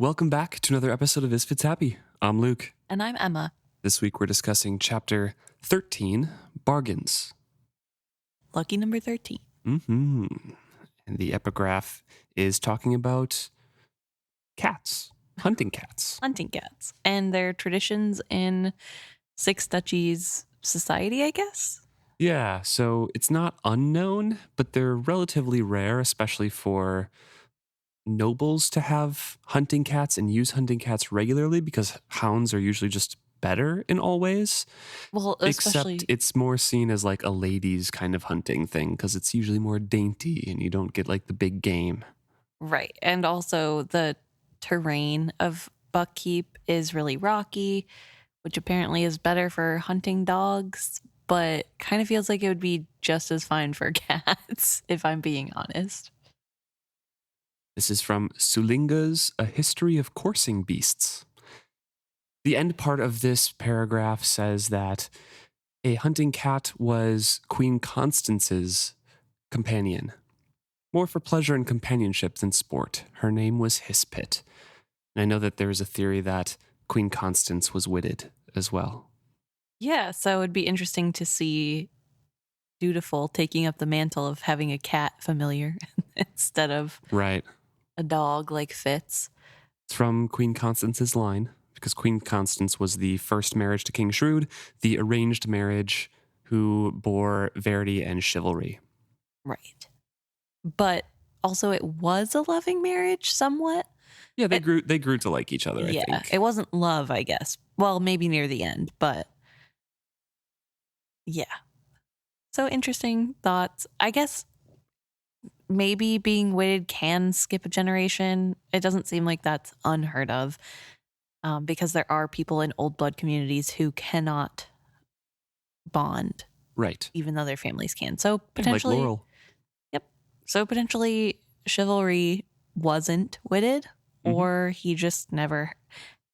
welcome back to another episode of Is Fitz Happy? I'm Luke. And I'm Emma. This week we're discussing chapter 13, Bargains. Lucky number 13. Mm-hmm. And the epigraph is talking about cats, hunting cats. Hunting cats. And their traditions in Six Duchies society, I guess? Yeah, so it's not unknown, but they're relatively rare, especially for nobles to have hunting cats and use hunting cats regularly because hounds are usually just better in all ways. Well, especially... Except it's more seen as like a ladies kind of hunting thing because it's usually more dainty and you don't get like the big game. Right. And also the terrain of Buckkeep is really rocky, which apparently is better for hunting dogs, but kind of feels like it would be just as fine for cats, if I'm being honest. This is from Sulinga's A History of Coursing Beasts. The end part of this paragraph says that a hunting cat was Queen Constance's companion, more for pleasure and companionship than sport. Her name was Hispit. And I know that there is a theory that Queen Constance was witted as well. Yeah, so it'd be interesting to see Dutiful taking up the mantle of having a cat familiar instead of right. a dog like Fitz. It's from Queen Constance's line, because Queen Constance was the first marriage to King Shrewd, the arranged marriage who bore verity and chivalry. Right. But also it was a loving marriage somewhat. Yeah, they grew to like each other, I think. It wasn't love, I guess. Well, maybe near the end, but yeah. So interesting thoughts. I guess maybe being witted can skip a generation. It doesn't seem like that's unheard of because there are people in old blood communities who cannot bond. Right. Even though their families can. So potentially... Like Laurel. Yep. So potentially chivalry wasn't witted or he just never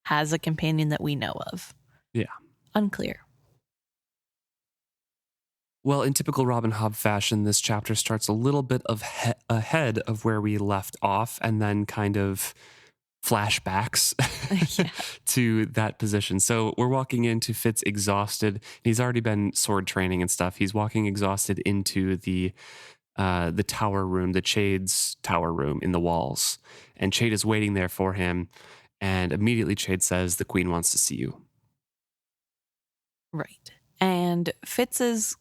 has a companion that we know of. Yeah. Unclear. Well, in typical Robin Hobb fashion, this chapter starts a little bit of ahead of where we left off and then kind of flashbacks to that position. So we're walking into Fitz exhausted. He's already been sword training and stuff. He's walking exhausted into the tower room, the Chade's tower room in the walls. And Chade is waiting there for him. And immediately Chade says, the queen wants to see you. Right. And Fitz is,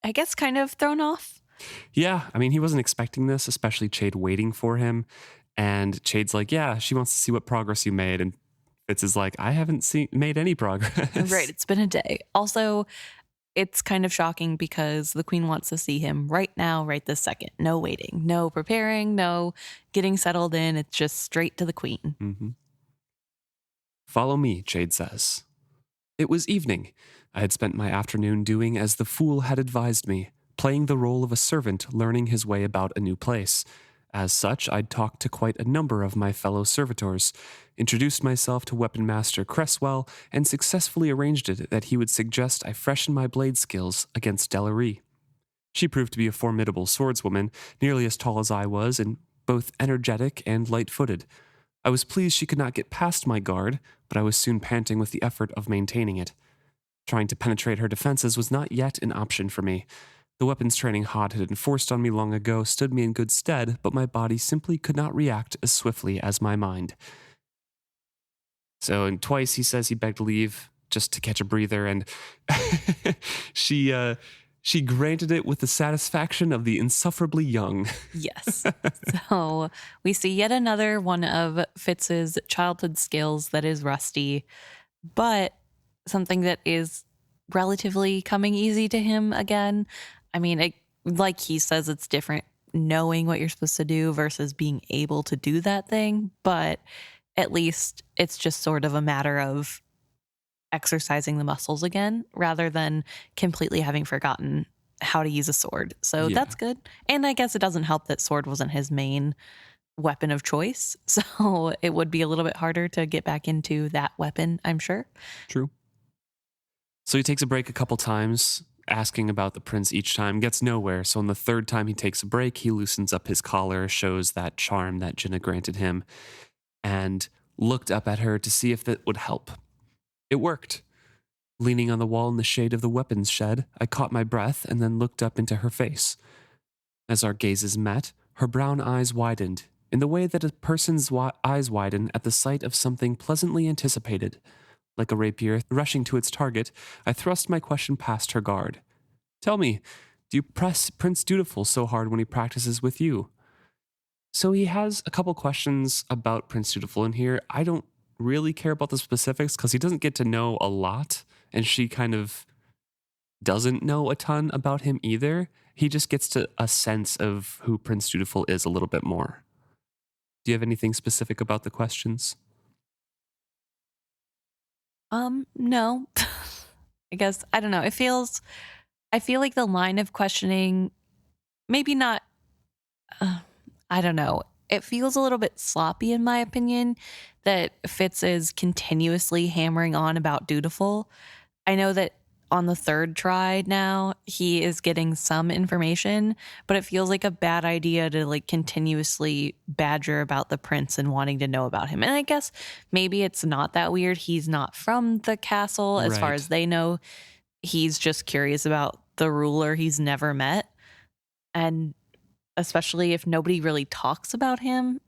I guess, kind of thrown off. Yeah. I mean, he wasn't expecting this, especially Chade waiting for him. And Chade's like, yeah, she wants to see what progress you made. And Fitz is like, I haven't made any progress. Right. It's been a day. Also, it's kind of shocking because the queen wants to see him right now, right this second. No waiting, no preparing, no getting settled in. It's just straight to the queen. Mm-hmm. Follow me, Chade says. It was evening. I had spent my afternoon doing as the fool had advised me, playing the role of a servant learning his way about a new place. As such, I'd talked to quite a number of my fellow servitors, introduced myself to Weapon Master Cresswell, and successfully arranged it that he would suggest I freshen my blade skills against Delaree. She proved to be a formidable swordswoman, nearly as tall as I was, and both energetic and light-footed. I was pleased she could not get past my guard, but I was soon panting with the effort of maintaining it. Trying to penetrate her defenses was not yet an option for me. The weapons training Hodd had enforced on me long ago stood me in good stead, but my body simply could not react as swiftly as my mind. So, and twice he says he begged leave just to catch a breather, and she granted it with the satisfaction of the insufferably young. Yes. So we see yet another one of Fitz's childhood skills that is rusty, but something that is relatively coming easy to him again. I mean, like he says, it's different knowing what you're supposed to do versus being able to do that thing, but at least it's just sort of a matter of exercising the muscles again rather than completely having forgotten how to use a sword. So that's good. And I guess it doesn't help that sword wasn't his main weapon of choice. So it would be a little bit harder to get back into that weapon, I'm sure. True. So he takes a break a couple times, asking about the prince each time, gets nowhere. So on the third time he takes a break, he loosens up his collar, shows that charm that Jenna granted him. and looked up at her to see if that would help. It worked. Leaning on the wall in the shade of the weapons shed, I caught my breath and then looked up into her face. As our gazes met, her brown eyes widened, in the way that a person's eyes widen at the sight of something pleasantly anticipated. Like a rapier rushing to its target, I thrust my question past her guard. Tell me, do you press Prince Dutiful so hard when he practices with you? So he has a couple questions about Prince Dutiful in here. I don't really care about the specifics because he doesn't get to know a lot, and she kind of doesn't know a ton about him either. He just gets to a sense of who Prince Dutiful is a little bit more. Do you have anything specific about the questions? No. I guess I don't know. I feel like the line of questioning maybe not uh, I don't know. It feels a little bit sloppy in my opinion that Fitz is continuously hammering on about Dutiful. I know that on the third try now, he is getting some information, but it feels like a bad idea to like continuously badger about the prince and wanting to know about him. And I guess maybe it's not that weird. He's not from the castle as far as Right. they know. He's just curious about the ruler he's never met. And especially if nobody really talks about him.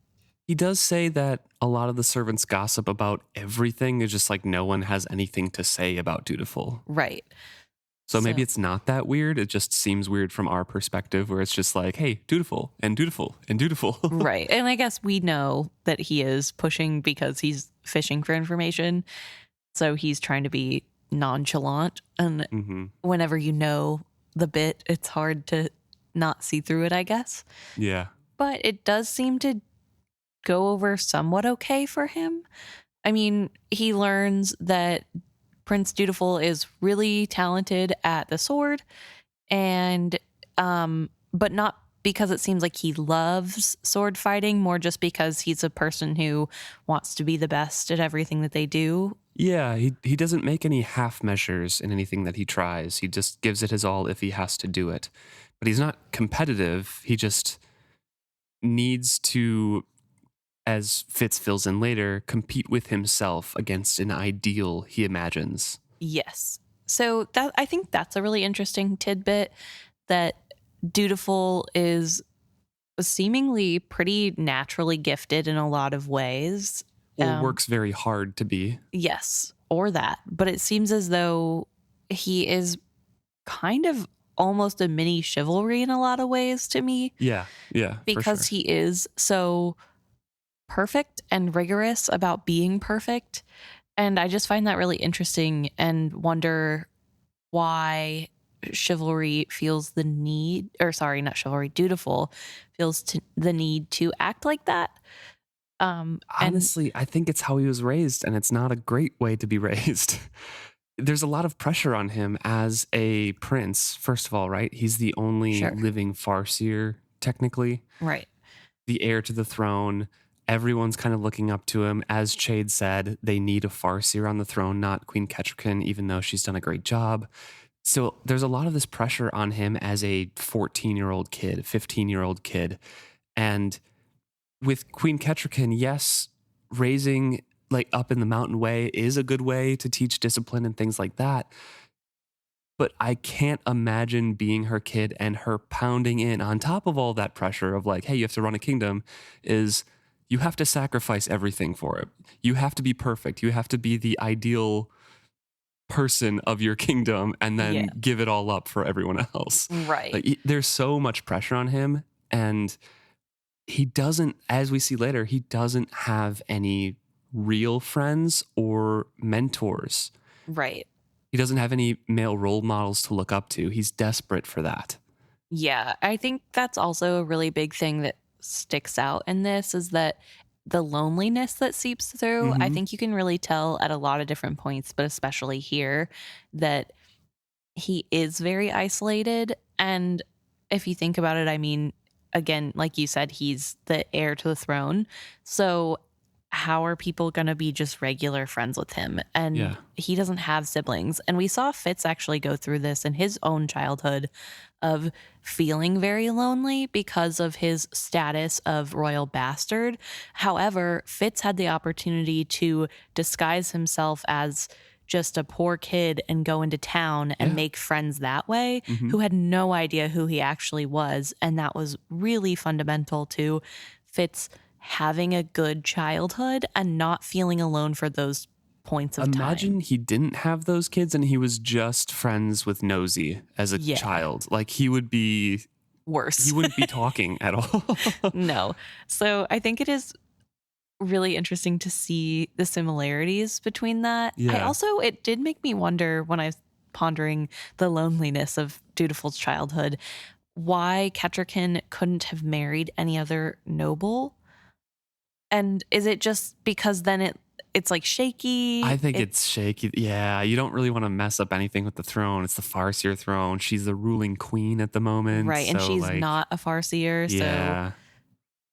He does say that a lot of the servants gossip about everything. It's just like no one has anything to say about Dutiful. Right. So maybe So, it's not that weird. It just seems weird from our perspective where it's just like, hey, Dutiful and Dutiful and Dutiful. right. And I guess we know that he is pushing because he's fishing for information. So he's trying to be nonchalant. And hmm whenever you know the bit, it's hard to not see through it, I guess. Yeah. But it does seem to go over somewhat okay for him. I mean, he learns that Prince Dutiful is really talented at the sword and but not because it seems like he loves sword fighting, more just because he's a person who wants to be the best at everything that they do. Yeah, he doesn't make any half measures in anything that he tries. He just gives it his all if he has to do it. But he's not competitive. He just needs to, as Fitz fills in later, compete with himself against an ideal he imagines. Yes. So that I think that's a really interesting tidbit that Dutiful is seemingly pretty naturally gifted in a lot of ways. Or Um, works very hard to be. yes, or that. But it seems as though he is kind of almost a mini chivalry in a lot of ways to me Yeah, yeah, for because sure. he is so perfect and rigorous about being perfect. And I just find that really interesting and wonder why chivalry feels the need, or sorry, not chivalry, Dutiful feels the need to act like that. And Honestly, I think it's how he was raised, and it's not a great way to be raised. There's a lot of pressure on him as a prince, first of all, right? He's the only sure, living Farseer, technically, right, the heir to the throne. Everyone's kind of looking up to him. As Chade said, they need a Farseer on the throne, not Queen Kettricken, even though she's done a great job. So there's a lot of this pressure on him as a 14-year-old kid, 15-year-old kid. And with Queen Kettricken, yes, raising like up in the mountain way is a good way to teach discipline and things like that. But I can't imagine being her kid and her pounding in on top of all that pressure of like, hey, you have to run a kingdom, is you have to sacrifice everything for it. You have to be perfect. You have to be the ideal person of your kingdom and then yeah, give it all up for everyone else. right, Like there's so much pressure on him, and he doesn't, as we see later, he doesn't have any real friends or mentors. right. He doesn't have any male role models to look up to. He's desperate for that. Yeah, I think that's also a really big thing that sticks out in this is that the loneliness that seeps through. I hmm think you can really tell at a lot of different points, but especially here, that he is very isolated. And if you think about it, I mean, again, like you said, he's the heir to the throne. So how are people going to be just regular friends with him? And Yeah. he doesn't have siblings. And we saw Fitz actually go through this in his own childhood of feeling very lonely because of his status of royal bastard. However, Fitz had the opportunity to disguise himself as just a poor kid and go into town and Yeah. make friends that way, Mhm. who had no idea who he actually was. And that was really fundamental to Fitz having a good childhood and not feeling alone for those points of Imagine time. he didn't have those kids and he was just friends with Nosy as a Yeah. child. Like he wouldn't be Worse. talking at all. No. So I think it is really interesting to see the similarities between that. Yeah. It did make me wonder when I was pondering the loneliness of Dutiful's childhood, why Kettricken couldn't have married any other noble. And is it just because then it's like shaky? I think it's shaky. Yeah, you don't really want to mess up anything with the throne. It's the Farseer throne. She's the ruling queen at the moment. Right, and so, she's like, not a Farseer, so yeah.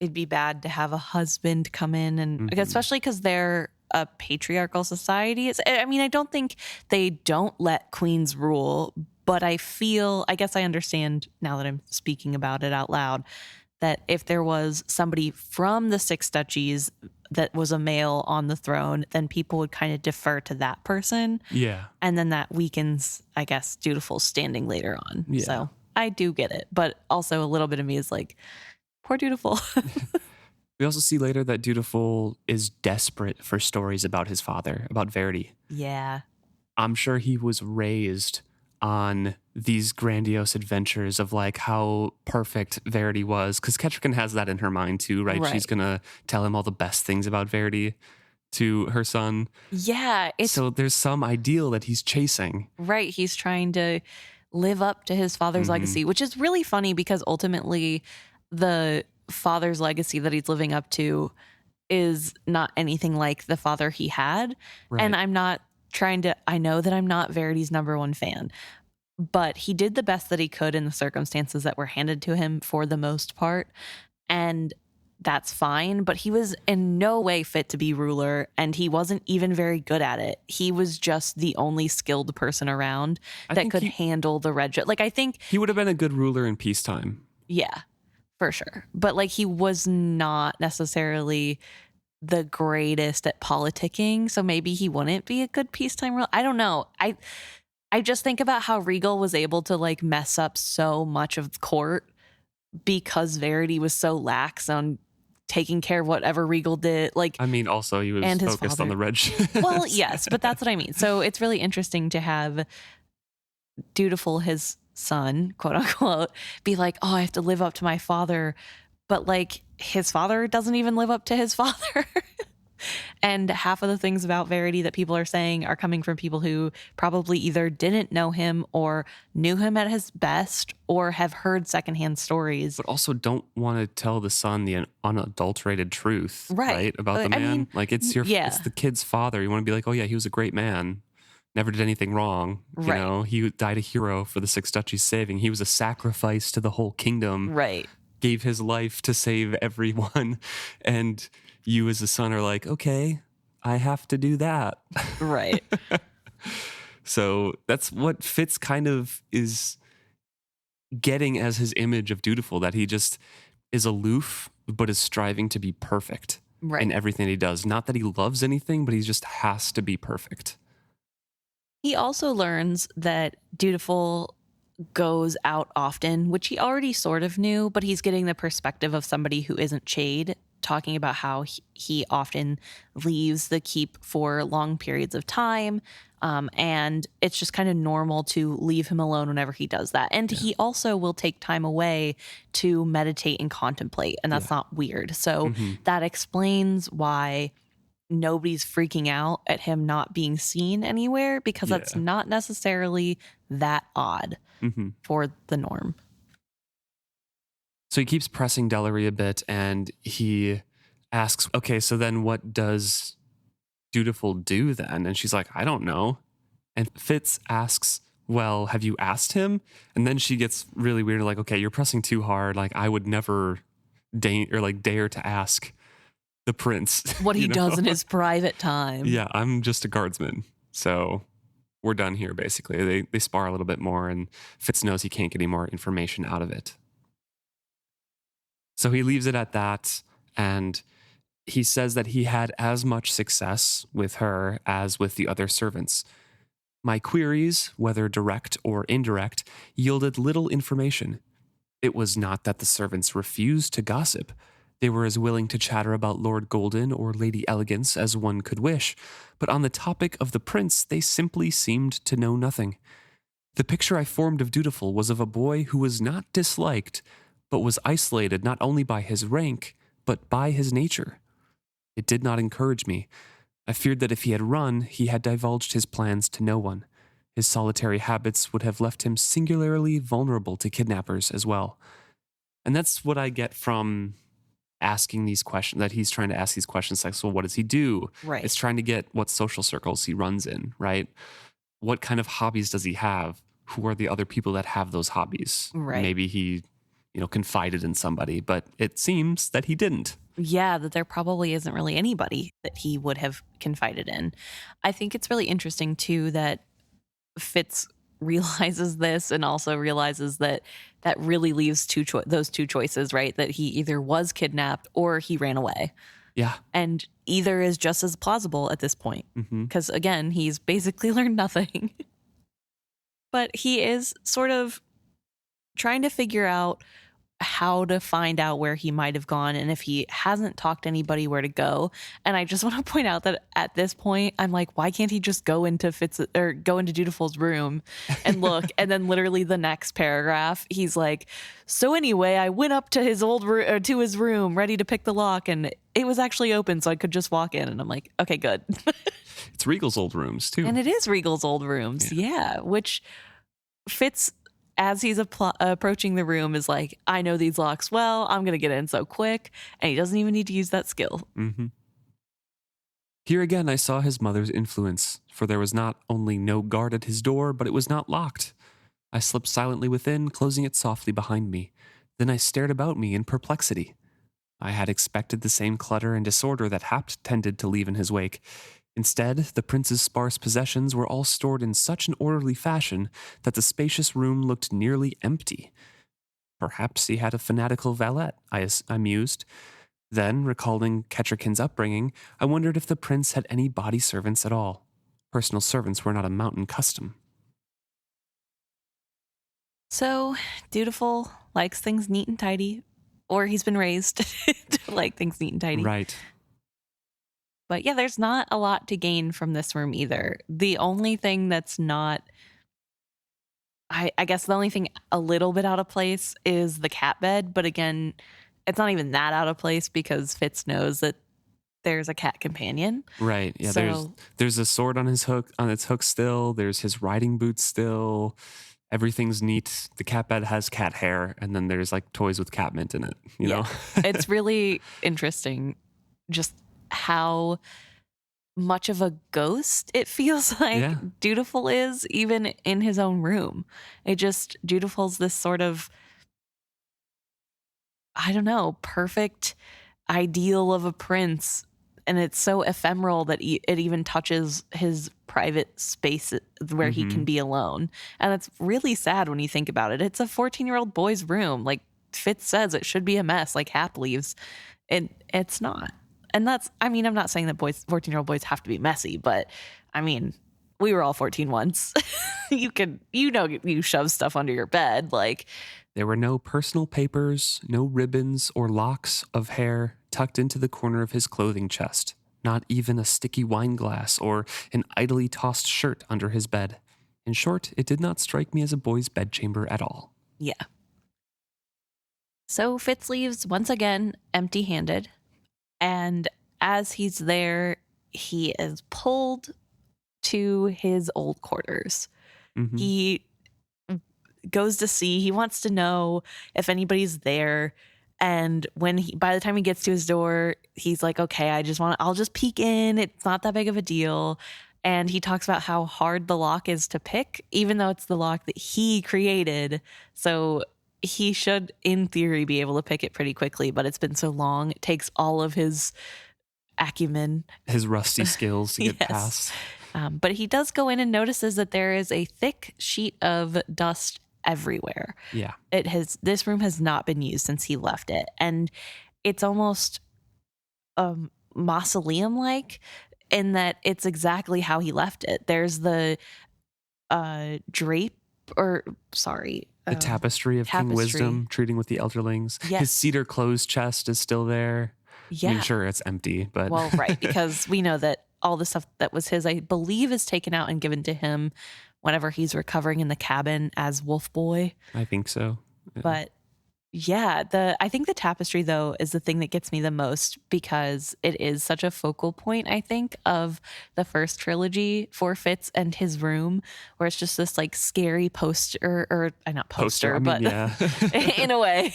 it'd be bad to have a husband come in and Mhm. especially because they're a patriarchal society. I mean, I don't think they don't let queens rule, but I guess I understand now that I'm speaking about it out loud, that if there was somebody from the Six Duchies that was a male on the throne, then people would kind of defer to that person. Yeah. And then that weakens, I guess, Dutiful's standing later on. Yeah. So I do get it. But also a little bit of me is like, poor Dutiful. We also see later that Dutiful is desperate for stories about his father, about Verity. Yeah. I'm sure he was raised on these grandiose adventures of like how perfect Verity was. Because Kettricken has that in her mind too, right? Right. She's going to tell him all the best things about Verity to her son. Yeah. So there's some ideal that he's chasing. Right. He's trying to live up to his father's Mhm. legacy, which is really funny because ultimately the father's legacy that he's living up to is not anything like the father he had. Right. And I know that I'm not Verity's number one fan, but he did the best that he could in the circumstances that were handed to him for the most part. And that's fine, but he was in no way fit to be ruler, and he wasn't even very good at it. He was just the only skilled person around I that think could handle the red. Like, I think, he would have been a good ruler in peacetime. yeah, for sure. But like, he was not necessarily the greatest at politicking, so maybe he wouldn't be a good peacetime ruler. I don't know. I just think about how Regal was able to like mess up so much of the court because Verity was so lax on taking care of whatever Regal did. Like, I mean, also he was And his focused on father. the red shit. well, yes, but that's what I mean. So it's really interesting to have Dutiful, his son, quote unquote, be like, oh, I have to live up to my father. But like, his father doesn't even live up to his father. And half of the things about Verity that people are saying are coming from people who probably either didn't know him or knew him at his best or have heard secondhand stories. But also don't want to tell the son the unadulterated truth, Right. About the I man. mean, Like it's yeah. it's the kid's father. You want to be like, oh yeah, he was a great man. Never did anything wrong. You Right. know, he died a hero for the Six Duchies saving. He was a sacrifice to the whole kingdom. Right. Gave his life to save everyone. And you as a son are like, okay, I have to do that. Right. So that's what Fitz kind of is getting as his image of Dutiful, that he just is aloof, but is striving to be perfect Right. in everything he does. Not that he loves anything, but he just has to be perfect. He also learns that Dutiful goes out often, which he already sort of knew, but he's getting the perspective of somebody who isn't Chade, talking about how he often leaves the keep for long periods of time. And it's just kind of normal to leave him alone whenever he does that. And he also will take time away to meditate and contemplate, and that's not weird. So that explains why nobody's freaking out at him not being seen anywhere, because that's not necessarily that odd for the norm. So he keeps pressing Delary a bit, and he asks, okay, so then what does Dutiful do then? And she's like, I don't know. And Fitz asks, well, have you asked him? And then she gets really weird, like, okay, you're pressing too hard. Like, I would never dare to ask the prince. What he you know? does in his private time. Yeah, I'm just a guardsman. So we're done here, basically. They spar a little bit more, and Fitz knows he can't get any more information out of it. So he leaves it at that, and he says that he had as much success with her as with the other servants. My queries, whether direct or indirect, yielded little information. It was not that the servants refused to gossip. They were as willing to chatter about Lord Golden or Lady Elegance as one could wish, but on the topic of the prince, they simply seemed to know nothing. The picture I formed of Dutiful was of a boy who was not disliked, but was isolated not only by his rank, but by his nature. It did not encourage me. I feared that if he had run, he had divulged his plans to no one. His solitary habits would have left him singularly vulnerable to kidnappers as well. And that's what I get from asking these questions, that he's trying to ask these questions like, so what does he do? Right. It's trying to get what social circles he runs in, right? What kind of hobbies does he have? Who are the other people that have those hobbies? Right. Maybe he, confided in somebody, but it seems that he didn't. Yeah, that there probably isn't really anybody that he would have confided in. I think it's really interesting too that Fitz realizes this and also realizes that that really leaves those two choices, right? That he either was kidnapped or he ran away. Yeah. And either is just as plausible at this point. Because again, he's basically learned nothing. But he is sort of trying to figure out how to find out where he might have gone and if he hasn't talked to anybody, where to go. And I just want to point out that at this point, I'm like, why can't he just go into Dutiful's room and look? And then literally the next paragraph, he's like, so anyway, I went up to his to his room ready to pick the lock, and it was actually open, so I could just walk in. And I'm like, okay, good. It's Regal's old rooms too. And it is Regal's old rooms. Yeah. Which Fitz, as he's approaching the room, is like, I know these locks well. I'm going to get in so quick. And he doesn't even need to use that skill. Here again, I saw his mother's influence, for there was not only no guard at his door, but it was not locked. I slipped silently within, closing it softly behind me. Then I stared about me in perplexity. I had expected the same clutter and disorder that Hapt tended to leave in his wake. Instead, the prince's sparse possessions were all stored in such an orderly fashion that the spacious room looked nearly empty. Perhaps he had a fanatical valet, I mused. Then, recalling Kettricken's upbringing, I wondered if the prince had any body servants at all. Personal servants were not a mountain custom. So, Dutiful likes things neat and tidy, or he's been raised to like things neat and tidy. Right. But yeah, there's not a lot to gain from this room either. The only thing that's not, I guess the only thing a little bit out of place is the cat bed. But again, it's not even that out of place because Fitz knows that there's a cat companion. Right. Yeah. So, there's a sword on its hook still. There's his riding boots still. Everything's neat. The cat bed has cat hair, and then there's like toys with cat mint in it. You know, it's really interesting just how much of a ghost it feels like Dutiful is, even in his own room. Dutiful's this sort of, I don't know, perfect ideal of a prince. And it's so ephemeral that it even touches his private space where he can be alone. And it's really sad when you think about it. It's a 14-year-old boy's room. Like Fitz says, it should be a mess, like Hap leaves. And it's not. And I'm not saying that 14-year-old boys have to be messy, but I mean, we were all 14 once. You shove stuff under your bed. Like, there were no personal papers, no ribbons or locks of hair tucked into the corner of his clothing chest, not even a sticky wine glass or an idly tossed shirt under his bed. In short, it did not strike me as a boy's bedchamber at all. Yeah. So Fitz leaves once again empty-handed. And as he's there, he is pulled to his old quarters. He goes to see, he wants to know if anybody's there. And by the time he gets to his door, he's like, okay, I'll just peek in. It's not that big of a deal. And he talks about how hard the lock is to pick, even though it's the lock that he created. So he should, in theory, be able to pick it pretty quickly, but it's been so long. It takes all of his acumen. His rusty skills to get Yes. past. But he does go in and notices that there is a thick sheet of dust everywhere. Yeah. This room has not been used since he left it. And it's almost mausoleum-like in that it's exactly how he left it. There's the The tapestry of King Wisdom treating with the Elderlings. Yes. His cedar clothes chest is still there. Yeah. I mean, sure, it's empty, but... Well, right, because we know that all the stuff that was his, I believe, is taken out and given to him whenever he's recovering in the cabin as Wolf Boy. I think so. Yeah. But yeah, I think the tapestry, though, is the thing that gets me the most because it is such a focal point, I think, of the first trilogy for Fitz and his room, where it's just this like scary poster, or not poster, I mean, but yeah. in a way,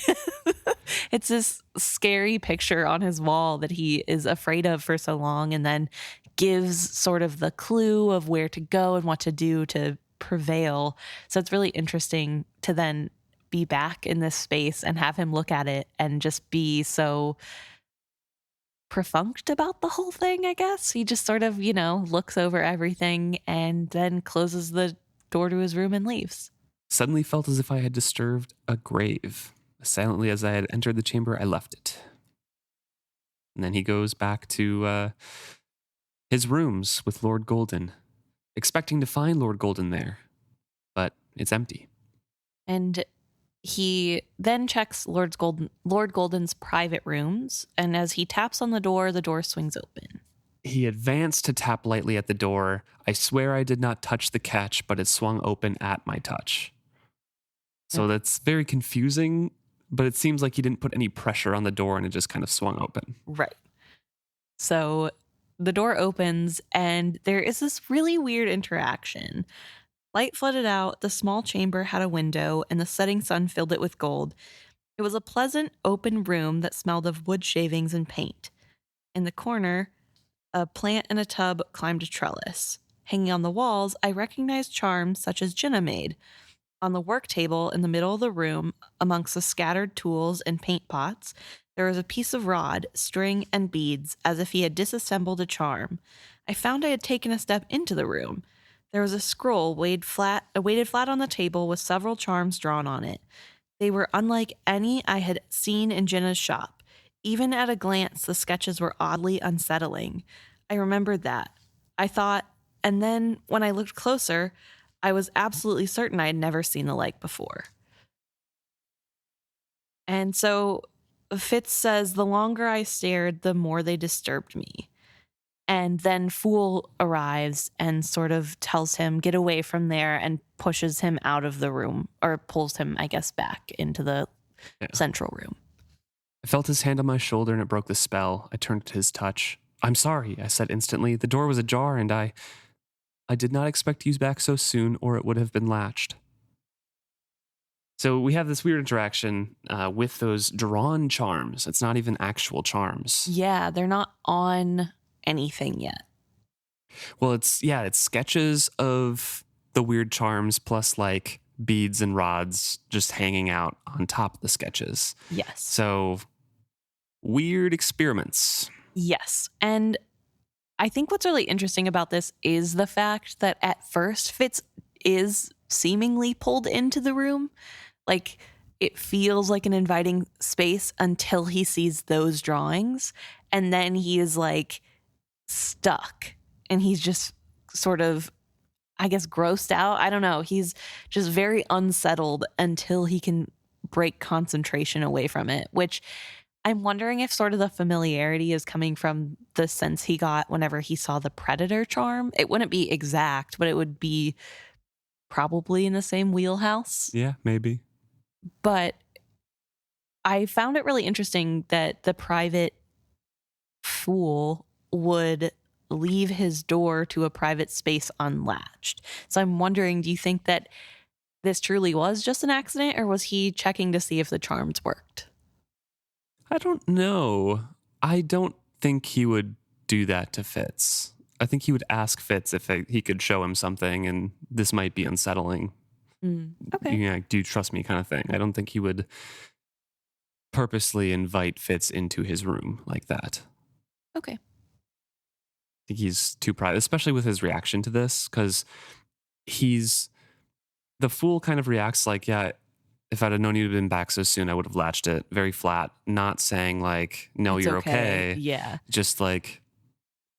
it's this scary picture on his wall that he is afraid of for so long, and then gives sort of the clue of where to go and what to do to prevail. So it's really interesting to then be back in this space and have him look at it and just be so perfunct about the whole thing, I guess. He just sort of, looks over everything and then closes the door to his room and leaves. Suddenly felt as if I had disturbed a grave. As silently as I had entered the chamber, I left it. And then he goes back to his rooms with Lord Golden, expecting to find Lord Golden there, but it's empty. And he then checks Lord Golden's private rooms, and as he taps on the door swings open. He advanced to tap lightly at the door. I swear I did not touch the catch, but it swung open at my touch. So that's very confusing, but it seems like he didn't put any pressure on the door and it just kind of swung open. Right. So the door opens and there is this really weird interaction. Light flooded out, the small chamber had a window, and the setting sun filled it with gold. It was a pleasant, open room that smelled of wood shavings and paint. In the corner, a plant in a tub climbed a trellis. Hanging on the walls, I recognized charms such as Jenna made. On the work table in the middle of the room, amongst the scattered tools and paint pots, there was a piece of rod, string, and beads, as if he had disassembled a charm. I found I had taken a step into the room. There was a scroll weighted flat on the table with several charms drawn on it. They were unlike any I had seen in Jenna's shop. Even at a glance, the sketches were oddly unsettling. I remembered that. I thought, and then when I looked closer, I was absolutely certain I had never seen the like before. And so Fitz says, the longer I stared, the more they disturbed me. And then Fool arrives and sort of tells him, get away from there, and pushes him out of the room, or pulls him, I guess, back into the central room. I felt his hand on my shoulder and it broke the spell. I turned to his touch. I'm sorry, I said instantly. The door was ajar and I did not expect you back so soon, or it would have been latched. So we have this weird interaction with those drawn charms. It's not even actual charms. Yeah, they're not on anything yet. Well, it's sketches of the weird charms plus like beads and rods just hanging out on top of the sketches. Yes. So weird experiments. Yes. And I think what's really interesting about this is the fact that at first Fitz is seemingly pulled into the room. Like, it feels like an inviting space until he sees those drawings. And then he is like stuck. And he's just sort of, I guess, grossed out. I don't know. He's just very unsettled until he can break concentration away from it, which I'm wondering if sort of the familiarity is coming from the sense he got whenever he saw the Predator charm. It wouldn't be exact, but it would be probably in the same wheelhouse. Yeah, maybe. But I found it really interesting that the private Fool would leave his door to a private space unlatched. So I'm wondering, do you think that this truly was just an accident, or was he checking to see if the charms worked? I don't know. I don't think he would do that to Fitz. I think he would ask Fitz if he could show him something, and this might be unsettling. Okay. Do you trust me kind of thing. I don't think he would purposely invite Fitz into his room like that. Okay. think he's too private, especially with his reaction to this, because the fool kind of reacts like, yeah, if I'd have known you'd have been back so soon, I would have latched it. Very flat, not saying like, no, It's you're okay. Yeah. Just like,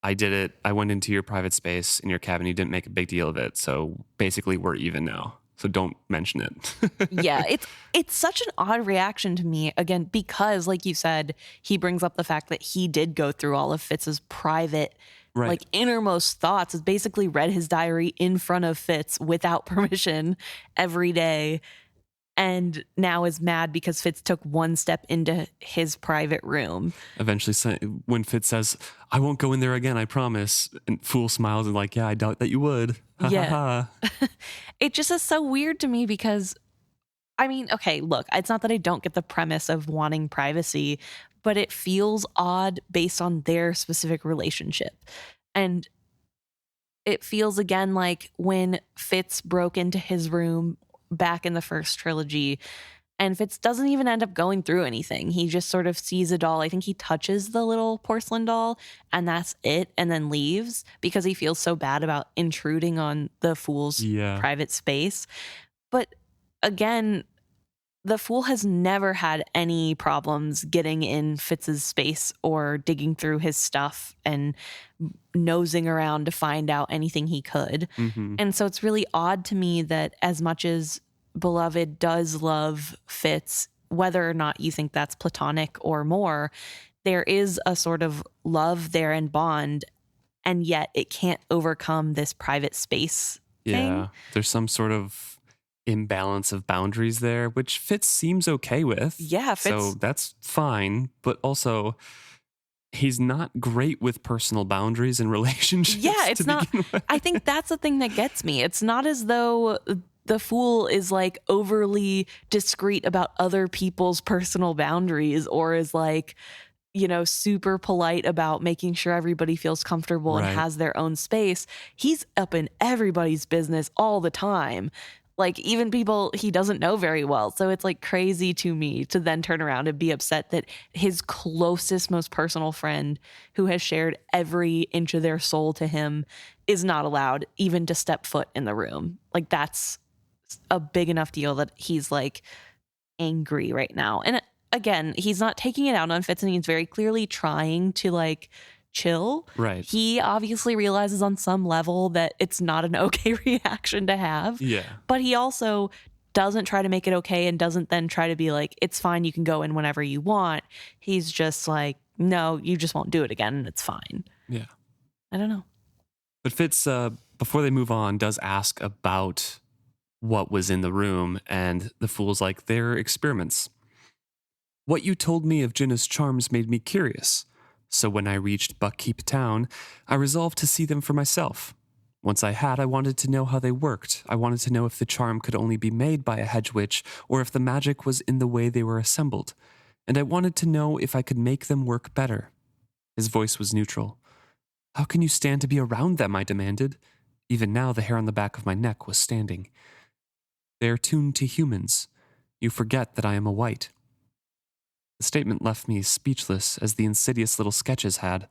I did it. I went into your private space in your cabin. You didn't make a big deal of it. So basically, we're even now. So don't mention it. Yeah, it's such an odd reaction to me, again, because like you said, he brings up the fact that he did go through all of Fitz's private, Right. like innermost thoughts, has basically read his diary in front of Fitz without permission every day, and now is mad because Fitz took one step into his private room. Eventually, when Fitz says, I won't go in there again, I promise. And Fool smiles and like, yeah, I doubt that you would. Ha, Yeah. ha, ha. It just is so weird to me because, I mean, okay, look, it's not that I don't get the premise of wanting privacy, but it feels odd based on their specific relationship. And it feels again like when Fitz broke into his room back in the first trilogy, and Fitz doesn't even end up going through anything. He just sort of sees a doll. I think he touches the little porcelain doll and that's it, and then leaves because he feels so bad about intruding on the fool's private space. But again, the fool has never had any problems getting in Fitz's space or digging through his stuff and nosing around to find out anything he could. Mm-hmm. And so it's really odd to me that as much as Beloved does love Fitz, whether or not you think that's platonic or more, there is a sort of love there and bond, and yet it can't overcome this private space thing. There's some sort of imbalance of boundaries there, which Fitz seems okay with. Yeah, Fitz. So that's fine, but also he's not great with personal boundaries and relationships. Yeah, it's not. I think that's the thing that gets me. It's not as though the fool is like overly discreet about other people's personal boundaries or is like, you know, super polite about making sure everybody feels comfortable and has their own space. He's up in everybody's business all the time. Like even people he doesn't know very well. So it's like crazy to me to then turn around and be upset that his closest, most personal friend who has shared every inch of their soul to him is not allowed even to step foot in the room. Like that's a big enough deal that he's like angry right now. And again, he's not taking it out on Fitz, and he's very clearly trying to like chill. Right. He obviously realizes on some level that it's not an okay reaction to have. Yeah. But he also doesn't try to make it okay and doesn't then try to be like, it's fine, you can go in whenever you want. He's just like, no, you just won't do it again and it's fine. Yeah. I don't know. But Fitz, before they move on, does ask about what was in the room, and the fool's like, they're experiments. What you told me of Jinna's charms made me curious. So when I reached Buckkeep Town, I resolved to see them for myself. Once I had, I wanted to know how they worked. I wanted to know if the charm could only be made by a hedge witch, or if the magic was in the way they were assembled. And I wanted to know if I could make them work better. His voice was neutral. How can you stand to be around them? I demanded. Even now, the hair on the back of my neck was standing. They are tuned to humans. You forget that I am a white. The statement left me speechless, as the insidious little sketches had.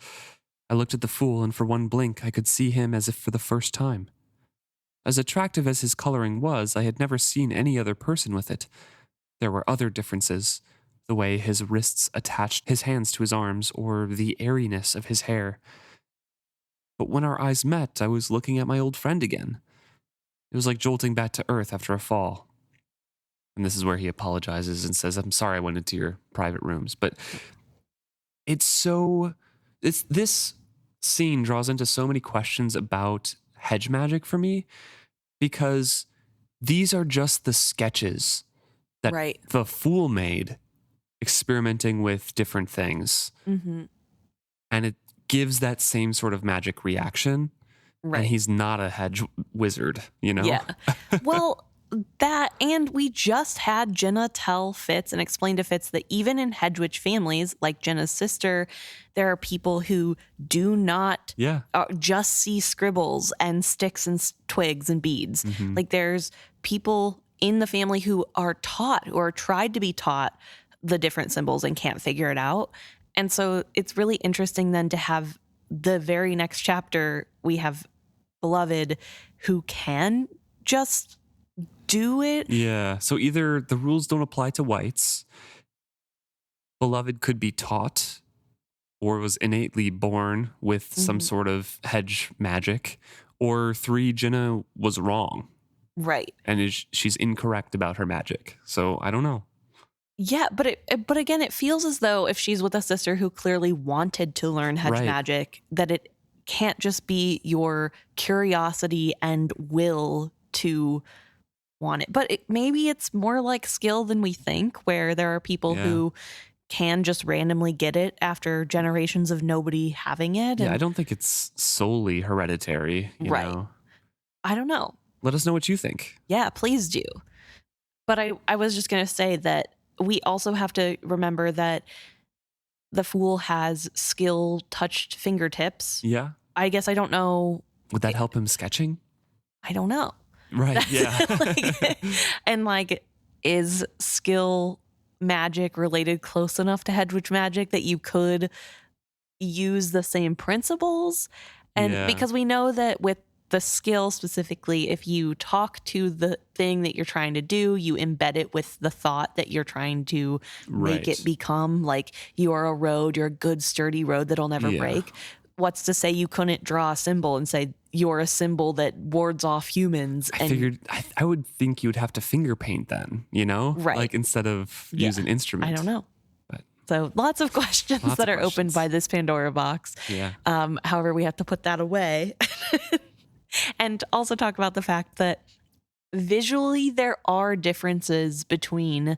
I looked at the fool, and for one blink I could see him as if for the first time. As attractive as his coloring was, I had never seen any other person with it. There were other differences, the way his wrists attached his hands to his arms, or the airiness of his hair. But when our eyes met, I was looking at my old friend again. It was like jolting back to earth after a fall. And this is where he apologizes and says, I'm sorry I went into your private rooms. But this scene draws into so many questions about hedge magic for me, because these are just the sketches that the fool made, experimenting with different things. Mm-hmm. And it gives that same sort of magic reaction. Right. And he's not a hedge wizard, you know? Yeah. Well, that, and we just had Jinna tell Fitz and explain to Fitz that even in hedge witch families, like Jinna's sister, there are people who do not just see scribbles and sticks and twigs and beads. Mm-hmm. Like there's people in the family who are taught or tried to be taught the different symbols and can't figure it out. And so it's really interesting then to have the very next chapter, we have Beloved who can just do it. Yeah. So either the rules don't apply to whites, Beloved could be taught, or was innately born with some sort of hedge magic, or 3, Jenna was wrong. Right. And she's incorrect about her magic. So I don't know. Yeah, but again, it feels as though if she's with a sister who clearly wanted to learn hedge Right. magic, that it can't just be your curiosity and will to want it. But maybe it's more like skill than we think, where there are people who can just randomly get it after generations of nobody having it. Yeah, And I don't think it's solely hereditary. You Right. know? I don't know. Let us know what you think. Yeah, please do. But I was just going to say that we also have to remember that the Fool has skill-touched fingertips. Yeah. I guess I don't know. Would that help him sketching? I don't know. Right. Yeah. And like, is skill magic related close enough to hedge magic that you could use the same principles? And because we know that with the skill specifically, if you talk to the thing that you're trying to do, you embed it with the thought that you're trying to make it become. Like, you are a road, you're a good sturdy road that'll never break. What's to say you couldn't draw a symbol and say you're a symbol that wards off humans? I figured I would think you would have to finger paint then, you know? Right. Like instead of use an instrument. I don't know. But So lots of questions that are opened by this Pandora box. Yeah. However, we have to put that away. And also talk about the fact that visually there are differences between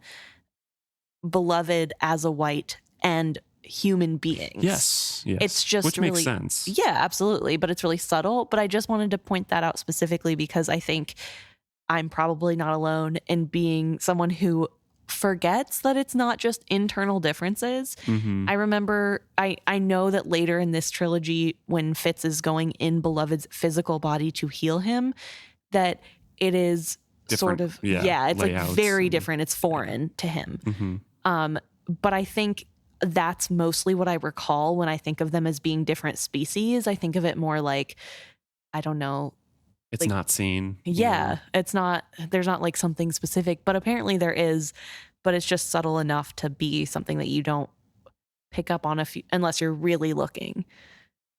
Beloved as a white and human beings. Yes. It's just which really, makes sense. Yeah, absolutely. But it's really subtle. But I just wanted to point that out specifically because I think I'm probably not alone in being someone who forgets that it's not just internal differences. Mm-hmm. I remember, I know that later in this trilogy, when Fitz is going in Beloved's physical body to heal him, that it is Different, sort of, it's like very different. It's foreign to him. Mm-hmm. But I think that's mostly what I recall when I think of them as being different species. I think of it more like, I don't know. It's like, not seen. Yeah, it's not, there's not like something specific, but apparently there is, but it's just subtle enough to be something that you don't pick up on unless you're really looking.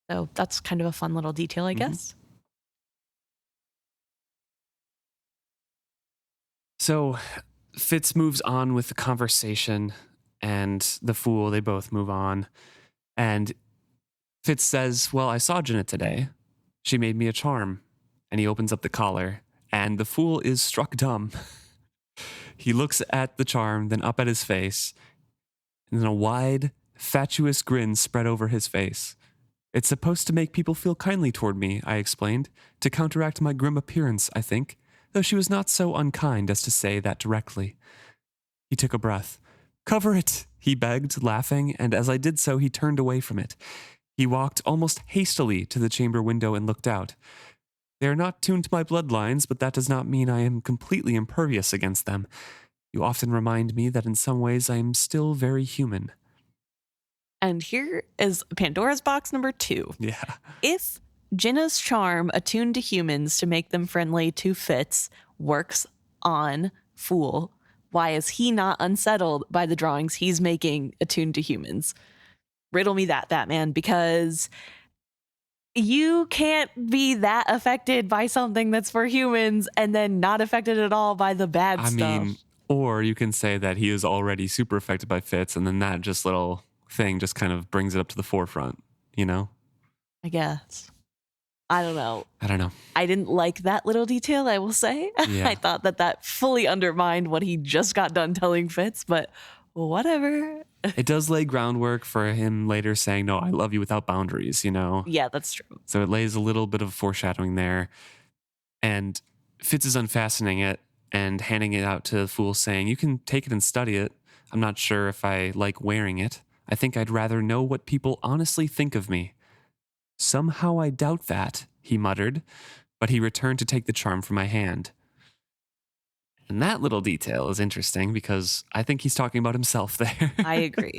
So that's kind of a fun little detail, I guess. So Fitz moves on with the conversation, and the Fool, they both move on. And Fitz says, well, I saw Jenna today. She made me a charm. And he opens up the collar, and the Fool is struck dumb. He looks at the charm, then up at his face, and then a wide, fatuous grin spread over his face. It's supposed to make people feel kindly toward me, I explained, to counteract my grim appearance, I think, though she was not so unkind as to say that directly. He took a breath. Cover it, he begged, laughing, and as I did so, he turned away from it. He walked almost hastily to the chamber window and looked out. They are not tuned to my bloodlines, but that does not mean I am completely impervious against them. You often remind me that in some ways I am still very human. And here is Pandora's box number 2. Yeah. If Jenna's charm attuned to humans to make them friendly to Fitz works on Fool, why is he not unsettled by the drawings he's making attuned to humans? Riddle me that, Batman, because you can't be that affected by something that's for humans and then not affected at all by the bad stuff. I mean, or you can say that he is already super affected by Fitz, and then that just little thing just kind of brings it up to the forefront, you know? I guess. I don't know. I didn't like that little detail, I will say. Yeah. I thought that fully undermined what he just got done telling Fitz, but whatever. It does lay groundwork for him later saying, no, I love you without boundaries, you know? Yeah, that's true. So it lays a little bit of foreshadowing there. And Fitz is unfastening it and handing it out to the Fool, saying, you can take it and study it. I'm not sure if I like wearing it. I think I'd rather know what people honestly think of me. Somehow I doubt that, he muttered, but he returned to take the charm from my hand. And that little detail is interesting because I think he's talking about himself there. I agree.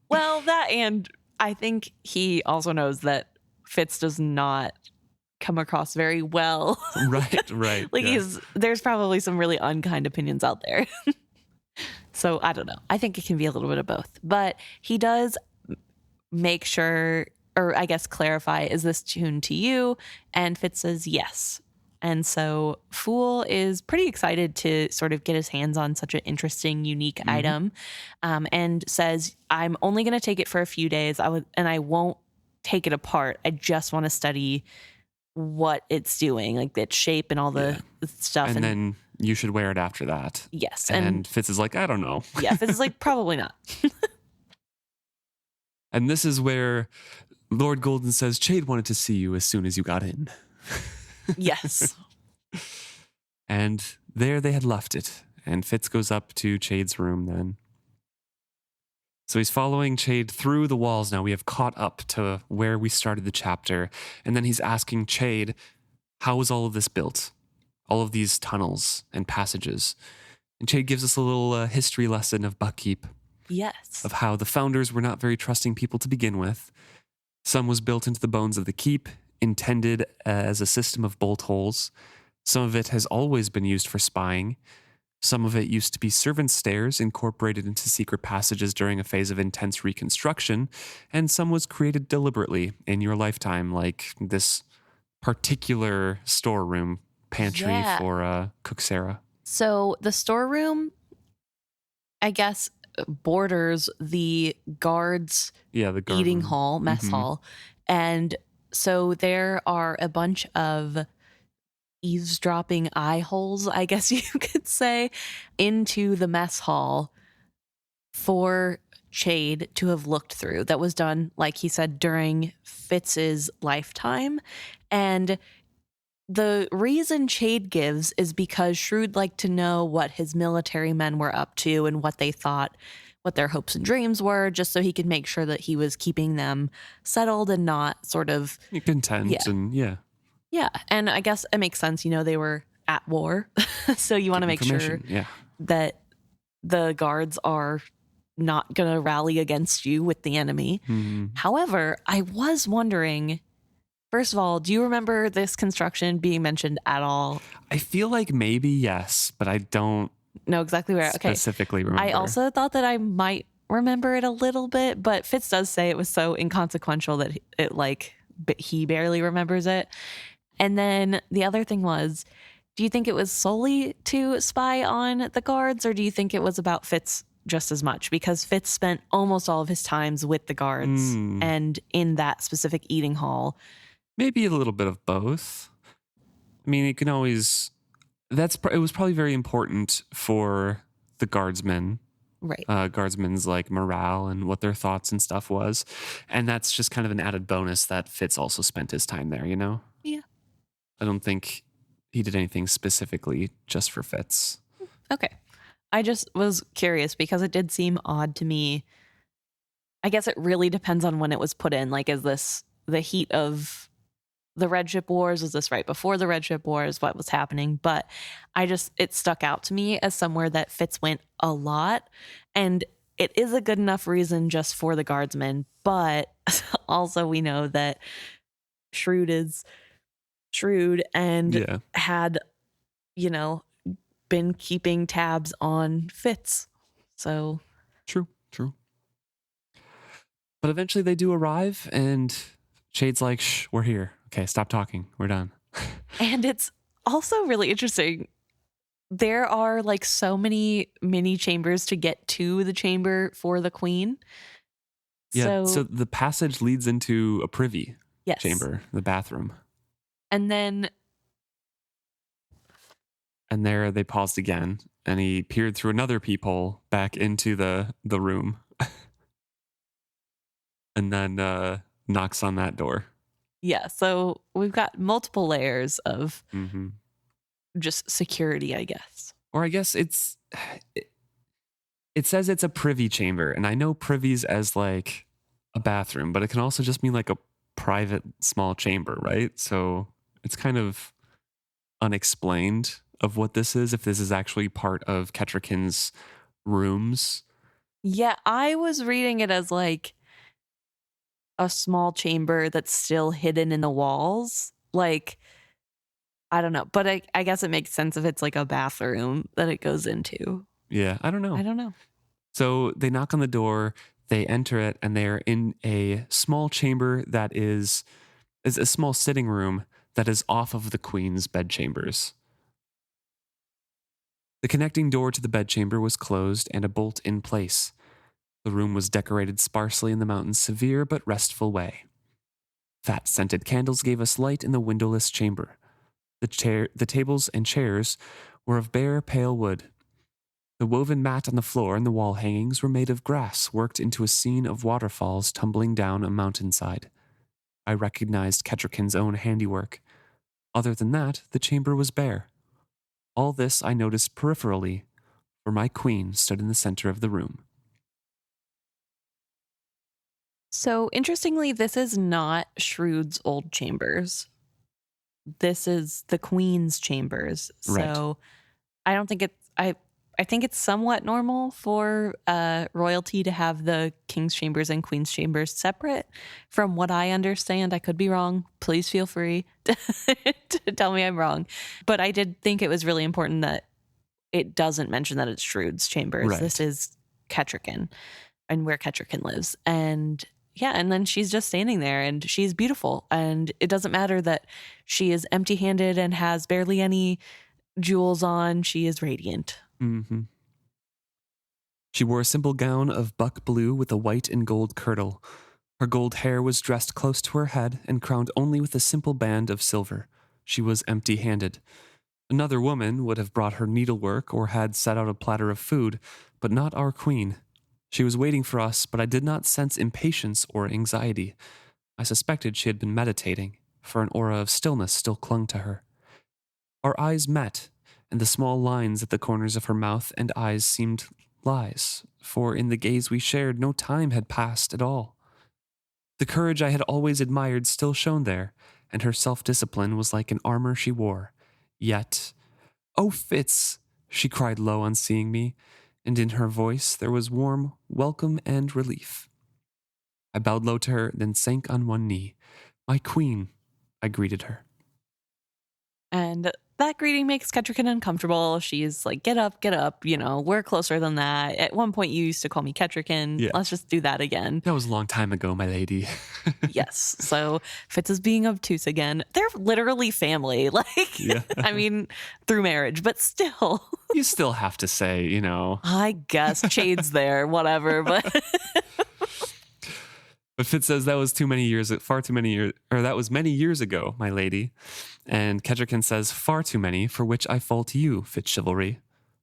Well, that, and I think he also knows that Fitz does not come across very well. Right. Like Yeah. there's probably some really unkind opinions out there. So I don't know. I think it can be a little bit of both. But he does make sure, or I guess clarify, is this tuned to you? And Fitz says yes. And so Fool is pretty excited to sort of get his hands on such an interesting, unique item, and says, I'm only going to take it for a few days. I won't take it apart. I just want to study what it's doing, like its shape and all the stuff. And then you should wear it after that. Yes. And Fitz is like, I don't know. Yeah, Fitz is like, probably not. And this is where Lord Golden says, Chade wanted to see you as soon as you got in. Yes. And there they had left it. And Fitz goes up to Chade's room then. So he's following Chade through the walls now. We have caught up to where we started the chapter. And then he's asking Chade, how was all of this built? All of these tunnels and passages. And Chade gives us a little history lesson of Buckkeep. Yes. Of how the founders were not very trusting people to begin with. Some was built into the bones of the keep, intended as a system of bolt holes. Some of it has always been used for spying. Some of it used to be servants' stairs incorporated into secret passages during a phase of intense reconstruction, and some was created deliberately in your lifetime, like this particular storeroom pantry for Cook Sarah. So the storeroom, I guess, borders the guards' the guard eating room. hall, mess hall. And so there are a bunch of eavesdropping eye holes, I guess you could say, into the mess hall for Chade to have looked through. That was done, like he said, during Fitz's lifetime. And the reason Chade gives is because Shrewd liked to know what his military men were up to and what they thought, what their hopes and dreams were, just so he could make sure that he was keeping them settled and not sort of content. Yeah. And I guess it makes sense. They were at war. So you want to make sure that the guards are not going to rally against you with the enemy. However, I was wondering, first of all, do you remember this construction being mentioned at all? I feel like maybe yes, but I don't know exactly where. Specifically remember. I also thought that I might remember it a little bit, but Fitz does say it was so inconsequential that he barely remembers it. And then the other thing was, do you think it was solely to spy on the guards, or do you think it was about Fitz just as much? Because Fitz spent almost all of his times with the guards and in that specific eating hall. Maybe a little bit of both. I mean, it can always... it was probably very important for the guardsmen. Right. Guardsmen's morale and what their thoughts and stuff was. And that's just kind of an added bonus that Fitz also spent his time there, Yeah. I don't think he did anything specifically just for Fitz. Okay. I just was curious because it did seem odd to me. I guess it really depends on when it was put in. Is this the heat of the Red Ship Wars? Was this right before the Red Ship Wars? What was happening? But it stuck out to me as somewhere that Fitz went a lot. And it is a good enough reason just for the guardsmen. But also we know that Shrewd is shrewd and had, been keeping tabs on Fitz. So True. But eventually they do arrive and Chade's like, shh, we're here. Okay, stop talking. We're done. And it's also really interesting. There are so many mini chambers to get to the chamber for the queen. Yeah, so the passage leads into a privy chamber, the bathroom. And then... And there they paused again, and he peered through another peephole back into the room. And then knocks on that door. Yeah, so we've got multiple layers of just security, I guess. Or I guess it says it's a privy chamber, and I know privies as a bathroom, but it can also just mean a private small chamber, right? So it's kind of unexplained of what this is, if this is actually part of Kettricken's rooms. Yeah, I was reading it as a small chamber that's still hidden in the walls. Like, I don't know. But I guess it makes sense if it's like a bathroom that it goes into. Yeah, I don't know. I don't know. So they knock on the door, they enter it, and they are in a small chamber that is a small sitting room that is off of the queen's bedchambers. The connecting door to the bedchamber was closed and a bolt in place. The room was decorated sparsely in the mountain's severe but restful way. Fat scented candles gave us light in the windowless chamber. The tables and chairs were of bare, pale wood. The woven mat on the floor and the wall hangings were made of grass worked into a scene of waterfalls tumbling down a mountainside. I recognized Kettricken's own handiwork. Other than that, the chamber was bare. All this I noticed peripherally, for my queen stood in the center of the room. So interestingly, this is not Shrewd's old chambers. This is the Queen's chambers. Right. So I don't think it's I think it's somewhat normal for royalty to have the King's chambers and Queen's chambers separate. From what I understand, I could be wrong. Please feel free to tell me I'm wrong. But I did think it was really important that it doesn't mention that it's Shrewd's chambers. Right. This is Kettricken and where Kettricken lives. And yeah, and then she's just standing there and she's beautiful. And it doesn't matter that she is empty-handed and has barely any jewels on. She is radiant. Mm-hmm. She wore a simple gown of buck blue with a white and gold kirtle. Her gold hair was dressed close to her head and crowned only with a simple band of silver. She was empty-handed. Another woman would have brought her needlework or had set out a platter of food, but not our queen. She was waiting for us, but I did not sense impatience or anxiety. I suspected she had been meditating, for an aura of stillness still clung to her. Our eyes met, and the small lines at the corners of her mouth and eyes seemed lies, for in the gaze we shared no time had passed at all. The courage I had always admired still shone there, and her self-discipline was like an armor she wore. Yet, "Oh, Fitz," she cried low on seeing me, and in her voice there was warm welcome and relief. I bowed low to her, then sank on one knee. "My queen," I greeted her. And that greeting makes Kettricken uncomfortable. She's like, get up, you know, we're closer than that. At one point you used to call me Kettricken. Yeah. Let's just do that again. That was a long time ago, my lady. Yes. So Fitz is being obtuse again. They're literally family. Like, Yeah. I mean, through marriage, but still. You still have to say, you know. I guess Chade's there, whatever, but But Fitz says that was that was many years ago, my lady. And Kettricken says, far too many, for which I fault you, Fitz chivalry.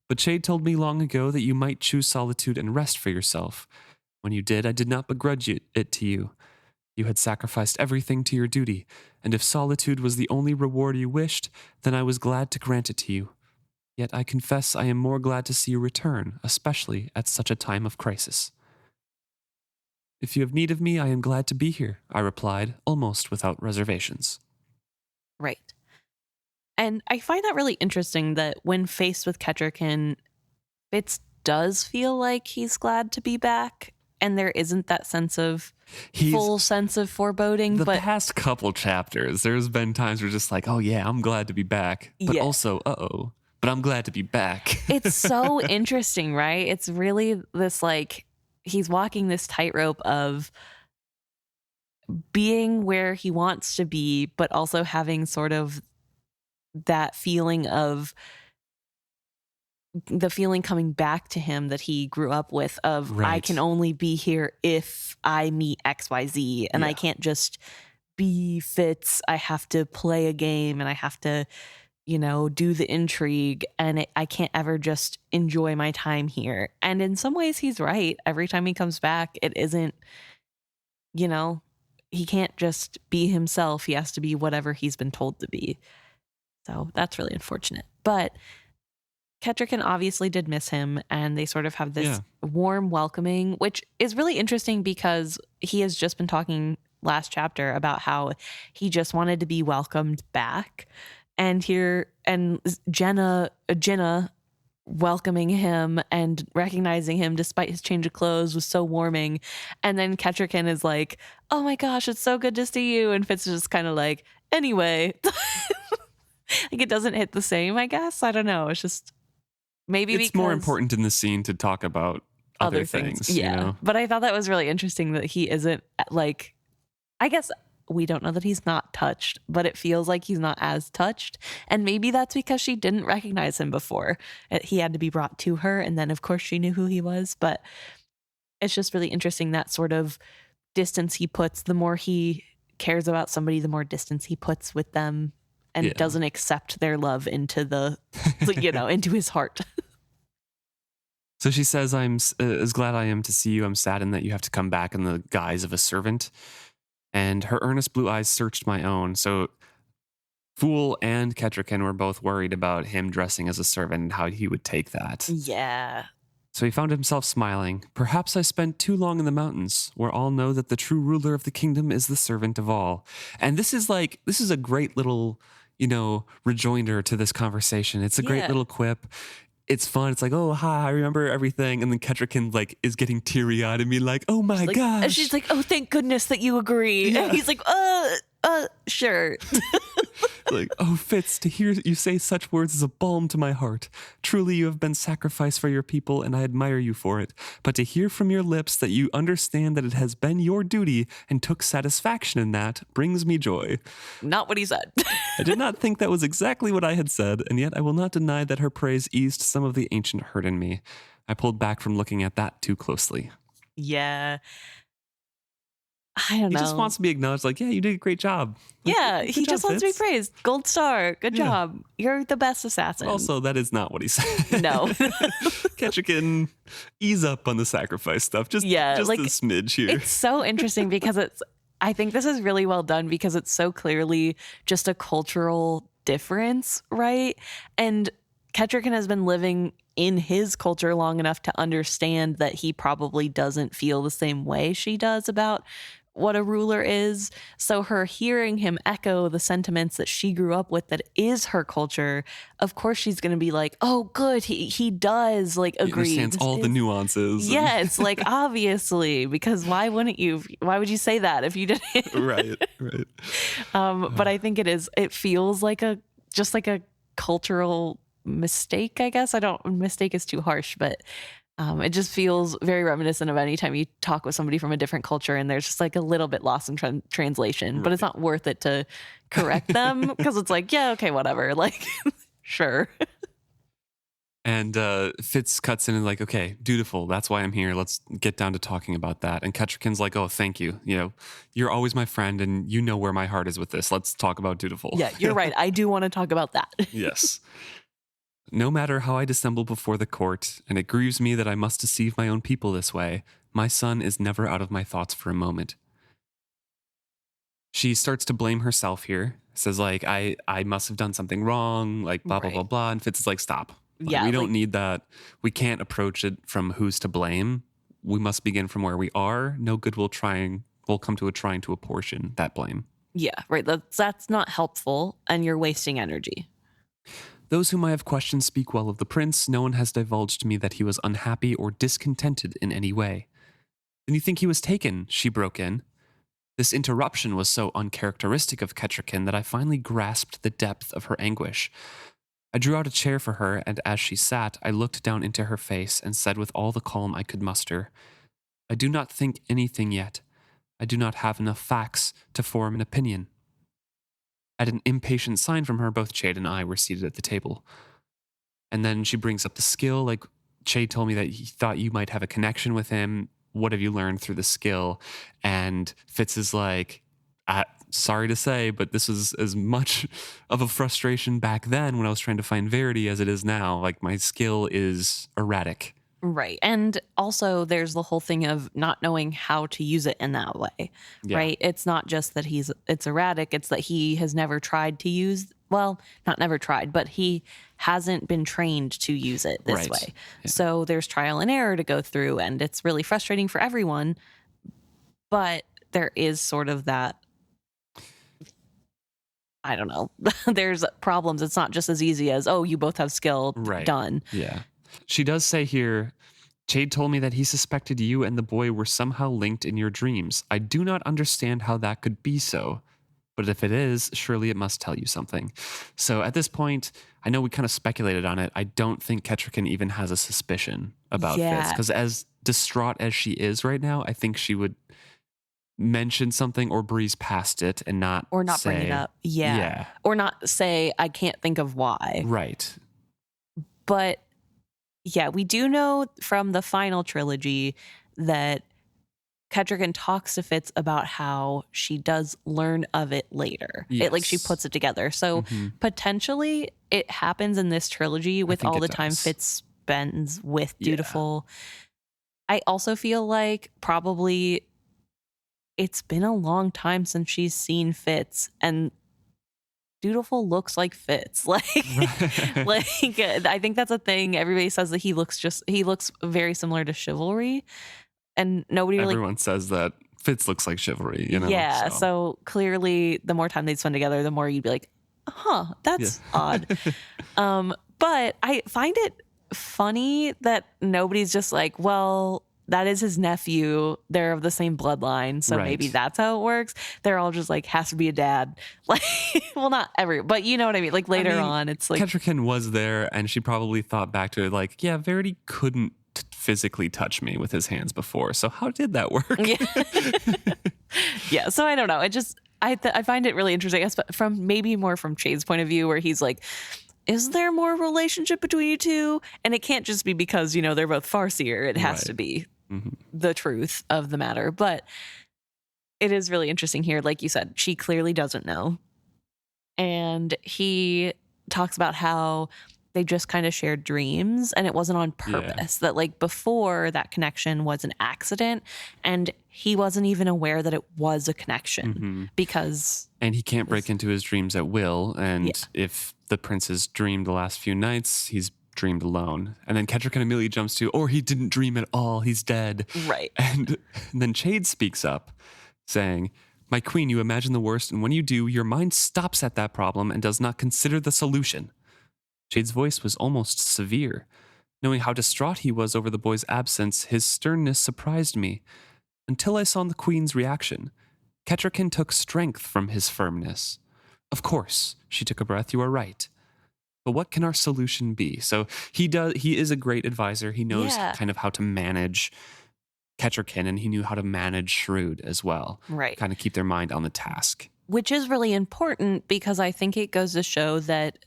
But Chade told me long ago that you might choose solitude and rest for yourself. When you did, I did not begrudge it to you. You had sacrificed everything to your duty, and if solitude was the only reward you wished, then I was glad to grant it to you. Yet I confess I am more glad to see you return, especially at such a time of crisis. If you have need of me, I am glad to be here, I replied, almost without reservations. right. And I find that really interesting that when faced with Kettricken, Fitz does feel like he's glad to be back, and there isn't that full sense of foreboding. The but past couple chapters, there's been times where just like, oh yeah, I'm glad to be back. But Yeah. also, but I'm glad to be back. it's so interesting, right? It's really this like, he's walking this tightrope of being where he wants to be, but also having sort of that feeling of the feeling coming back to him that he grew up with of I Right. can only be here if I meet XYZ and I Yeah. can't just be Fitz. I have to play a game and I have to, you know, do the intrigue and I can't ever just enjoy my time here. And in some ways he's right. Every time he comes back, it isn't, you know, he can't just be himself. He has to be whatever he's been told to be. So that's really unfortunate. But Kettricken obviously did miss him, and they sort of have this warm welcoming, which is really interesting because he has just been talking last chapter about how he just wanted to be welcomed back. And Jenna welcoming him and recognizing him despite his change of clothes was so warming. And then Kettricken is like, oh my gosh, it's so good to see you. And Fitz is just kind of like, anyway. Like, it doesn't hit the same, I guess. I don't know. It's just maybe it's more important in the scene to talk about other things. Yeah. You know? But I thought that was really interesting that he isn't like, I guess we don't know that he's not touched, but it feels like he's not as touched. And maybe that's because she didn't recognize him before. He had to be brought to her. And then, of course, she knew who he was. But it's just really interesting that sort of distance he puts. The more he cares about somebody, the more distance he puts with them and doesn't accept their love into into his heart. So she says, I'm as glad I am to see you. I'm saddened that you have to come back in the guise of a servant. And her earnest blue eyes searched my own. So Fool and Kettricken were both worried about him dressing as a servant and how he would take that. Yeah. So he found himself smiling. Perhaps I spent too long in the mountains, where all know that the true ruler of the kingdom is the servant of all. And this is a great little, rejoinder to this conversation. It's a great little quip. It's fun. It's like, oh, hi, I remember everything. And then Kettricken is getting teary-eyed and being like, oh my gosh. And she's like, oh, thank goodness that you agree. Yeah. And he's like, sure. Like, oh, Fitz, to hear you say such words is a balm to my heart. Truly, you have been sacrificed for your people, and I admire you for it. But to hear from your lips that you understand that it has been your duty and took satisfaction in that brings me joy. Not what he said. I did not think that was exactly what I had said, and yet I will not deny that her praise eased some of the ancient hurt in me. I pulled back from looking at that too closely. Yeah. I don't know. He just wants to be acknowledged, like, yeah, you did a great job. Like, yeah, he just wants to be praised. Gold star. Good job. You're the best assassin. Also, that is not what he said. No. Kettricken, ease up on the sacrifice stuff. Just a smidge here. It's so interesting because I think this is really well done because it's so clearly just a cultural difference, right? And Kettricken has been living in his culture long enough to understand that he probably doesn't feel the same way she does about what a ruler is. So her hearing him echo the sentiments that she grew up with that is her culture, of course she's going to be like, oh, good, he does agree. He understands all the nuances. Yes, obviously, because why wouldn't you? Why would you say that if you didn't? Right. But I think it feels like a cultural mistake, I guess. Mistake is too harsh, but it just feels very reminiscent of any time you talk with somebody from a different culture and there's just a little bit lost in translation, right. But it's not worth it to correct them because it's yeah, okay, whatever. Sure. And Fitz cuts in and okay, Dutiful, that's why I'm here. Let's get down to talking about that. And Kettricken's like, oh, thank you. You're always my friend and you know where my heart is with this. Let's talk about Dutiful. Yeah, you're right. I do want to talk about that. Yes. No matter how I dissemble before the court, and it grieves me that I must deceive my own people this way, my son is never out of my thoughts for a moment. She starts to blame herself here. Says I must have done something wrong, blah, blah, blah, blah. And Fitz is stop. We don't need that. We can't approach it from who's to blame. We must begin from where we are. No good will come to trying to apportion that blame. Yeah, right. That's not helpful, and you're wasting energy. Those whom I have questioned speak well of the prince. No one has divulged to me that he was unhappy or discontented in any way. Then you think he was taken, she broke in. This interruption was so uncharacteristic of Kettricken that I finally grasped the depth of her anguish. I drew out a chair for her, and as she sat, I looked down into her face and said with all the calm I could muster, I do not think anything yet. I do not have enough facts to form an opinion. At an impatient sign from her, both Chade and I were seated at the table. And then she brings up the skill. Chade told me that he thought you might have a connection with him. What have you learned through the skill? And Fitz is sorry to say, but this was as much of a frustration back then when I was trying to find Verity as it is now. My skill is erratic. Right. And also there's the whole thing of not knowing how to use it in that way, right? It's not just that it's erratic. It's that he has never tried to use, not never tried, but he hasn't been trained to use it this way. Yeah. So there's trial and error to go through, and it's really frustrating for everyone. But there is sort of that, I don't know, there's problems. It's not just as easy as, oh, you both have skill, done. Yeah. She does say here, Chade told me that he suspected you and the boy were somehow linked in your dreams. I do not understand how that could be so. But if it is, surely it must tell you something. So at this point, I know we kind of speculated on it. I don't think Kettricken even has a suspicion about Fitz. Because as distraught as she is right now, I think she would mention something or breeze past it and not say, bring it up. Yeah. Or not say, I can't think of why. Right. But yeah, we do know from the final trilogy that Kettricken talks to Fitz about how she does learn of it later. Yes. She puts it together. So potentially it happens in this trilogy with all the time Fitz spends with Dutiful. I also feel like probably it's been a long time since she's seen Fitz, and Dutiful looks like Fitz. I think that's a thing. Everybody says that he looks very similar to Chivalry, and everyone says that Fitz looks like Chivalry, Yeah, so clearly the more time they'd spend together, the more you'd be like, that's odd. But I find it funny that nobody's just like, well, that is his nephew. They're of the same bloodline, so maybe that's how it works. They're all just like, has to be a dad. Well, not every, but you know what I mean? Later on, it's like... Kettricken was there, and she probably thought back to it Verity couldn't physically touch me with his hands before, so how did that work? Yeah, so I don't know. I find it really interesting, from Chade's point of view, where he's like, is there more relationship between you two? And it can't just be because, they're both Farseer. It has to be the truth of the matter. But it is really interesting here. Like you said, she clearly doesn't know. And he talks about how they just kind of shared dreams and it wasn't on purpose. That before, that connection was an accident and he wasn't even aware that it was a connection because... And he can't break into his dreams at will. And if the prince has dreamed the last few nights, he's dreamed alone. And then Kettricken immediately jumps to, or he didn't dream at all, he's dead. Right. And then Chade speaks up saying, my queen, you imagine the worst, and when you do, your mind stops at that problem and does not consider the solution. Chade's voice was almost severe. Knowing how distraught he was over the boy's absence, his sternness surprised me. Until I saw the queen's reaction. Kettricken took strength from his firmness. Of course, she took a breath, you are right. But what can our solution be? So he is a great advisor. He knows kind of how to manage Kettricken, and he knew how to manage Shrewd as well. Right. Kind of keep their mind on the task. Which is really important because I think it goes to show that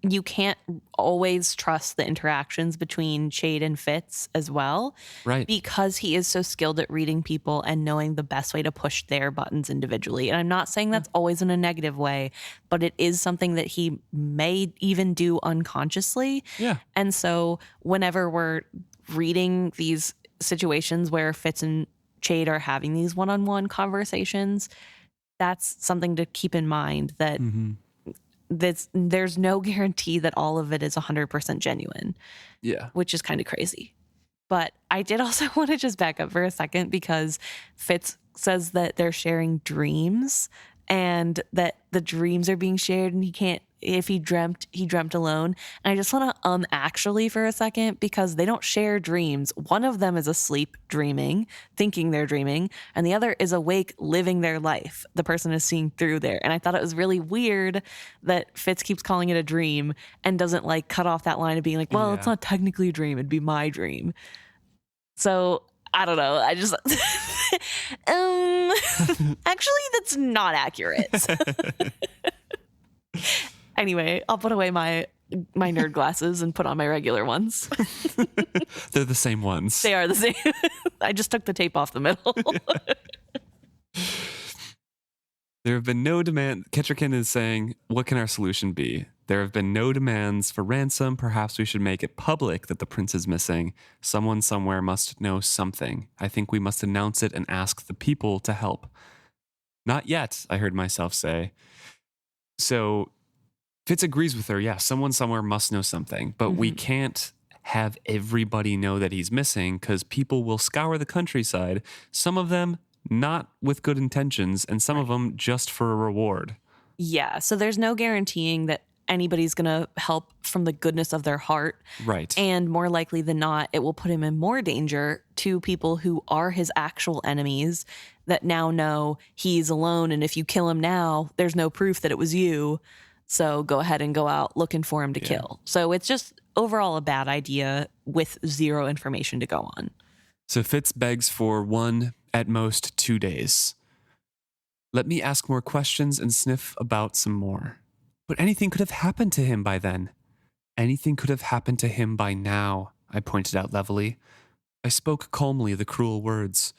you can't always trust the interactions between Chade and Fitz as well. Right. Because he is so skilled at reading people and knowing the best way to push their buttons individually. And I'm not saying that's always in a negative way, but it is something that he may even do unconsciously. Yeah. And so whenever we're reading these situations where Fitz and Chade are having these one-on-one conversations, that's something to keep in mind that there's no guarantee that all of it is 100% genuine. Yeah. Which is kind of crazy. But I did also want to just back up for a second because Fitz says that they're sharing dreams and that the dreams are being shared and if he dreamt alone. And I just want to actually for a second because they don't share dreams. One of them is asleep dreaming, thinking they're dreaming, and the other is awake living their life. The person is seeing through there. And I thought it was really weird that Fitz keeps calling it a dream and doesn't cut off that line of being like, well, it's not technically a dream, it'd be my dream. So I don't know. I just actually that's not accurate. Anyway, I'll put away my nerd glasses and put on my regular ones. They're the same ones. They are the same. I just took the tape off the middle. There have been no demand. Kettricken is saying, what can our solution be? There have been no demands for ransom. Perhaps we should make it public that the prince is missing. Someone somewhere must know something. I think we must announce it and ask the people to help. Not yet, I heard myself say. So Fitz agrees with her. Yeah, someone somewhere must know something, but we can't have everybody know that he's missing because people will scour the countryside. Some of them not with good intentions and some of them just for a reward. Yeah, so there's no guaranteeing that anybody's going to help from the goodness of their heart. Right. And more likely than not, it will put him in more danger to people who are his actual enemies that now know he's alone. And if you kill him now, there's no proof that it was you. So go ahead and go out looking for him to kill. So it's just overall a bad idea with zero information to go on. So Fitz begs for 1, at most 2 days. Let me ask more questions and sniff about some more. But anything could have happened to him by then. Anything could have happened to him by now, I pointed out levelly. I spoke calmly the cruel words.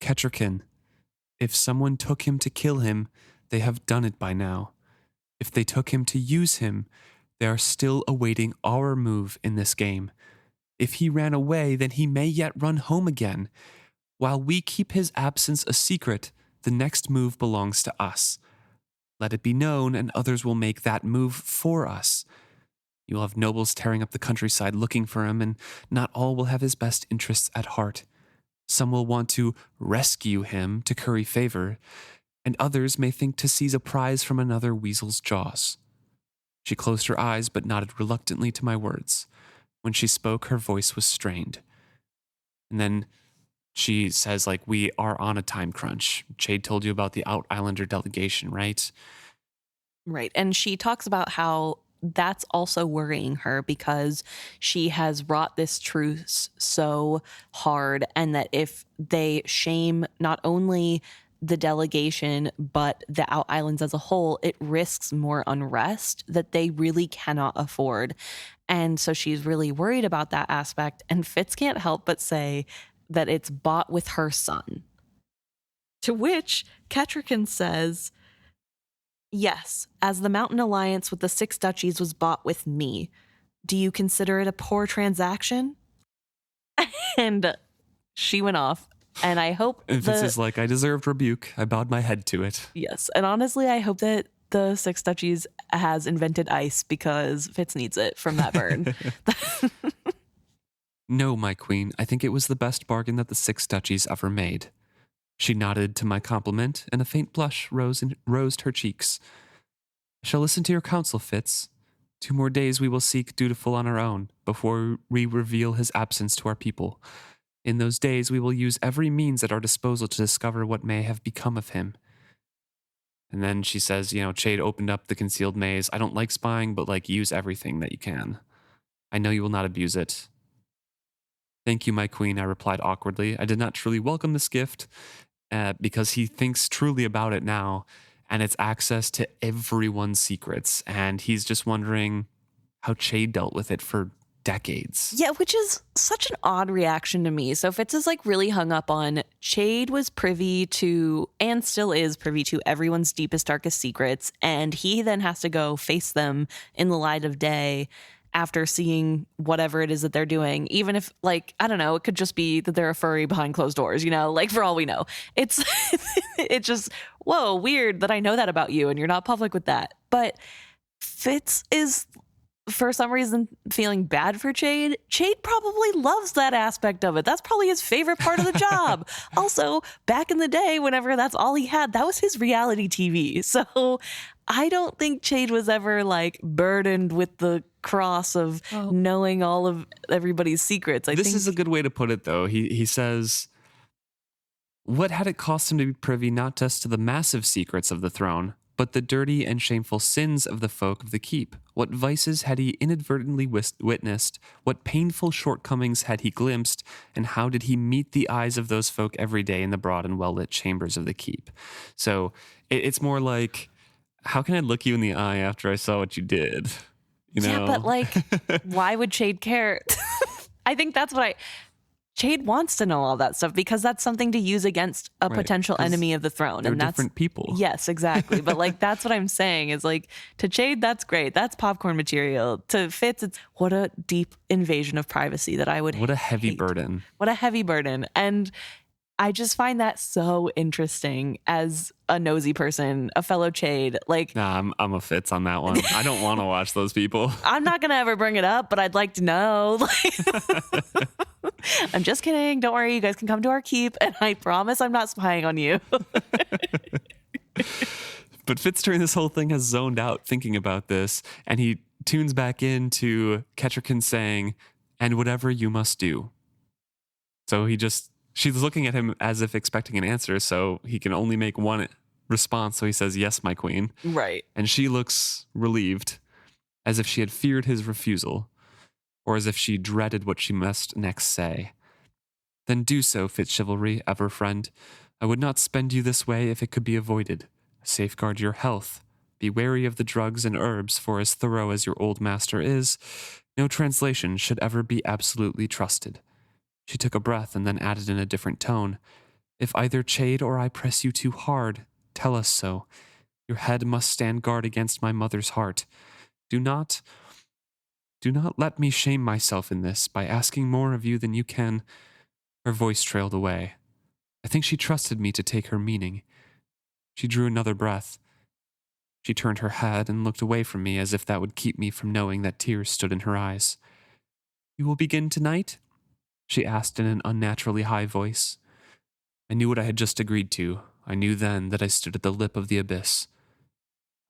Kettricken, if someone took him to kill him, they have done it by now. If they took him to use him, they are still awaiting our move in this game. If he ran away, then he may yet run home again. While we keep his absence a secret, the next move belongs to us. Let it be known, and others will make that move for us. You will have nobles tearing up the countryside looking for him, and not all will have his best interests at heart. Some will want to rescue him to curry favor, and others may think to seize a prize from another weasel's jaws. She closed her eyes but nodded reluctantly to my words. When she spoke, her voice was strained. And then she says, like, we are on a time crunch. Chade told you about the Out Islander delegation, right? Right. And she talks about how that's also worrying her because she has wrought this truce so hard, and that if they shame not only the delegation but the Out Islands as a whole, it risks more unrest that they really cannot afford. And so she's really worried about that aspect. And Fitz can't help but say that it's bought with her son. To which Kettricken says, yes, as the Mountain Alliance with the 6 duchies was bought with me. Do you consider it a poor transaction? And she went off. And I hope And Fitz is like, I deserved rebuke. I bowed my head to it. Yes. And honestly, I hope that the 6 duchies has invented ice because Fitz needs it from that burn. No, my queen, I think it was the best bargain that the 6 duchies ever made. She nodded to my compliment, and a faint blush rosed her cheeks. I shall listen to your counsel, Fitz. 2 more days we will seek Dutiful on our own, before we reveal his absence to our people. In those days we will use every means at our disposal to discover what may have become of him. And then she says, Chade opened up the concealed maze. I don't like spying, but use everything that you can. I know you will not abuse it. Thank you, my queen, I replied awkwardly. I did not truly welcome this gift because he thinks truly about it now, and it's access to everyone's secrets. And he's just wondering how Chade dealt with it for decades. Yeah, which is such an odd reaction to me. So Fitz is really hung up on Chade was privy to, and still is privy to, everyone's deepest, darkest secrets. And he then has to go face them in the light of day after seeing whatever it is that they're doing. Even if, I don't know, it could just be that they're a furry behind closed doors, for all we know. It's just, whoa, weird that I know that about you and you're not public with that. But Fitz is, for some reason, feeling bad for Chade. Chade probably loves that aspect of it. That's probably his favorite part of the job. Also, back in the day, whenever that's all he had, that was his reality TV. So I don't think Chade was ever burdened with the cross of knowing all of everybody's secrets. This is a good way to put it, though. He says, what had it cost him to be privy not just to the massive secrets of the throne, but the dirty and shameful sins of the folk of the keep? What vices had he inadvertently witnessed? What painful shortcomings had he glimpsed? And how did he meet the eyes of those folk every day in the broad and well-lit chambers of the keep? So it's more like, how can I look you in the eye after I saw what you did? Yeah, but why would Chade care? I think that's what Chade wants to know all that stuff because that's something to use against a potential enemy of the throne. They're and that's different people. Yes, exactly. But that's what I'm saying is to Chade, that's great. That's popcorn material. To Fitz, it's what a deep invasion of privacy that I would What a heavy hate. burden. What a heavy burden. And I just find that so interesting as a nosy person, a fellow Chade. Nah, I'm a Fitz on that one. I don't want to watch those people. I'm not going to ever bring it up, but I'd like to know. I'm just kidding. Don't worry. You guys can come to our keep, and I promise I'm not spying on you. But Fitz during this whole thing has zoned out thinking about this, and he tunes back into Kettricken saying, "And whatever you must do." So she's looking at him as if expecting an answer, so he can only make one response. So he says, "Yes, my queen." Right. And she looks relieved, as if she had feared his refusal, or as if she dreaded what she must next say. "Then do so, Fitz Chivalry, ever friend. I would not spend you this way if it could be avoided. Safeguard your health. Be wary of the drugs and herbs, for as thorough as your old master is, no translation should ever be absolutely trusted." She took a breath and then added in a different tone, "If either Chade or I press you too hard, tell us so. Your head must stand guard against my mother's heart. Do not let me shame myself in this by asking more of you than you can." Her voice trailed away. I think she trusted me to take her meaning. She drew another breath. She turned her head and looked away from me as if that would keep me from knowing that tears stood in her eyes. "You will begin tonight?" she asked in an unnaturally high voice. I knew what I had just agreed to. I knew then that I stood at the lip of the abyss.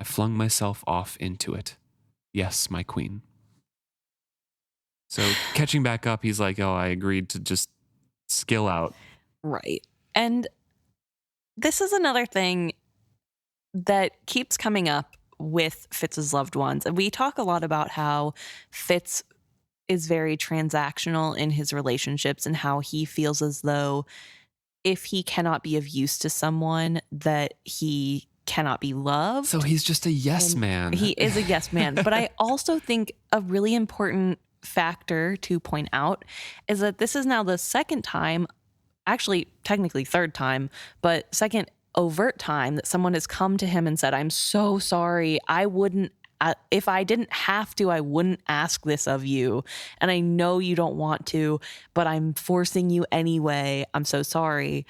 I flung myself off into it. Yes, my queen. So catching back up, he's like, "Oh, I agreed to just skill out." Right. And this is another thing that keeps coming up with Fitz's loved ones. And we talk a lot about how Fitz is very transactional in his relationships and how he feels as though if he cannot be of use to someone, that he cannot be loved. So he's just a yes man. He is a yes man. But I also think a really important factor to point out is that this is now the second time, actually technically third time, but second overt time that someone has come to him and said, "I'm so sorry. I wouldn't, if I didn't have to, I wouldn't ask this of you. And I know you don't want to, but I'm forcing you anyway. I'm so sorry."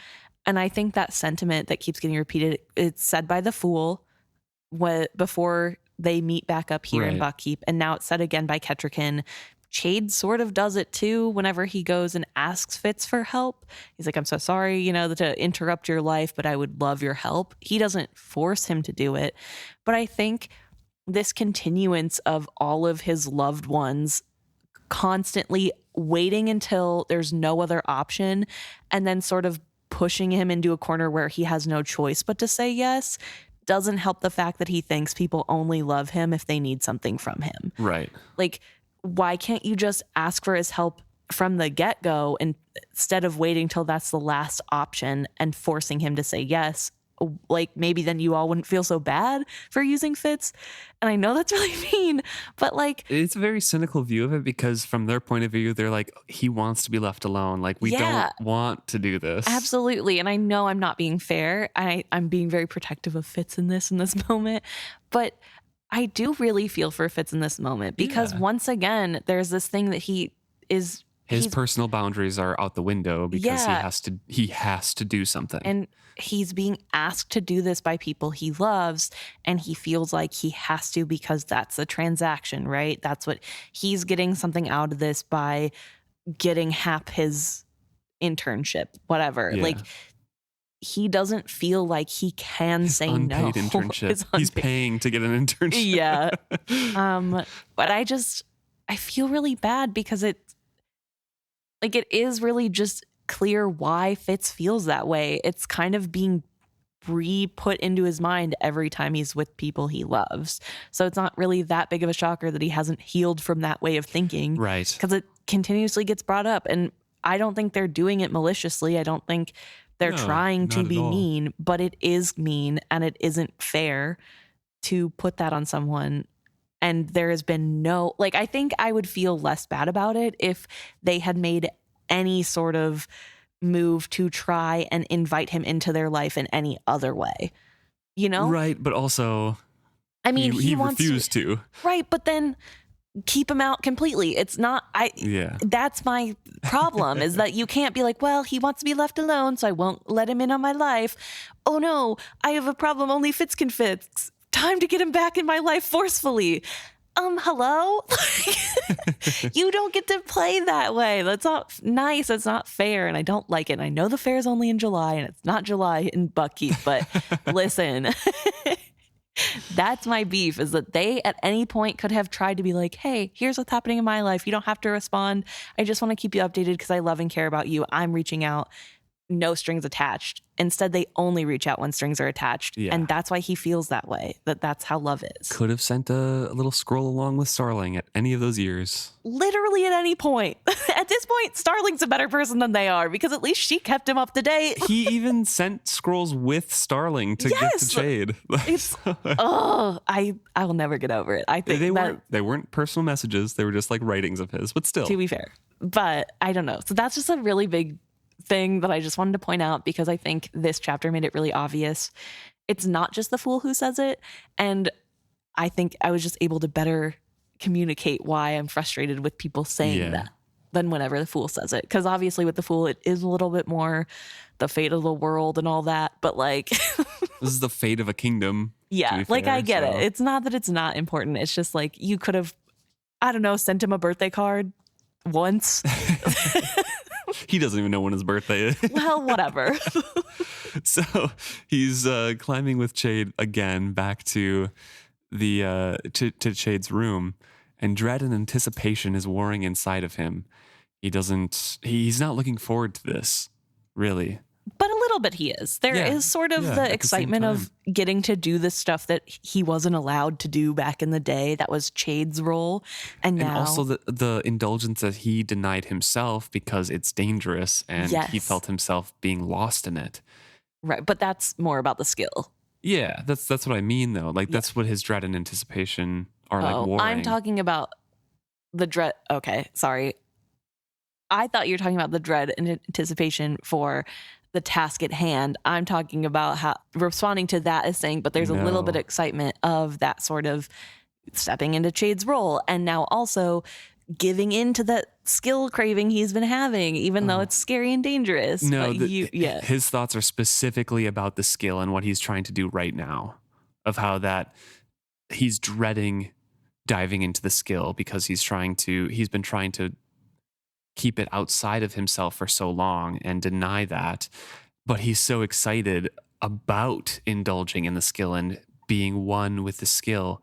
And I think that sentiment that keeps getting repeated, it's said by the Fool before they meet back up here in Buckkeep. And now it's said again by Kettricken. Chade sort of does it too whenever he goes and asks Fitz for help. He's like, "I'm so sorry, to interrupt your life, but I would love your help." He doesn't force him to do it. But I think this continuance of all of his loved ones constantly waiting until there's no other option and then sort of pushing him into a corner where he has no choice but to say yes doesn't help the fact that he thinks people only love him if they need something from him. Right. Like, why can't you just ask for his help from the get-go instead of waiting till that's the last option and forcing him to say yes? Like, maybe then you all wouldn't feel so bad for using Fitz. And I know that's really mean, but like, it's a very cynical view of it because from their point of view, they're like, he wants to be left alone. Like, we don't want to do this. Absolutely. And I know I'm not being fair. I'm being very protective of Fitz in this moment, but I do really feel for Fitz in this moment because once again, there's this thing that his personal boundaries are out the window because he has to do something. And he's being asked to do this by people he loves, and he feels like he has to because that's a transaction, right? That's what he's getting something out of this by getting Hap his internship, whatever. Yeah. Like, he doesn't feel like he can say no. Unpaid internship. He's paying to get an internship. Yeah. But I feel really bad because it is really just clear why Fitz feels that way. It's kind of being re-put into his mind every time he's with people he loves. So it's not really that big of a shocker that he hasn't healed from that way of thinking. Right. Because it continuously gets brought up. And I don't think they're doing it maliciously. I don't think they're trying to be mean, but it is mean and it isn't fair to put that on someone. And there has been I think I would feel less bad about it if they had made any sort of move to try and invite him into their life in any other way, Right. But also, I mean, he wants refused to. Right. But then keep him out completely. It's not, that's my problem is that you can't be like, well, he wants to be left alone, so I won't let him in on my life. Oh no, I have a problem only Fitz can fix. Time to get him back in my life forcefully. Hello? You don't get to play that way. That's not nice. That's not fair. And I don't like it. And I know the fair is only in July and it's not July in Buckkeep, but listen. That's my beef, is that they at any point could have tried to be like, hey, here's what's happening in my life. You don't have to respond. I just want to keep you updated because I love and care about you. I'm reaching out. No strings attached. Instead, they only reach out when strings are attached. Yeah. And that's why he feels that way, that's how love is. Could have sent a little scroll along with Starling at any of those years. Literally at any point. At this point, Starling's a better person than they are because at least she kept him up to date. He even sent scrolls with Starling to get to Chade. It's, I will never get over it. I think they weren't personal messages. They were just like writings of his, but still. To be fair. But I don't know. So that's just a really big thing that I just wanted to point out because I think this chapter made it really obvious. It's not just the Fool who says it. And I think I was just able to better communicate why I'm frustrated with people saying that than whenever the Fool says it. Because obviously with the Fool, it is a little bit more the fate of the world and all that. But like... This is the fate of a kingdom. Yeah, like I get it. It's not that it's not important. It's just like you could have, I don't know, sent him a birthday card once. He doesn't even know when his birthday is. Well, whatever. So he's climbing with Chade again back to the to Chade's room, and dread and anticipation is warring inside of him. He's not looking forward to this, really. But a little bit he is. There is sort of the excitement of getting to do the stuff that he wasn't allowed to do back in the day. That was Chade's role. And now... also the indulgence that he denied himself because it's dangerous and he felt himself being lost in it. Right. But that's more about the skill. Yeah, that's what I mean, though. Like, that's what his dread and anticipation are like warring. I'm talking about the dread. Okay, sorry. I thought you were talking about the dread and anticipation for the task at hand. I'm talking about how responding to that as saying, but there's a little bit of excitement of that sort of stepping into Chade's role and now also giving into that skill craving he's been having, even though it's scary and dangerous. No, his thoughts are specifically about the skill and what he's trying to do right now, of how that he's dreading diving into the skill because he's been trying to keep it outside of himself for so long and deny that. But he's so excited about indulging in the skill and being one with the skill.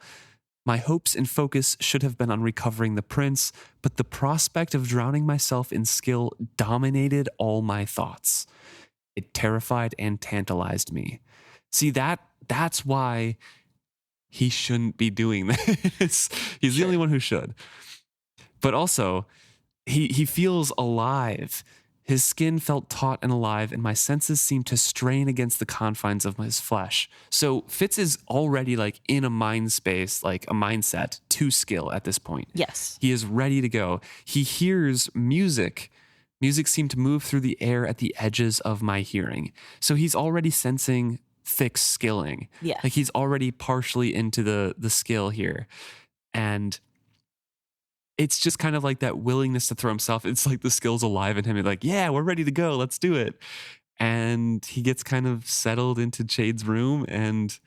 My hopes and focus should have been on recovering the prince, but the prospect of drowning myself in skill dominated all my thoughts. It terrified and tantalized me. See, that's why he shouldn't be doing this. He's the only one who should. But also, he feels alive. His skin felt taut and alive, and my senses seemed to strain against the confines of his flesh. So Fitz is already like in a mind space, like a mindset to skill at this point. Yes. He is ready to go. He hears music. Music seemed to move through the air at the edges of my hearing. So he's already sensing thick skilling. Yeah. Like he's already partially into the skill here. And it's just kind of like that willingness to throw himself. It's like the skill's alive in him. It's like, yeah, we're ready to go. Let's do it. And he gets kind of settled into Chade's room and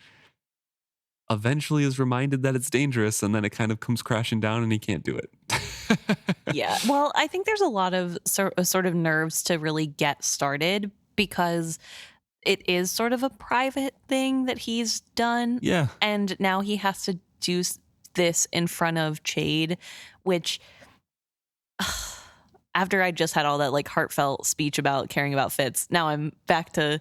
eventually is reminded that it's dangerous. And then it kind of comes crashing down and he can't do it. Yeah. Well, I think there's a lot of sort of nerves to really get started because it is sort of a private thing that he's done. Yeah. And now he has to do this in front of Chade, which after I just had all that like heartfelt speech about caring about Fitz, now I'm back to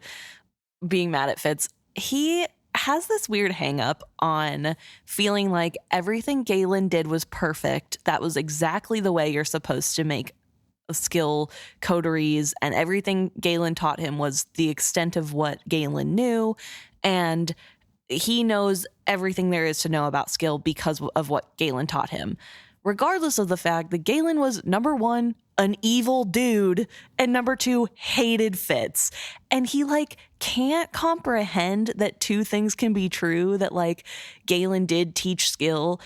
being mad at Fitz. He has this weird hang up on feeling like everything Galen did was perfect. That was exactly the way you're supposed to make a skill coteries, and everything Galen taught him was the extent of what Galen knew, and he knows everything there is to know about skill because of what Galen taught him, regardless of the fact that Galen was, number one, an evil dude, and number two, hated Fitz. And he like can't comprehend that two things can be true, that like Galen did teach skill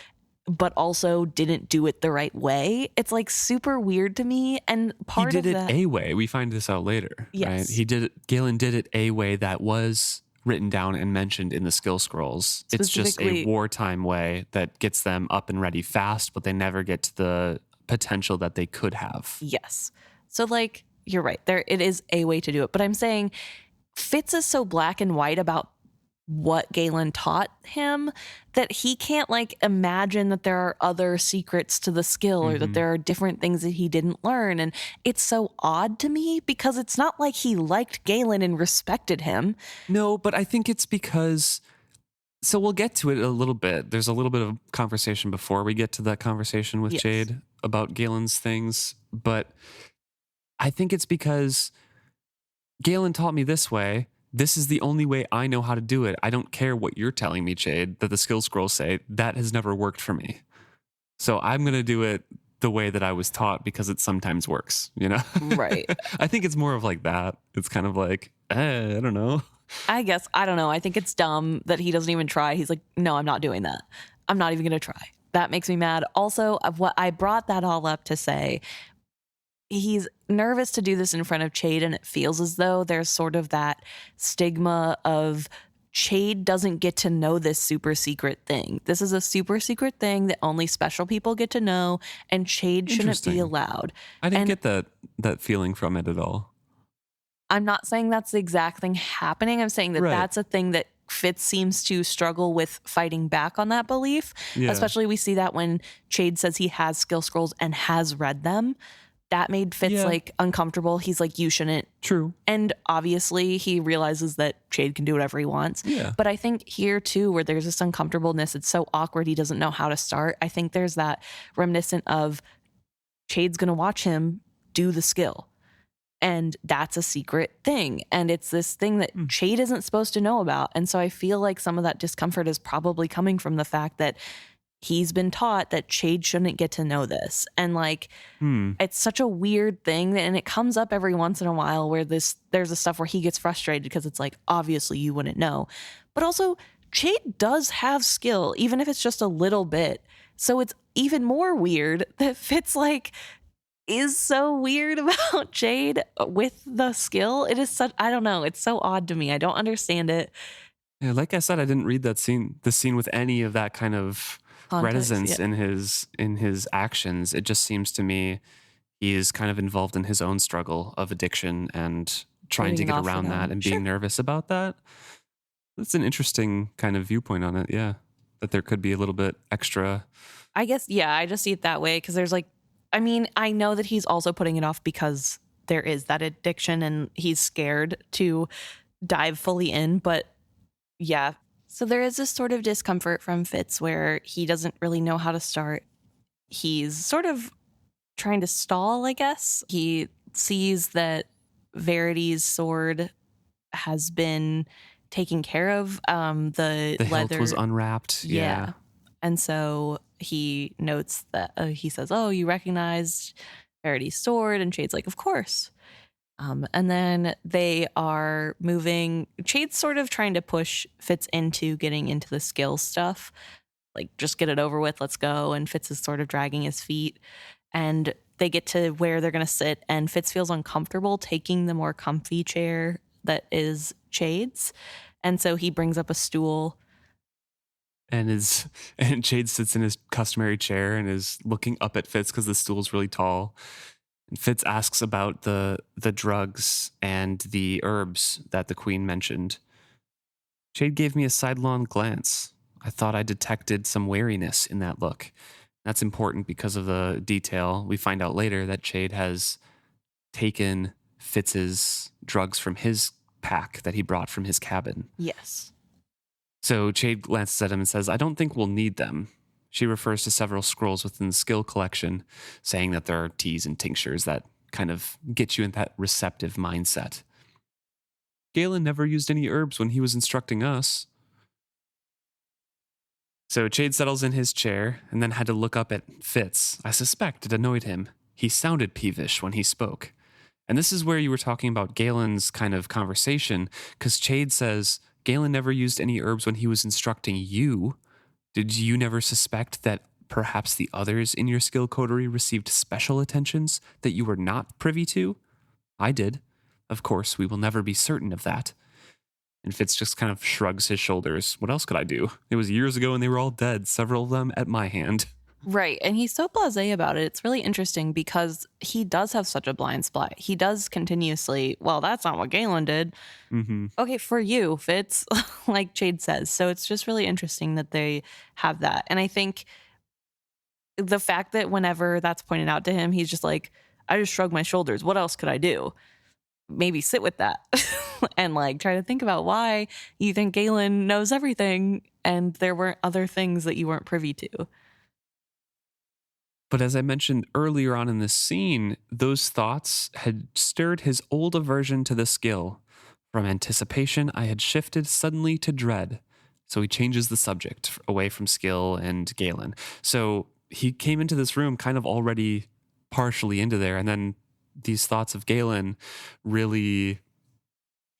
but also didn't do it the right way. It's like super weird to me. And part of that, he did it a way. We find this out later. Yes. Right? Galen did it a way that was written down and mentioned in the skill scrolls. It's just a wartime way that gets them up and ready fast, but they never get to the potential that they could have. Yes. So like, you're right. It is a way to do it. But I'm saying Fitz is so black and white about what Galen taught him, that he can't like imagine that there are other secrets to the skill or that there are different things that he didn't learn. And it's so odd to me because it's not like he liked Galen and respected him. No, but I think it's because, so we'll get to it a little bit. There's a little bit of conversation before we get to that conversation with Yes. Chade about Galen's things, but I think it's because Galen taught me this way. This is the only way I know how to do it. I don't care what you're telling me, Chade, that the skill scrolls say. That has never worked for me. So I'm going to do it the way that I was taught because it sometimes works, you know? Right. I think it's more of like that. It's kind of like, I don't know. I guess, I don't know. I think it's dumb that he doesn't even try. He's like, no, I'm not doing that. I'm not even going to try. That makes me mad. Also, of what I brought that all up to say, he's nervous to do this in front of Chade, and it feels as though there's sort of that stigma of Chade doesn't get to know this super secret thing. This is a super secret thing that only special people get to know, and Chade shouldn't be Interesting. allowed. I didn't And get that feeling from it at all. I'm not saying that's the exact thing happening. I'm saying that Right. that's a thing that Fitz seems to struggle with fighting back on that belief. Yeah. Especially we see that when Chade says he has skill scrolls and has read them. That made Fitz like uncomfortable. He's like, you shouldn't. True. And obviously he realizes that Chade can do whatever he wants. Yeah. But I think here too, where there's this uncomfortableness, it's so awkward. He doesn't know how to start. I think there's that reminiscent of Chade's going to watch him do the skill. And that's a secret thing. And it's this thing that Chade isn't supposed to know about. And so I feel like some of that discomfort is probably coming from the fact that he's been taught that Chade shouldn't get to know this. And like, it's such a weird thing. And it comes up every once in a while where there's a stuff where he gets frustrated because it's like, obviously you wouldn't know. But also Chade does have skill, even if it's just a little bit. So it's even more weird that Fitz like is so weird about Chade with the skill. It is such, I don't know. It's so odd to me. I don't understand it. Yeah, like I said, I didn't read the scene with any of that kind of Context, reticence yeah. in his actions. It just seems to me he is kind of involved in his own struggle of addiction and trying to Getting get off of around that them. and Sure. being nervous about that. That's an interesting kind of viewpoint on it. Yeah, that there could be a little bit extra. I guess, yeah, I just see it that way because there's like, I mean, I know that he's also putting it off because there is that addiction and he's scared to dive fully in, but yeah. So there is this sort of discomfort from Fitz where he doesn't really know how to start. He's sort of trying to stall, I guess. He sees that Verity's sword has been taken care of. The The hilt leather was unwrapped. yeah. And so he notes that he says, "Oh, you recognized Verity's sword?" And Chade's like, "Of course." And then they are moving. Chade's sort of trying to push Fitz into getting into the skill stuff. Like, just get it over with. Let's go. And Fitz is sort of dragging his feet. And they get to where they're going to sit. And Fitz feels uncomfortable taking the more comfy chair that is Chade's. And so he brings up a stool. And Chade sits in his customary chair and is looking up at Fitz because the stool's really tall. And Fitz asks about the drugs and the herbs that the Queen mentioned. Chade gave me a sidelong glance. I thought I detected some wariness in that look. That's important because of the detail. We find out later that Chade has taken Fitz's drugs from his pack that he brought from his cabin. Yes. So Chade glances at him and says, "I don't think we'll need them." She refers to several scrolls within the skill collection, saying that there are teas and tinctures that kind of get you in that receptive mindset. Galen never used any herbs when he was instructing us. So Chade settles in his chair and then had to look up at Fitz. I suspect it annoyed him. He sounded peevish when he spoke. And this is where you were talking about Galen's kind of conversation, because Chade says, Galen never used any herbs when he was instructing you. Did you never suspect that perhaps the others in your skill coterie received special attentions that you were not privy to? I did. Of course, we will never be certain of that. And Fitz just kind of shrugs his shoulders. What else could I do? It was years ago and they were all dead, several of them at my hand. Right. And he's so blasé about it. It's really interesting because he does have such a blind spot. He does continuously, well, that's not what Galen did. Mm-hmm. Okay, for you, Fitz, like Chade says. So it's just really interesting that they have that. And I think the fact that whenever that's pointed out to him, he's just like, I just shrug my shoulders. What else could I do? Maybe sit with that and like try to think about why you think Galen knows everything and there weren't other things that you weren't privy to. But as I mentioned earlier on in this scene, those thoughts had stirred his old aversion to the skill. From anticipation, I had shifted suddenly to dread. So he changes the subject away from skill and Galen. So he came into this room kind of already partially into there, and then these thoughts of Galen really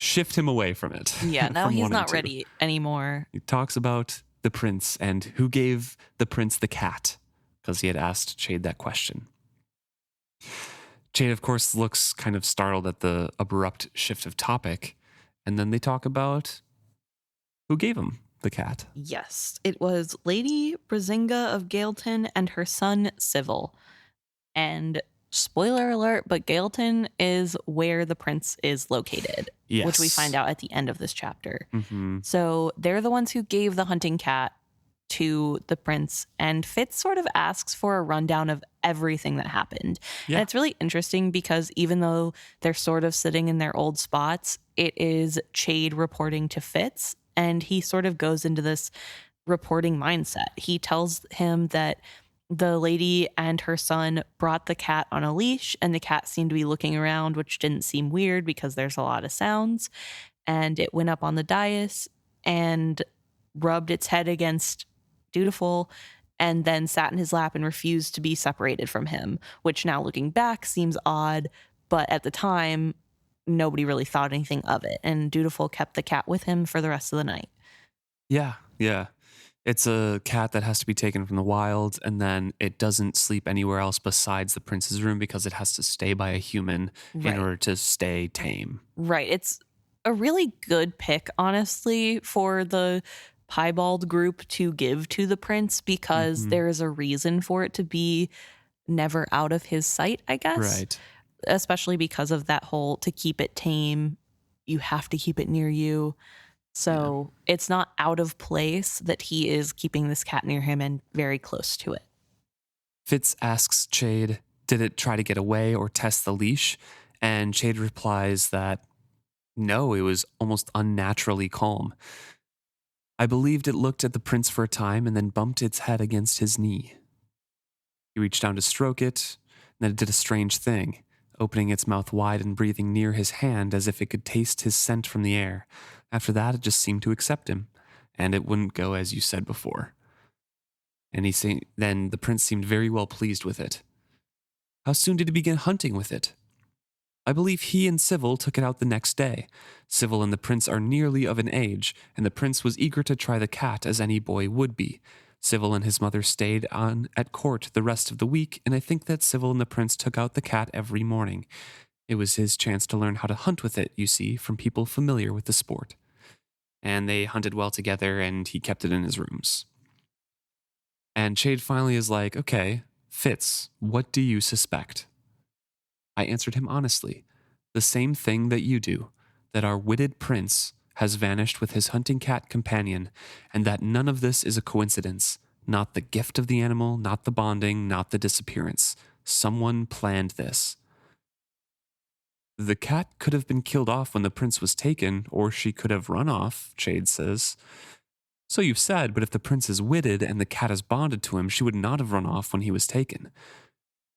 shift him away from it. Yeah, now from he's wanting not to. ready anymore. He talks about the prince and who gave the prince the cat, because he had asked Chade that question. Chade, of course, looks kind of startled at the abrupt shift of topic, and then they talk about who gave him the cat. Yes, it was Lady Brazinga of Gaelton and her son Civil. And spoiler alert, but Gaelton is where the prince is located, Yes. which we find out at the end of this chapter. Mm-hmm. So they're the ones who gave the hunting cat to the prince, and Fitz sort of asks for a rundown of everything that happened. Yeah. And it's really interesting because even though they're sort of sitting in their old spots, it is Chade reporting to Fitz, and he sort of goes into this reporting mindset. He tells him that the lady and her son brought the cat on a leash, and the cat seemed to be looking around, which didn't seem weird because there's a lot of sounds. And it went up on the dais and rubbed its head against Dutiful and then sat in his lap and refused to be separated from him, which now looking back seems odd, but at the time, nobody really thought anything of it. And Dutiful kept the cat with him for the rest of the night. Yeah. It's a cat that has to be taken from the wild, and then it doesn't sleep anywhere else besides the prince's room because it has to stay by a human Right. in order to stay tame. Right. It's a really good pick, honestly, for the piebald group to give to the prince because there is a reason for it to be never out of his sight, I guess. Right. Especially because of that whole to keep it tame, you have to keep it near you. So it's not out of place that he is keeping this cat near him and very close to it. Fitz asks Chade, did it try to get away or test the leash? And Chade replies that no, it was almost unnaturally calm. I believed it looked at the prince for a time and then bumped its head against his knee. He reached down to stroke it, and then it did a strange thing, opening its mouth wide and breathing near his hand as if it could taste his scent from the air. After that, it just seemed to accept him, and it wouldn't go as you said before. And then the prince seemed very well pleased with it. How soon did he begin hunting with it? I believe he and Civil took it out the next day. Civil and the prince are nearly of an age, and the prince was eager to try the cat as any boy would be. Civil and his mother stayed on at court the rest of the week, and I think that Civil and the prince took out the cat every morning. It was his chance to learn how to hunt with it, you see, from people familiar with the sport. And they hunted well together, and he kept it in his rooms. And Chade finally is like, okay, Fitz, what do you suspect? I answered him honestly, the same thing that you do, that our witted prince has vanished with his hunting cat companion, and that none of this is a coincidence, not the gift of the animal, not the bonding, not the disappearance. Someone planned this. The cat could have been killed off when the prince was taken, or she could have run off, Chade says. So you've said, but if the prince is witted and the cat is bonded to him, she would not have run off when he was taken.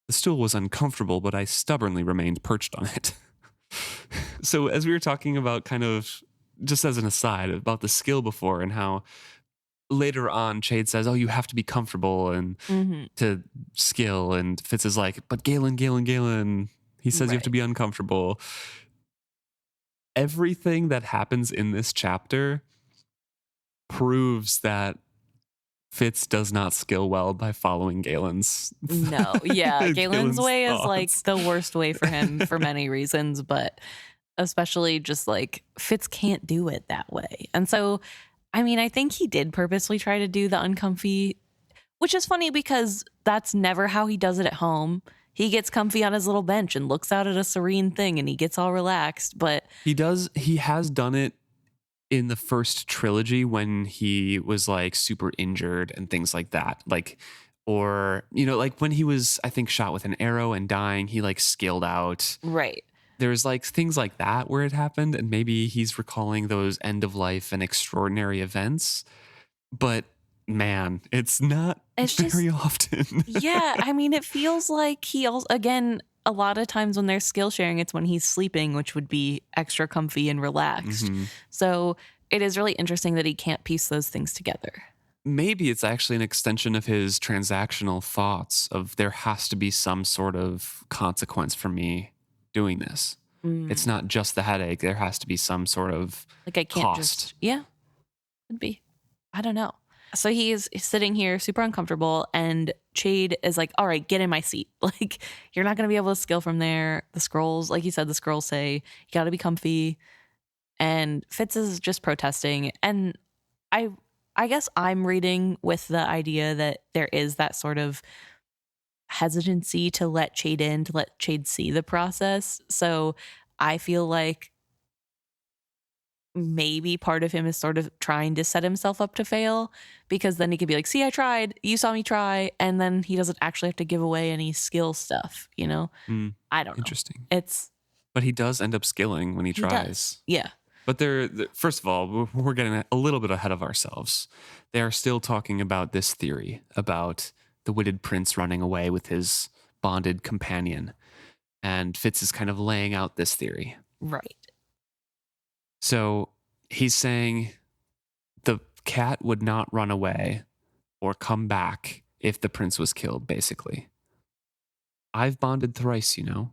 The stool was uncomfortable, but I stubbornly remained perched on it. So as we were talking about kind of, just as an aside, about the skill before and how later on Chade says, oh, you have to be comfortable and to skill. And Fitz is like, but Galen. He says you have to be uncomfortable. Everything that happens in this chapter proves that Fitz does not skill well by following Galen's. No, yeah. Galen's way thoughts. is like the worst way for him for many reasons, but especially just like Fitz can't do it that way. And so, I mean, I think he did purposely try to do the uncomfy, Which is funny because that's never how he does it at home. He gets comfy on his little bench and looks out at a serene thing and he gets all relaxed. But He has done it in the first trilogy when he was like super injured and things like that. Like, or, like when he was, I think, shot with an arrow and dying, he like skilled out. right. There's like things like that where it happened. And maybe he's recalling those end of life and extraordinary events. But man, it's not It's very just, often. yeah, I mean, it feels like he also, again, a lot of times when there's skill sharing, it's when he's sleeping, which would be extra comfy and relaxed. Mhm. So it is really interesting that he can't piece those things together. Maybe it's actually an extension of his transactional thoughts of there has to be some sort of consequence for me doing this. It's not just the headache. There has to be some sort of Like I can't cost. just, yeah, could be. I don't know. So he's sitting here super uncomfortable and Chade is like, all right, get in my seat. Like, you're not going to be able to skill from there. The scrolls, like you said, the scrolls say, you got to be comfy. And Fitz is just protesting. And I guess I'm reading with the idea that there is that sort of hesitancy to let Chade in, to let Chade see the process. So I feel like maybe part of him is sort of trying to set himself up to fail because then he could be like, see, I tried, you saw me try, and then he doesn't actually have to give away any skill stuff, I don't know. Interesting. But he does end up skilling when he tries. does. Yeah. But first of all, we're getting a little bit ahead of ourselves. They are still talking about this theory about the witted prince running away with his bonded companion. And Fitz is kind of laying out this theory. Right. So he's saying the cat would not run away or come back if the prince was killed, basically. I've bonded thrice, The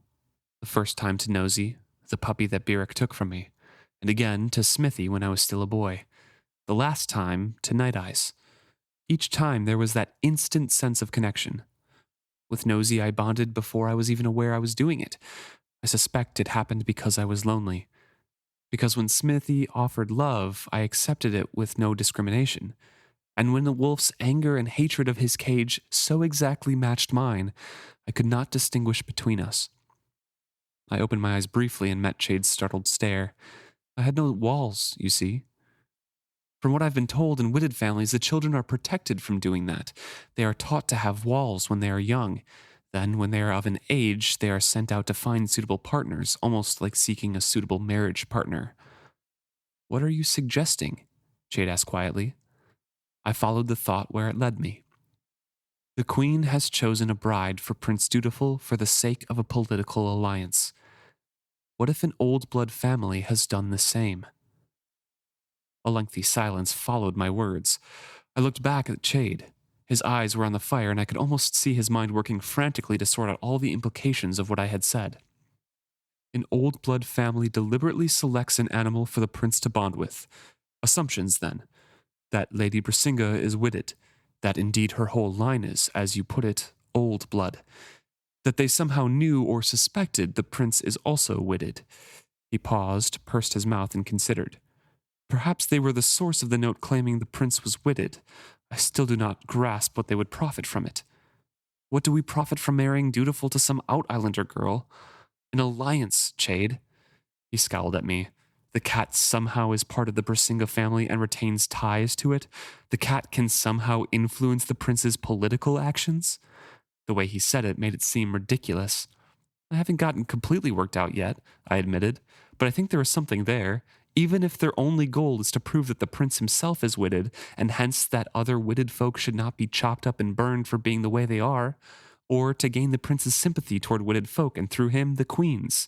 first time to Nosy, the puppy that Byrrc took from me, and again to Smithy when I was still a boy. The last time to Night Eyes. Each time there was that instant sense of connection. With Nosy, I bonded before I was even aware I was doing it. I suspect it happened because I was lonely. Because when Smithy offered love, I accepted it with no discrimination. And when the wolf's anger and hatred of his cage so exactly matched mine, I could not distinguish between us. I opened my eyes briefly and met Chade's startled stare. I had no walls, you see. From what I've been told, in witted families, the children are protected from doing that. They are taught to have walls when they are young. Then, when they are of an age, they are sent out to find suitable partners, almost like seeking a suitable marriage partner. What are you suggesting? Chade asked quietly. I followed the thought where it led me. The Queen has chosen a bride for Prince Dutiful for the sake of a political alliance. What if an old blood family has done the same? A lengthy silence followed my words. I looked back at Chade. His eyes were on the fire, and I could almost see his mind working frantically to sort out all the implications of what I had said. An old blood family deliberately selects an animal for the prince to bond with. Assumptions, then. That Lady Brisinga is witted. That indeed her whole line is, as you put it, old blood. That they somehow knew or suspected the prince is also witted. He paused, pursed his mouth, and considered. Perhaps they were the source of the note claiming the prince was witted. I still do not grasp what they would profit from it. What do we profit from marrying Dutiful to some out-islander girl? An alliance, Chade. He scowled at me. The cat somehow is part of the Brisinga family and retains ties to it. The cat can somehow influence the prince's political actions. The way he said it made it seem ridiculous. I haven't gotten completely worked out yet, I admitted, but I think there is something there. Even if their only goal is to prove that the prince himself is witted, and hence that other witted folk should not be chopped up and burned for being the way they are, or to gain the prince's sympathy toward witted folk, and through him, the queen's.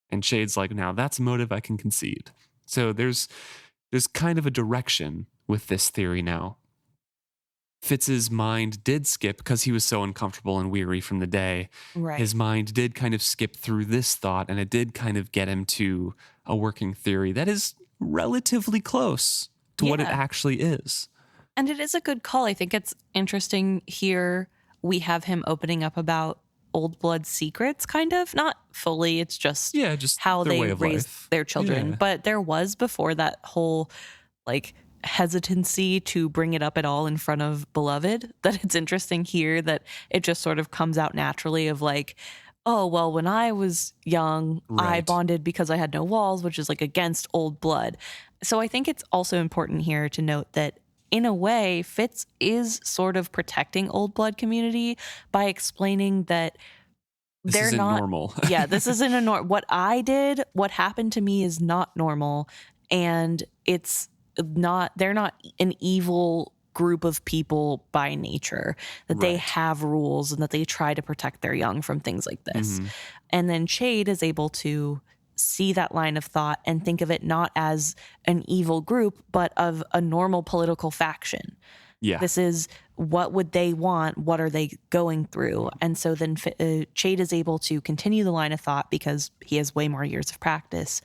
And Shade's like, now that's a motive I can concede. So there's kind of a direction with this theory now. Fitz's mind did skip because he was so uncomfortable and weary from the day. Right. His mind did kind of skip through this thought, and it did kind of get him to a working theory that is relatively close to what it actually is. And it is a good call. I think it's interesting here. We have him opening up about old blood secrets, kind of. Not fully. It's just, just how their way they of raise life. their children. Yeah. But there was before that whole, like, hesitancy to bring it up at all in front of Beloved, that it's interesting here that it just sort of comes out naturally of like, oh, well, when I was young, I Right. bonded because I had no walls, which is like against old blood. So I think it's also important here to note that in a way, Fitz is sort of protecting old blood community by explaining that This they're isn't not. normal. Yeah, this isn't what I did, what happened to me is not normal. And it's not, they're not an evil group of people by nature, that they Right. have rules and that they try to protect their young from things like this. Mhm. And then Chade is able to see that line of thought and think of it not as an evil group, but of a normal political faction. Yeah. This is what would they want? What are they going through? And so then Chade is able to continue the line of thought because he has way more years of practice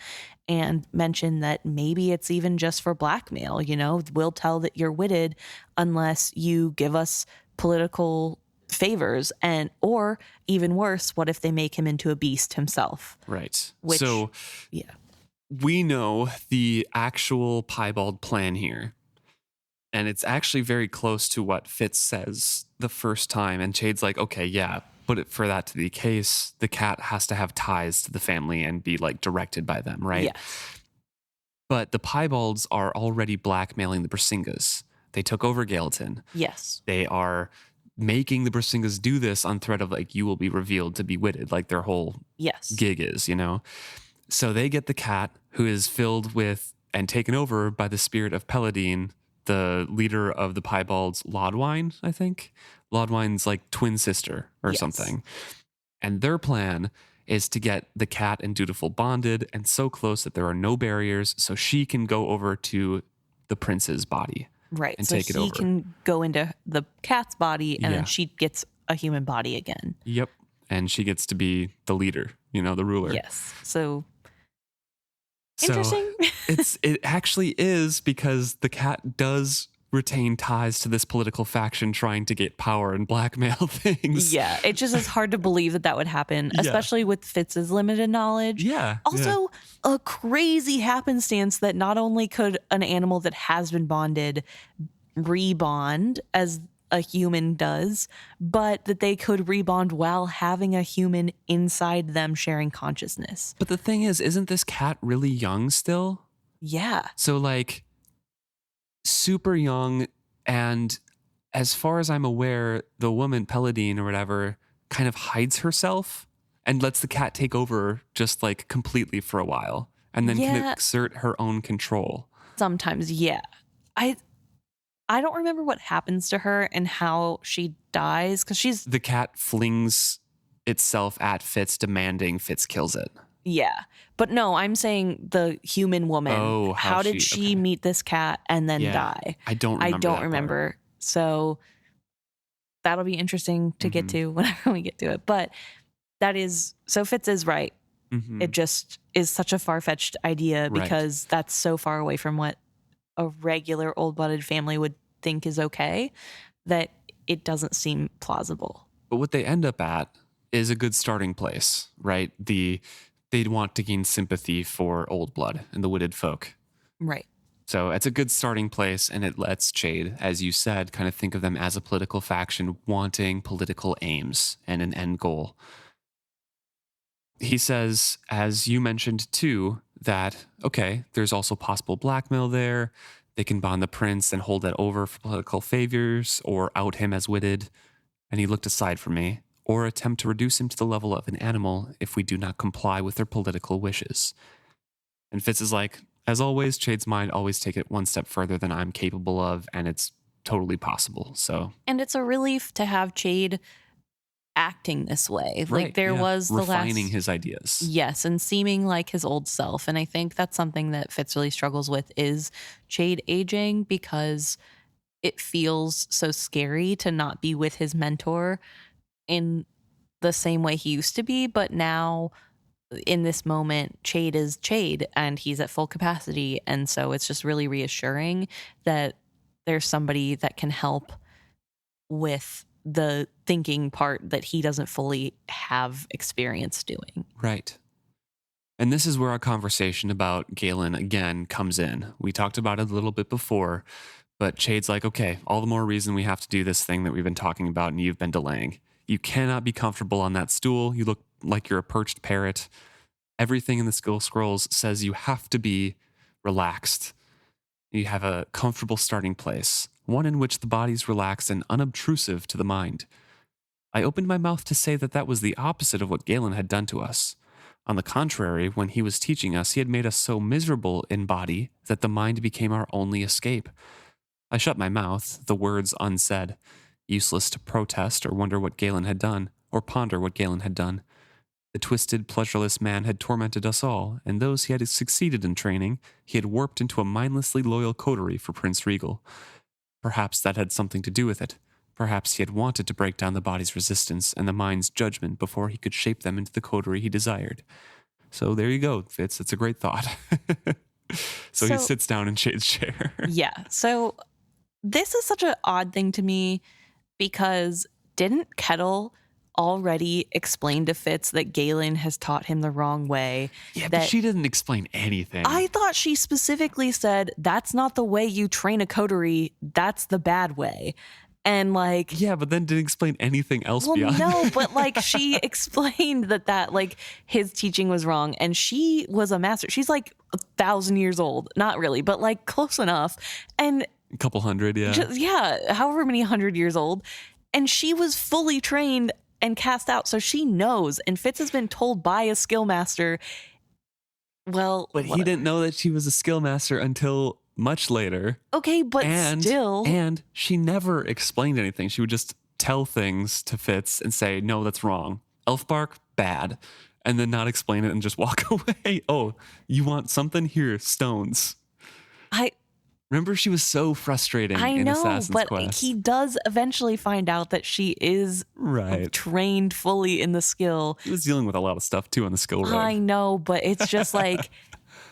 and mention that maybe it's even just for blackmail. You know, we'll tell that you're witted unless you give us political favors, and or even worse, what if they make him into a beast himself? Right. Which, So yeah, we know the actual piebald plan here. And it's actually very close to what Fitz says the first time. And Chade's like, okay, yeah, but for that to be the case, the cat has to have ties to the family and be like directed by them, right? yes, But the piebalds are already blackmailing the Brisingas. They took over Gaelton. yes, They are making the Brisingas do this on threat of like, you will be revealed to be witted, like their whole yes, gig is, you know? So they get the cat, who is filled with and taken over by the spirit of Paladine, the leader of the piebalds, Lodwine, I think. Lodwine's like twin sister or Yes. something. And their plan is to get the cat and Dutiful bonded and so close that there are no barriers so she can go over to the prince's body. right. And So take it he over. can go into the cat's body, and Yeah. then she gets a human body again. Yep. And she gets to be the leader, you know, the ruler. Yes. So So interesting. it actually is, because the cat does retain ties to this political faction trying to get power and blackmail things. Yeah, it just is hard to believe that that would happen, Yeah. especially with Fitz's limited knowledge. Yeah. Also, a crazy happenstance that not only could an animal that has been bonded rebond as a human does, but that they could rebond while having a human inside them sharing consciousness. But the thing is, isn't this cat really young still? Yeah. So like super young, and as far as I'm aware, the woman Paladine or whatever kind of hides herself and lets the cat take over just like completely for a while, and then can Yeah. exert her own control. Sometimes, yeah. I don't remember what happens to her and how she dies, because she's, The cat flings itself at Fitz, demanding Fitz kills it. yeah. But no, I'm saying the human woman. Oh, how did she- she okay. meet this cat and then Yeah. die? I don't remember. I don't that part. remember. So that'll be interesting to get Mhm. to whenever we get to it. But that is, so Fitz is right. Mhm. It just is such a far-fetched idea Right. because that's so far away from what a regular old-blooded family would think is okay that it doesn't seem plausible. But what they end up at is a good starting place, right? They'd want to gain sympathy for old blood and the witted folk. Right. So it's a good starting place, and it lets Chade, as you said, kind of think of them as a political faction wanting political aims and an end goal. He says, as you mentioned too, that, okay, there's also possible blackmail there. They can bond the prince and hold that over for political favors or out him as witted. And he looked aside from me, or attempt to reduce him to the level of an animal if we do not comply with their political wishes. And Fitz is like, as always, Chade's mind always take it one step further than I'm capable of, and it's totally possible. So And it's a relief to have Chade acting this way. Like there was the refining last, his ideas. yes, and seeming like his old self. And I think that's something that Fitz really struggles with is Chade aging, because it feels so scary to not be with his mentor in the same way he used to be. But now in this moment, Chade is Chade and he's at full capacity. And so it's just really reassuring that there's somebody that can help with the thinking part that he doesn't fully have experience doing. Right. And this is where our conversation about Galen again comes in. We talked about it a little bit before, but Chade's like, okay, all the more reason we have to do this thing that we've been talking about and you've been delaying. You cannot be comfortable on that stool. You look like you're a perched parrot. Everything in the skill scrolls says you have to be relaxed. You have a comfortable starting place, one in which the body's relaxed and unobtrusive to the mind. I opened my mouth to say that that was the opposite of what Galen had done to us. On the contrary, when he was teaching us, he had made us so miserable in body that the mind became our only escape. I shut my mouth, the words unsaid, useless to protest or wonder what Galen had done, or ponder what Galen had done. The twisted, pleasureless man had tormented us all, and those he had succeeded in training, he had warped into a mindlessly loyal coterie for Prince Regal. Perhaps that had something to do with it. Perhaps he had wanted to break down the body's resistance and the mind's judgment before he could shape them into the coterie he desired. So there you go, Fitz. It's a great thought. So he sits down in Chade's chair. Yeah. So this is such an odd thing to me because didn't Kettle already explain to Fitz that Galen has taught him the wrong way? Yeah, but she didn't explain anything. I thought she specifically said, that's not the way you train a coterie. That's the bad way. And like, yeah, but then didn't explain anything else beyond. No, but like she explained that like his teaching was wrong, and she was a master. She's like 1,000 years old, not really, but like close enough, and a couple hundred, yeah, however many 100 years old, and she was fully trained and cast out, so she knows. And Fitz has been told by a skill master. Well, but he didn't know that she was a skill master until much later. Okay, but still. And she never explained anything. She would just tell things to Fitz and say, no, that's wrong. Elf bark, bad. And then not explain it and just walk away. Oh, you want something? Here, stones. Remember, she was so frustrating in Assassin's Quest. But he does eventually find out that she is trained fully in the skill. He was dealing with a lot of stuff, too, on the skill road. I know, but it's just like,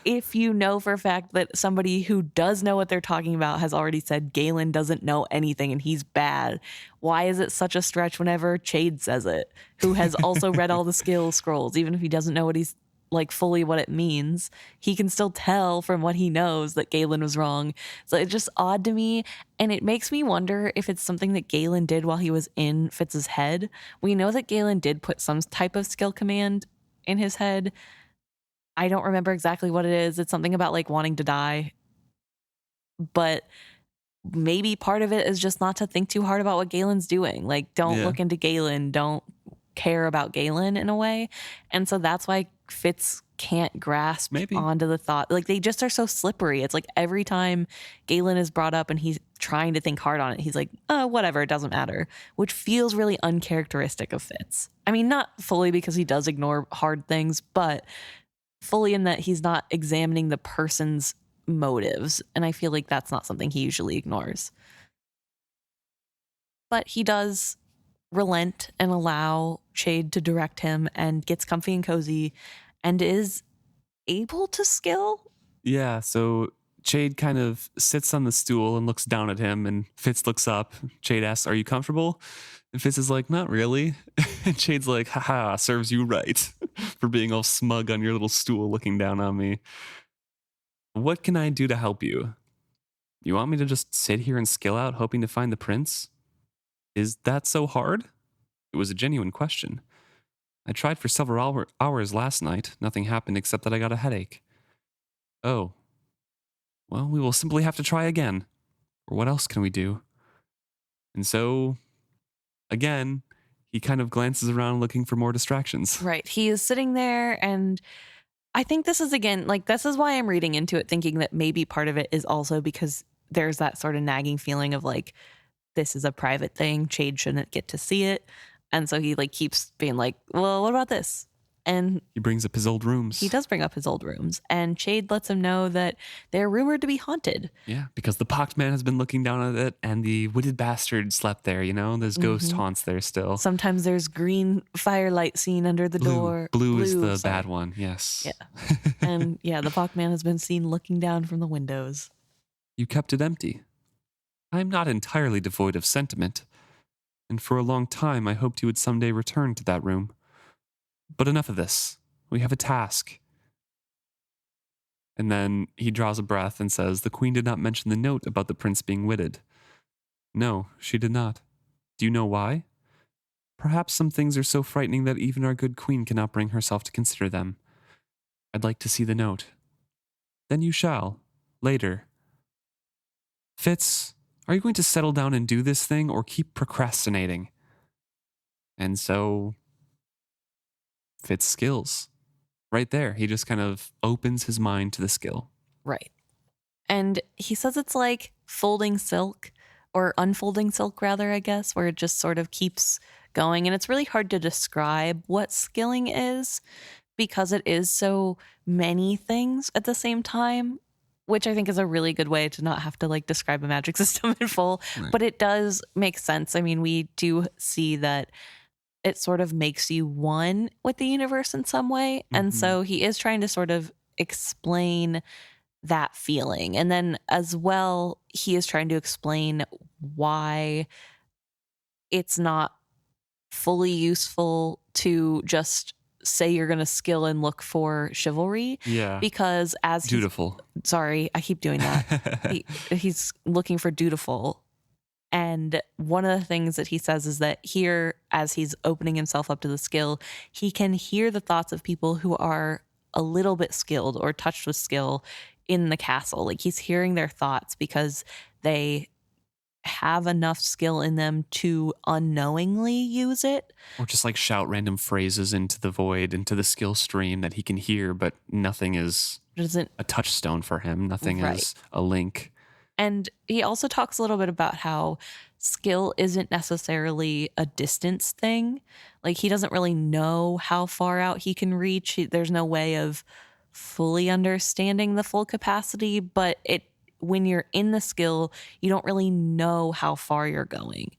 if you know for a fact that somebody who does know what they're talking about has already said Galen doesn't know anything and he's bad, why is it such a stretch whenever Chade says it, who has also read all the skill scrolls? Even if he doesn't know what he's like fully what it means, he can still tell from what he knows that Galen was wrong. So it's just odd to me, and it makes me wonder if it's something that Galen did while he was in Fitz's head. We know that Galen did put some type of skill command in his head. I don't remember exactly what it is. It's something about like wanting to die, but maybe part of it is just not to think too hard about what Galen's doing. Like, don't look into Galen, don't care about Galen in a way. And so that's why Fitz can't grasp onto the thought. Like, they just are so slippery. It's like every time Galen is brought up and he's trying to think hard on it, he's like, whatever, it doesn't matter, which feels really uncharacteristic of Fitz. I mean, not fully because he does ignore hard things, but fully in that he's not examining the person's motives. And I feel like that's not something he usually ignores. But he does relent and allow Chade to direct him and gets comfy and cozy and is able to skill. Yeah, so Chade kind of sits on the stool and looks down at him, and Fitz looks up. Chade asks, "Are you comfortable?" And Fitz is like, "Not really." And Chade's like, "Haha, serves you right for being all smug on your little stool looking down on me. What can I do to help you? You want me to just sit here and skill out hoping to find the prince? Is that so hard?" It was a genuine question. I tried for several hours last night. Nothing happened except that I got a headache. Oh. Well, we will simply have to try again. Or what else can we do? And so, again, he kind of glances around looking for more distractions. Right. He is sitting there, and I think this is, again, like, this is why I'm reading into it, thinking that maybe part of it is also because there's that sort of nagging feeling of like, this is a private thing. Chade shouldn't get to see it. And so he like keeps being like, well, what about this? And he brings up his old rooms. He does bring up his old rooms. And Chade lets him know that they're rumored to be haunted. Yeah, because the pocked man has been looking down at it and the witted bastard slept there, you know? There's ghost haunts there still. Sometimes there's green firelight seen under the door. Blue is the bad one, yes. Yeah. And yeah, the pocked man has been seen looking down from the windows. You kept it empty. I'm not entirely devoid of sentiment. And for a long time, I hoped you would someday return to that room. But enough of this. We have a task. And then he draws a breath and says, "The queen did not mention the note about the prince being witted." "No, she did not. Do you know why? Perhaps some things are so frightening that even our good queen cannot bring herself to consider them. I'd like to see the note." "Then you shall. Later. Fitz, are you going to settle down and do this thing or keep procrastinating?" And so Fitz skills. Right there. He just kind of opens his mind to the skill. Right. And he says it's like folding silk or unfolding silk, rather, I guess, where it just sort of keeps going. And it's really hard to describe what skilling is because it is so many things at the same time, which I think is a really good way to not have to like describe a magic system in full. Right. But it does make sense. I mean, we do see that it sort of makes you one with the universe in some way. And so he is trying to sort of explain that feeling. And then as well, he is trying to explain why it's not fully useful to just say you're going to skill and look for chivalry. Yeah. Because as Dutiful. Sorry, I keep doing that. He's looking for dutiful. And one of the things that he says is that here, as he's opening himself up to the skill, he can hear the thoughts of people who are a little bit skilled or touched with skill in the castle. Like he's hearing their thoughts because they have enough skill in them to unknowingly use it. Or just like shout random phrases into the void, into the skill stream that he can hear, but nothing is a touchstone for him. Nothing is a link. And he also talks a little bit about how skill isn't necessarily a distance thing. Like he doesn't really know how far out he can reach. There's no way of fully understanding the full capacity, but when you're in the skill, you don't really know how far you're going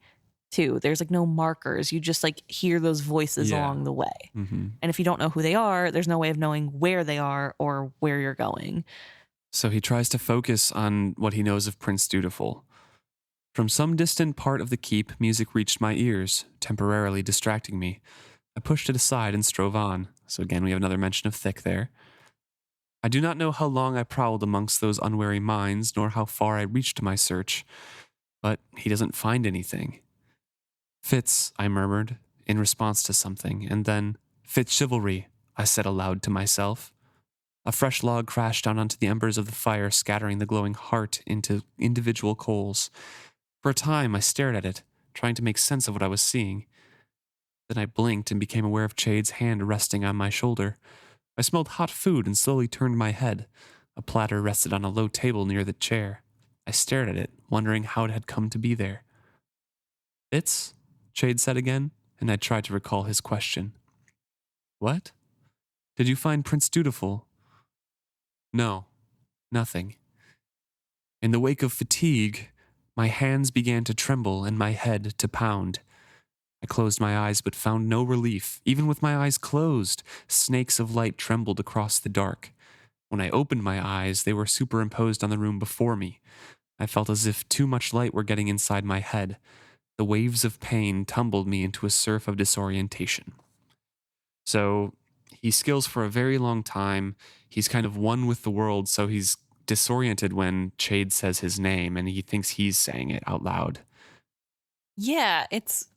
too. There's like no markers. You just like hear those voices along the way. Mm-hmm. And if you don't know who they are, there's no way of knowing where they are or where you're going. So he tries to focus on what he knows of Prince Dutiful. From some distant part of the keep, music reached my ears, temporarily distracting me. I pushed it aside and strove on. So again, we have another mention of thick there. I do not know how long I prowled amongst those unwary minds, nor how far I reached my search, but he doesn't find anything. "Fitz," I murmured, in response to something, and then, "Fitz chivalry," I said aloud to myself. A fresh log crashed down onto the embers of the fire, scattering the glowing heart into individual coals. For a time, I stared at it, trying to make sense of what I was seeing. Then I blinked and became aware of Chade's hand resting on my shoulder. I smelled hot food and slowly turned my head. A platter rested on a low table near the chair. I stared at it, wondering how it had come to be there. "Fitz?" Chade said again, and I tried to recall his question. "What? Did you find Prince Dutiful?" "No, nothing." In the wake of fatigue, my hands began to tremble and my head to pound. I closed my eyes but found no relief. Even with my eyes closed, snakes of light trembled across the dark. When I opened my eyes, they were superimposed on the room before me. I felt as if too much light were getting inside my head. The waves of pain tumbled me into a surf of disorientation. So he skills for a very long time. He's kind of one with the world, so he's disoriented when Chade says his name and he thinks he's saying it out loud. Yeah, it's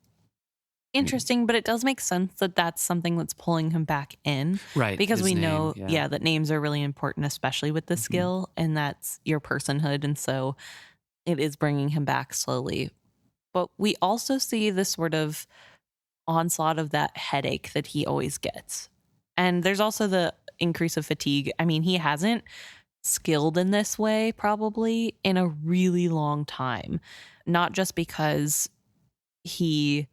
interesting, but it does make sense that that's something that's pulling him back in. Right. Because we know, yeah, that names are really important, especially with the skill, and that's your personhood. And so it is bringing him back slowly. But we also see this sort of onslaught of that headache that he always gets. And there's also the increase of fatigue. I mean, he hasn't skilled in this way probably in a really long time, not just because he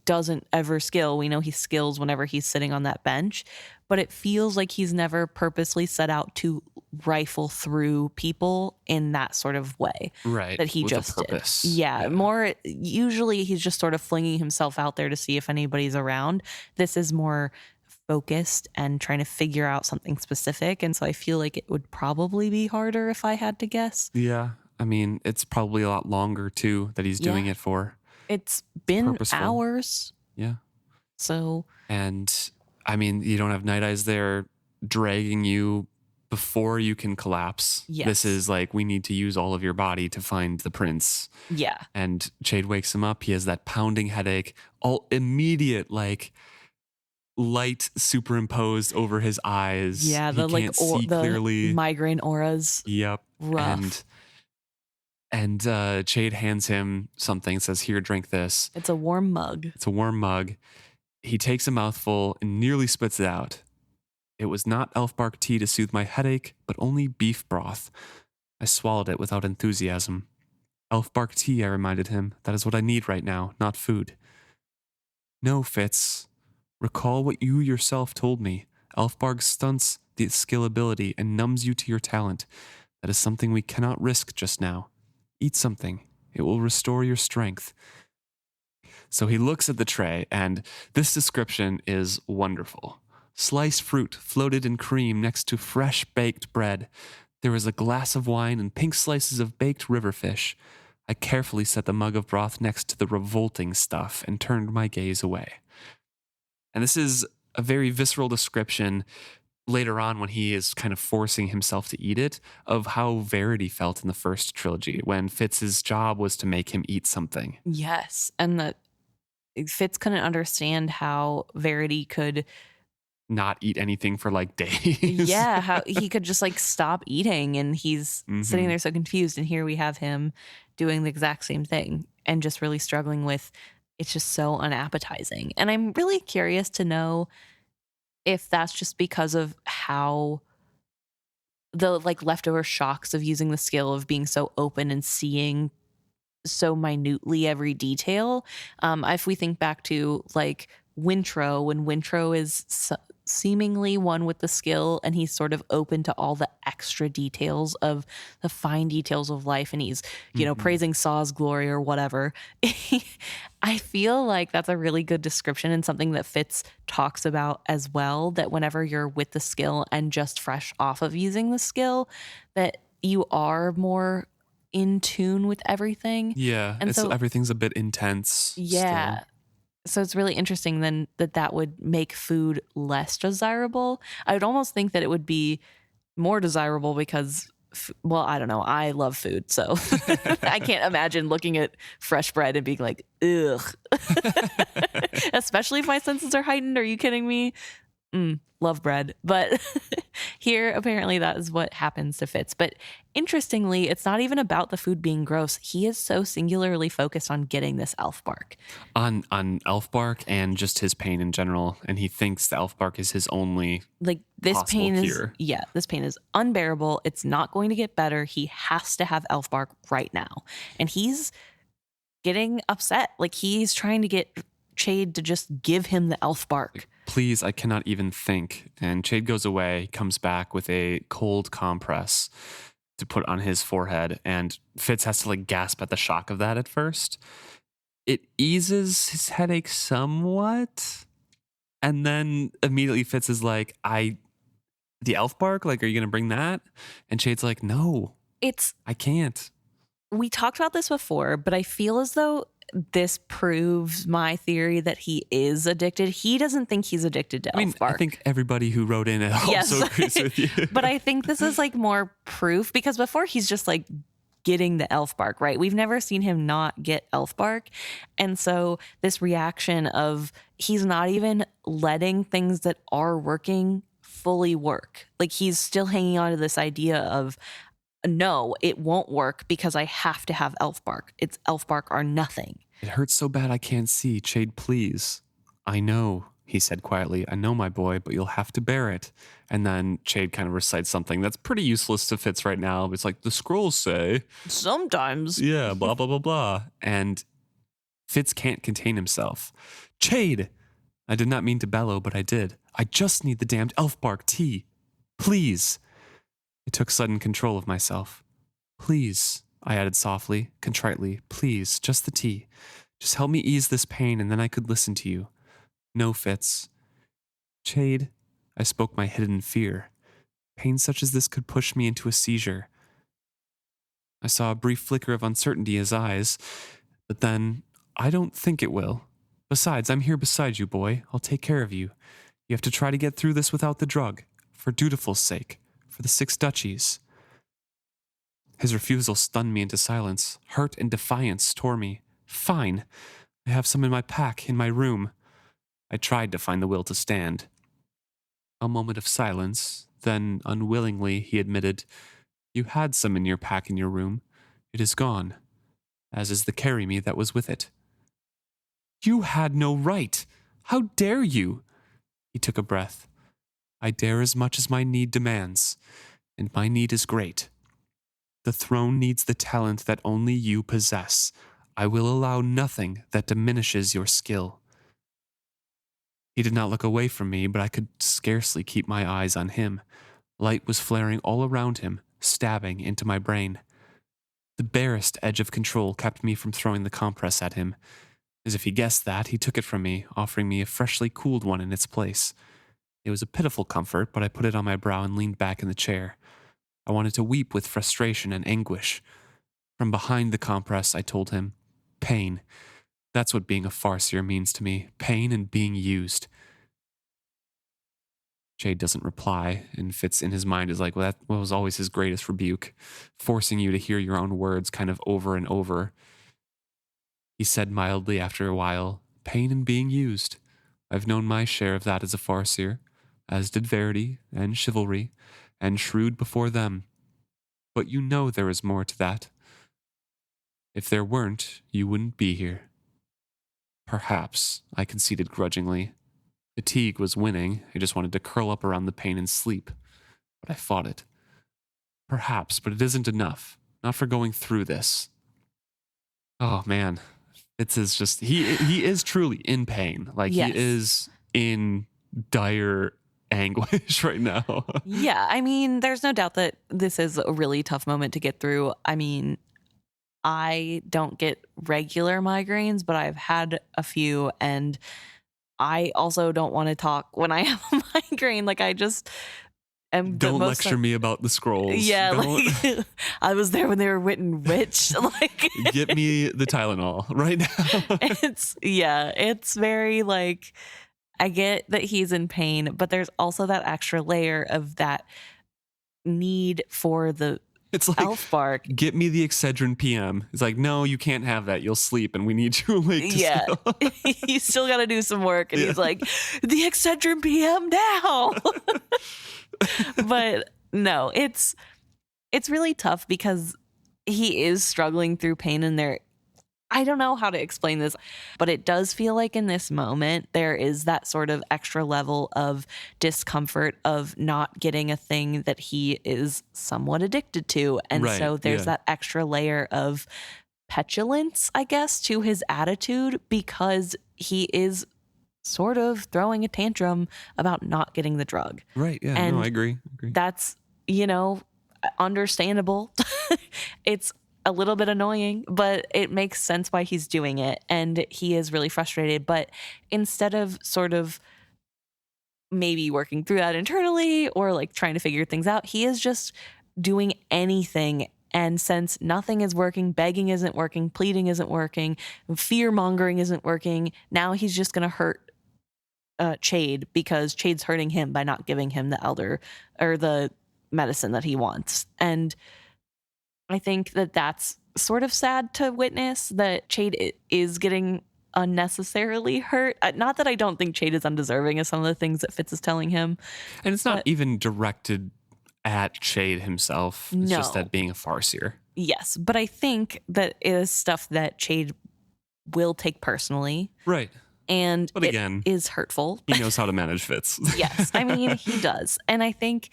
doesn't ever skill. We know he skills whenever he's sitting on that bench, but it feels like he's never purposely set out to rifle through people in that sort of way. Right. That he with just a purpose. did. Yeah, more usually he's just sort of flinging himself out there to see if anybody's around. This is more focused and trying to figure out something specific. And so I feel like it would probably be harder if I had to guess. Yeah. I mean, it's probably a lot longer too that he's doing it for. It's been purposeful. hours. Yeah. So. And I mean, you don't have Night Eyes there dragging you before you can collapse. Yes. This is like, we need to use all of your body to find the prince. Yeah. And Chade wakes him up. He has that pounding headache, all immediate, like, light superimposed over his eyes. Yeah, he can't see clearly. Migraine auras. Yep. Rough. And Chade hands him something, says, here, drink this. It's a warm mug. It's a warm mug. He takes a mouthful and nearly spits it out. It was not elf bark tea to soothe my headache, but only beef broth. I swallowed it without enthusiasm. Elf bark tea, I reminded him. That is what I need right now, not food. No, Fitz. Recall what you yourself told me. Elf bark stunts the skill ability and numbs you to your talent. That is something we cannot risk just now. Eat something. It will restore your strength. So he looks at the tray, and this description is wonderful. Sliced fruit floated in cream next to fresh baked bread. There was a glass of wine and pink slices of baked river fish. I carefully set the mug of broth next to the revolting stuff and turned my gaze away. And this is a very visceral description later on when he is kind of forcing himself to eat it, of how Verity felt in the first trilogy, when Fitz's job was to make him eat something. Yes. And that Fitz couldn't understand how Verity could not eat anything for like days. Yeah, how he could just like stop eating, and he's sitting there so confused. And here we have him doing the exact same thing and just really struggling with, it's just so unappetizing. And I'm really curious to know if that's just because of how the like leftover shocks of using the skill of being so open and seeing so minutely every detail. If we think back to like Wintro, when Wintro is seemingly one with the skill and he's sort of open to all the extra details of the fine details of life, and he's, you know, praising Saw's glory or whatever. I feel like that's a really good description and something that Fitz talks about as well, that whenever you're with the skill and just fresh off of using the skill, that you are more in tune with everything. Yeah, and so everything's a bit intense. Yeah. Still. So it's really interesting then that would make food less desirable. I would almost think that it would be more desirable because, well, I don't know. I love food, so I can't imagine looking at fresh bread and being like, ugh. Especially if my senses are heightened. Are you kidding me? Love bread. But here, apparently that is what happens to Fitz. But interestingly, it's not even about the food being gross. He is so singularly focused on getting this elf bark. On elf bark and just his pain in general. And he thinks the elf bark is his only this pain cure. This pain is unbearable. It's not going to get better. He has to have elf bark right now. And he's getting upset. Like, he's trying to get Chade to just give him the elf bark. Please, I cannot even think. And Chade goes away, comes back with a cold compress to put on his forehead, and Fitz has to like gasp at the shock of that at first. It eases his headache somewhat, and then immediately Fitz is like, the elf bark, like, are you gonna bring that? And Chade's like, no, I can't. We talked about this before, but I feel as though this proves my theory that he is addicted. He doesn't think he's addicted to elf bark. I think everybody who wrote in also agrees with you. But I think this is like more proof, because before he's just like getting the elf bark, right? We've never seen him not get elf bark. And so this reaction of he's not even letting things that are working fully work. Like, he's still hanging on to this idea of, no, it won't work because I have to have elf bark. It's elf bark or nothing. It hurts so bad I can't see. Chade, please. I know, he said quietly. I know, my boy, but you'll have to bear it. And then Chade kind of recites something that's pretty useless to Fitz right now. It's like, the scrolls say. Sometimes. Yeah, blah, blah, blah, blah. And Fitz can't contain himself. Chade! I did not mean to bellow, but I did. I just need the damned elf bark tea. Please. I took sudden control of myself. Please, I added softly, contritely, please, just the tea. Just help me ease this pain, and then I could listen to you. No, Fitz. Chade, I spoke my hidden fear. Pain such as this could push me into a seizure. I saw a brief flicker of uncertainty in his eyes, but then, I don't think it will. Besides, I'm here beside you, boy. I'll take care of you. You have to try to get through this without the drug, for Dutiful's sake. For for the 6 duchies. His refusal stunned me into silence. Hurt and defiance tore me. Fine. I have some in my pack, in my room. I tried to find the will to stand. A moment of silence, then unwillingly he admitted, You had some in your pack in your room. It is gone, as is the carry me that was with it. You had no right. How dare you? He took a breath. I dare as much as my need demands, and my need is great. The throne needs the talent that only you possess. I will allow nothing that diminishes your skill. He did not look away from me, but I could scarcely keep my eyes on him. Light was flaring all around him, stabbing into my brain. The barest edge of control kept me from throwing the compress at him. As if he guessed that, he took it from me, offering me a freshly cooled one in its place. It was a pitiful comfort, but I put it on my brow and leaned back in the chair. I wanted to weep with frustration and anguish. From behind the compress, I told him, Pain. That's what being a farseer means to me. Pain and being used. Chade doesn't reply, and Fitz in his mind is like, well, that was always his greatest rebuke, forcing you to hear your own words kind of over and over. He said mildly after a while, Pain and being used. I've known my share of that as a farseer, as did Verity and Chivalry, and Shrewd before them. But you know there is more to that. If there weren't, you wouldn't be here. Perhaps, I conceded grudgingly. Fatigue was winning. I just wanted to curl up around the pain and sleep. But I fought it. Perhaps, but it isn't enough. Not for going through this. Oh, man. It's just, he is truly in pain. Like, Yes. He is in dire anguish right now. Yeah, I mean, there's no doubt that this is a really tough moment to get through. I mean, I don't get regular migraines, but I've had a few, and I also don't want to talk when I have a migraine. Like, I just am. Don't lecture me about the scrolls. Yeah, Don't. like I was there when they were written rich. Like, Get me the Tylenol right now. It's very like, I get that he's in pain, but there's also that extra layer of that need for the It's like, elf bark. Get me the Excedrin PM. It's like, no, you can't have that. You'll sleep, and we need you awake to Yeah, still. he's still got to do some work, and he's like, the Excedrin PM now. But no, it's really tough because he is struggling through pain, and I don't know how to explain this, but it does feel like in this moment, there is that sort of extra level of discomfort of not getting a thing that he is somewhat addicted to. And Right, so there's yeah. that extra layer of petulance, I guess, to his attitude, because he is sort of throwing a tantrum about not getting the drug. Right, yeah, And no, I agree. That's, understandable. It's a little bit annoying, but it makes sense why he's doing it. And he is really frustrated. But instead of sort of maybe working through that internally or like trying to figure things out, he is just doing anything. And since nothing is working, begging isn't working, pleading isn't working, fear mongering isn't working, now he's just going to hurt Chade, because Chade's hurting him by not giving him the elder or the medicine that he wants. And I think that that's sort of sad to witness, that Chade is getting unnecessarily hurt. Not that I don't think Chade is undeserving of some of the things that Fitz is telling him. And it's not even directed at Chade himself. It's just No. at being a farseer. Yes, but I think that it is stuff that Chade will take personally. Right. And But again, it is hurtful. He knows how to manage Fitz. Yes, I mean, he does. And I think,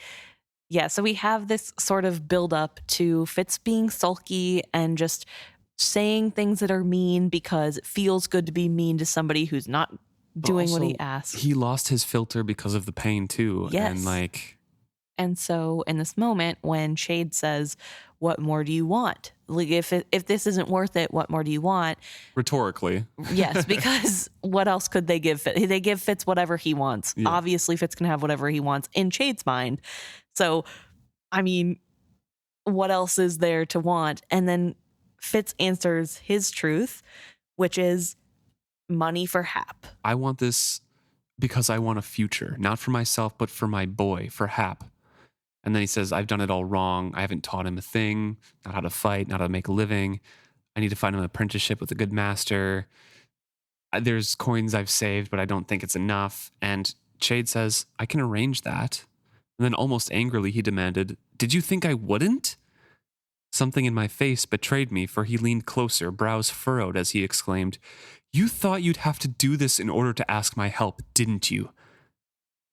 so we have this sort of build up to Fitz being sulky and just saying things that are mean because it feels good to be mean to somebody who's not doing what he Also, asks. He lost his filter because of the pain too. Yes. And And so in this moment when Chade says, what more do you want? Like, if this isn't worth it, what more do you want? rhetorically. Yes, because what else could they give Fitz? They give Fitz whatever he wants. Yeah. Obviously, Fitz can have whatever he wants in Chade's mind. So, I mean, what else is there to want? And then Fitz answers his truth, which is money for Hap. I want this because I want a future, not for myself, but for my boy, for Hap. And then he says, I've done it all wrong. I haven't taught him a thing, not how to fight, not how to make a living. I need to find him an apprenticeship with a good master. There's coins I've saved, but I don't think it's enough. And Chade says, I can arrange that. And then almost angrily, he demanded, did you think I wouldn't? Something in my face betrayed me, for he leaned closer, brows furrowed, as he exclaimed, you thought you'd have to do this in order to ask my help, didn't you?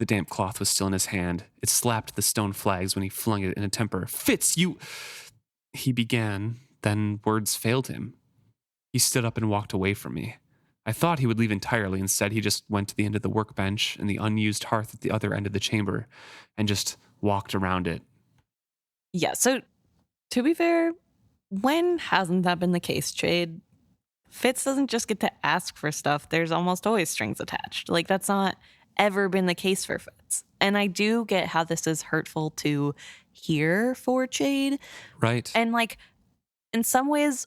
The damp cloth was still in his hand. It slapped the stone flags when he flung it in a temper. Fitz, you... He began, then words failed him. He stood up and walked away from me. I thought he would leave entirely. Instead, he just went to the end of the workbench and the unused hearth at the other end of the chamber and just walked around it. Yeah, so to be fair, when hasn't that been the case, Chade? Fitz doesn't just get to ask for stuff. There's almost always strings attached. Like, that's not ever been the case for Fitz. And I do get how this is hurtful to hear for Chade. Right. And, like, in some ways,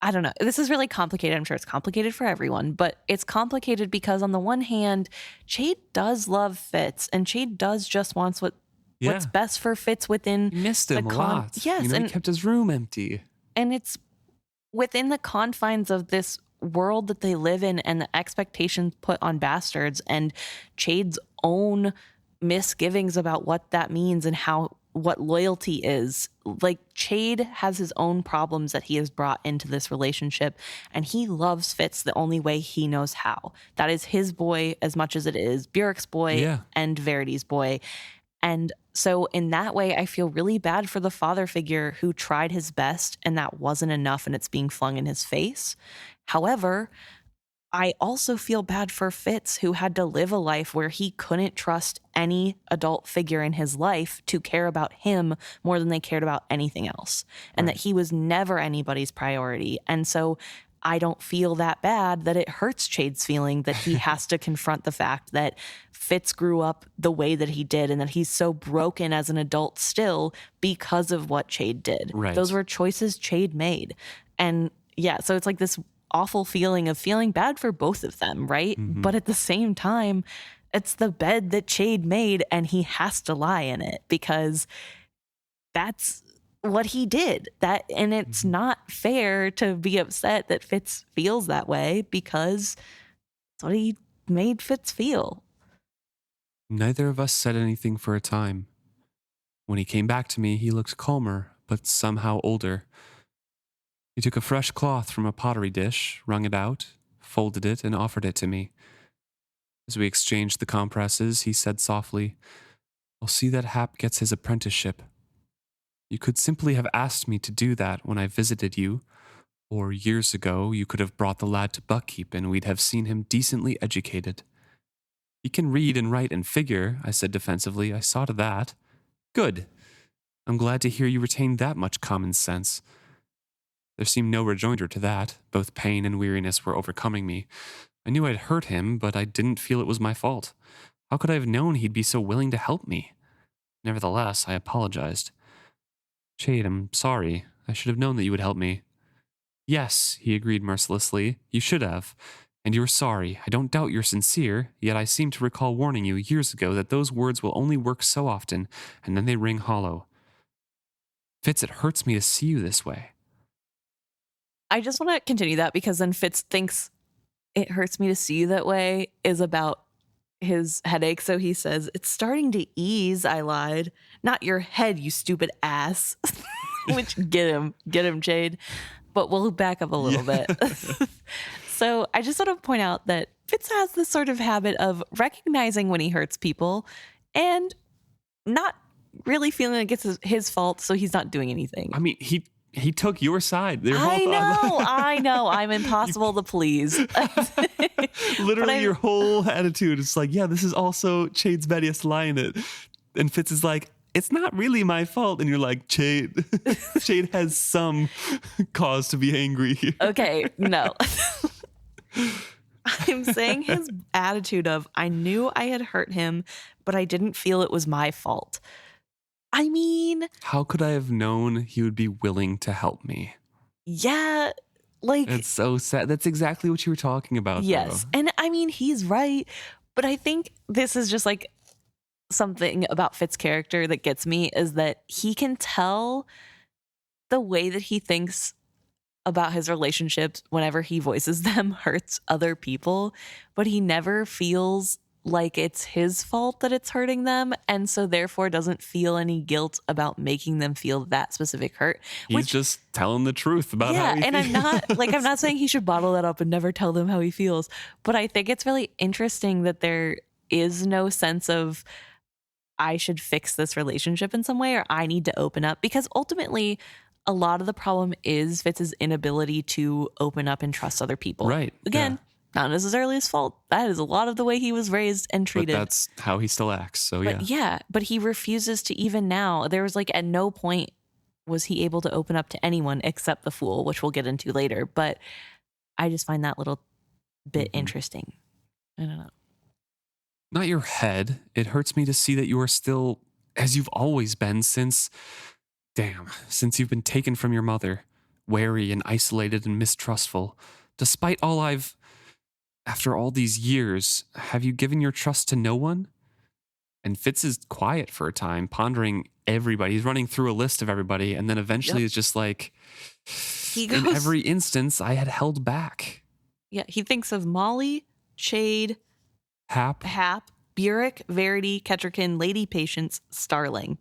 I don't know. This is really complicated. I'm sure it's complicated for everyone, but it's complicated because on the one hand, Chade does love Fitz, and Chade does just wants what's best for Fitz within he missed him a lot. Yes. And he kept his room empty. And it's within the confines of this world that they live in and the expectations put on bastards and Chade's own misgivings about what that means and what loyalty is. Like, Chade has his own problems that he has brought into this relationship, and he loves Fitz the only way he knows how. That is his boy as much as it is Bjork's boy and Verity's boy. And so in that way, I feel really bad for the father figure who tried his best and that wasn't enough and it's being flung in his face. However, I also feel bad for Fitz, who had to live a life where he couldn't trust any adult figure in his life to care about him more than they cared about anything else. And that he was never anybody's priority. And so I don't feel that bad that it hurts Chade's feeling that he has to confront the fact that Fitz grew up the way that he did and that he's so broken as an adult still because of what Chade did. Right. Those were choices Chade made. And yeah, so it's like this awful feeling of feeling bad for both of them, right? Mm-hmm. But at the same time, it's the bed that Chade made and he has to lie in it because that's what he did. And it's not fair to be upset that Fitz feels that way because it's what he made Fitz feel. Neither of us said anything for a time. When he came back to me, he looked calmer, but somehow older. He took a fresh cloth from a pottery dish, wrung it out, folded it, and offered it to me. As we exchanged the compresses, he said softly, I'll see that Hap gets his apprenticeship. You could simply have asked me to do that when I visited you, or years ago you could have brought the lad to Buckkeep and we'd have seen him decently educated. He can read and write and figure, I said defensively. I saw to that. Good. I'm glad to hear you retained that much common sense. There seemed no rejoinder to that. Both pain and weariness were overcoming me. I knew I'd hurt him, but I didn't feel it was my fault. How could I have known he'd be so willing to help me? Nevertheless, I apologized. Chade, I'm sorry. I should have known that you would help me. Yes, he agreed mercilessly. You should have. And you're sorry. I don't doubt you're sincere, yet I seem to recall warning you years ago that those words will only work so often, and then they ring hollow. Fitz, it hurts me to see you this way. I just want to continue that because then Fitz thinks it hurts me to see you that way is about his headache. So he says, it's starting to ease, I lied. Not your head, you stupid ass. Which, get him, Chade. But we'll back up a little bit. So I just want to point out that Fitz has this sort of habit of recognizing when he hurts people and not really feeling like it's his fault, so he's not doing anything. I mean, he took your side. I know. I'm impossible to please. Literally, your whole attitude is like, yeah, this is also Chade's pettiest lie in it. And Fitz is like, it's not really my fault. And you're like, Chade has some cause to be angry here. Okay, no. I'm saying his attitude of, I knew I had hurt him, but I didn't feel it was my fault. I mean, how could I have known he would be willing to help me? Yeah, like, it's so sad. That's exactly what you were talking about. Yes. Though. And I mean, he's right. But I think this is just like something about Fitz's character that gets me is that he can tell the way that he thinks about his relationships whenever he voices them hurts other people, but he never feels like it's his fault that it's hurting them, and so therefore doesn't feel any guilt about making them feel that specific hurt. He's just telling the truth about how he feels. And I'm not saying he should bottle that up and never tell them how he feels, but I think it's really interesting that there is no sense of I should fix this relationship in some way or I need to open up, because ultimately a lot of the problem is Fitz's inability to open up and trust other people. Right. Again, not necessarily his fault. That is a lot of the way he was raised and treated. But that's how he still acts. So But he refuses to even now. There was at no point was he able to open up to anyone except the Fool, which we'll get into later. But I just find that little bit interesting. I don't know. Not your head. It hurts me to see that you are still as you've always been since you've been taken from your mother, wary and isolated and mistrustful. Despite after all these years, have you given your trust to no one? And Fitz is quiet for a time, pondering everybody. He's running through a list of everybody, and then eventually it's just like, in every instance, I had held back. Yeah, he thinks of Molly, Chade, Hap, Burek, Verity, Kettricken, Lady Patience, Starling.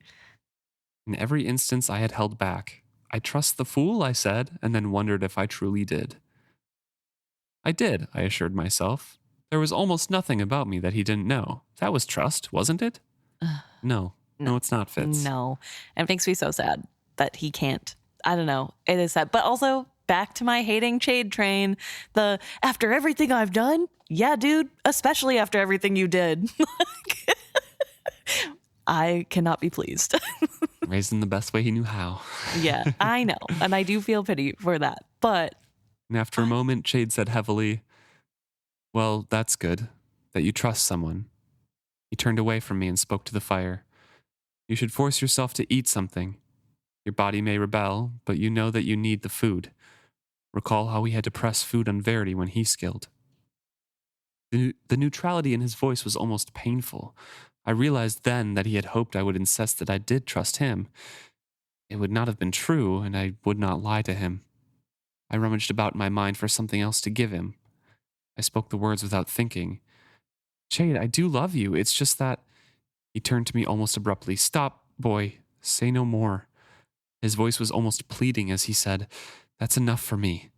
In every instance, I had held back. I trust the Fool, I said, and then wondered if I truly did. I did, I assured myself. There was almost nothing about me that he didn't know. That was trust, wasn't it? No, it's not, Fitz. No. And it makes me so sad that he can't. I don't know. It is sad. But also, back to my hating Chade train. After everything I've done? Yeah, dude. Especially after everything you did. I cannot be pleased. Raised in the best way he knew how. Yeah, I know. And I do feel pity for that. But... And after a moment, Chade said heavily, well, that's good, that you trust someone. He turned away from me and spoke to the fire. You should force yourself to eat something. Your body may rebel, but you know that you need the food. Recall how he had to press food on Verity when he skilled. The neutrality in his voice was almost painful. I realized then that he had hoped I would insist that I did trust him. It would not have been true, and I would not lie to him. I rummaged about in my mind for something else to give him. I spoke the words without thinking. Chade, I do love you. It's just that... He turned to me almost abruptly. Stop, boy. Say no more. His voice was almost pleading as he said, that's enough for me.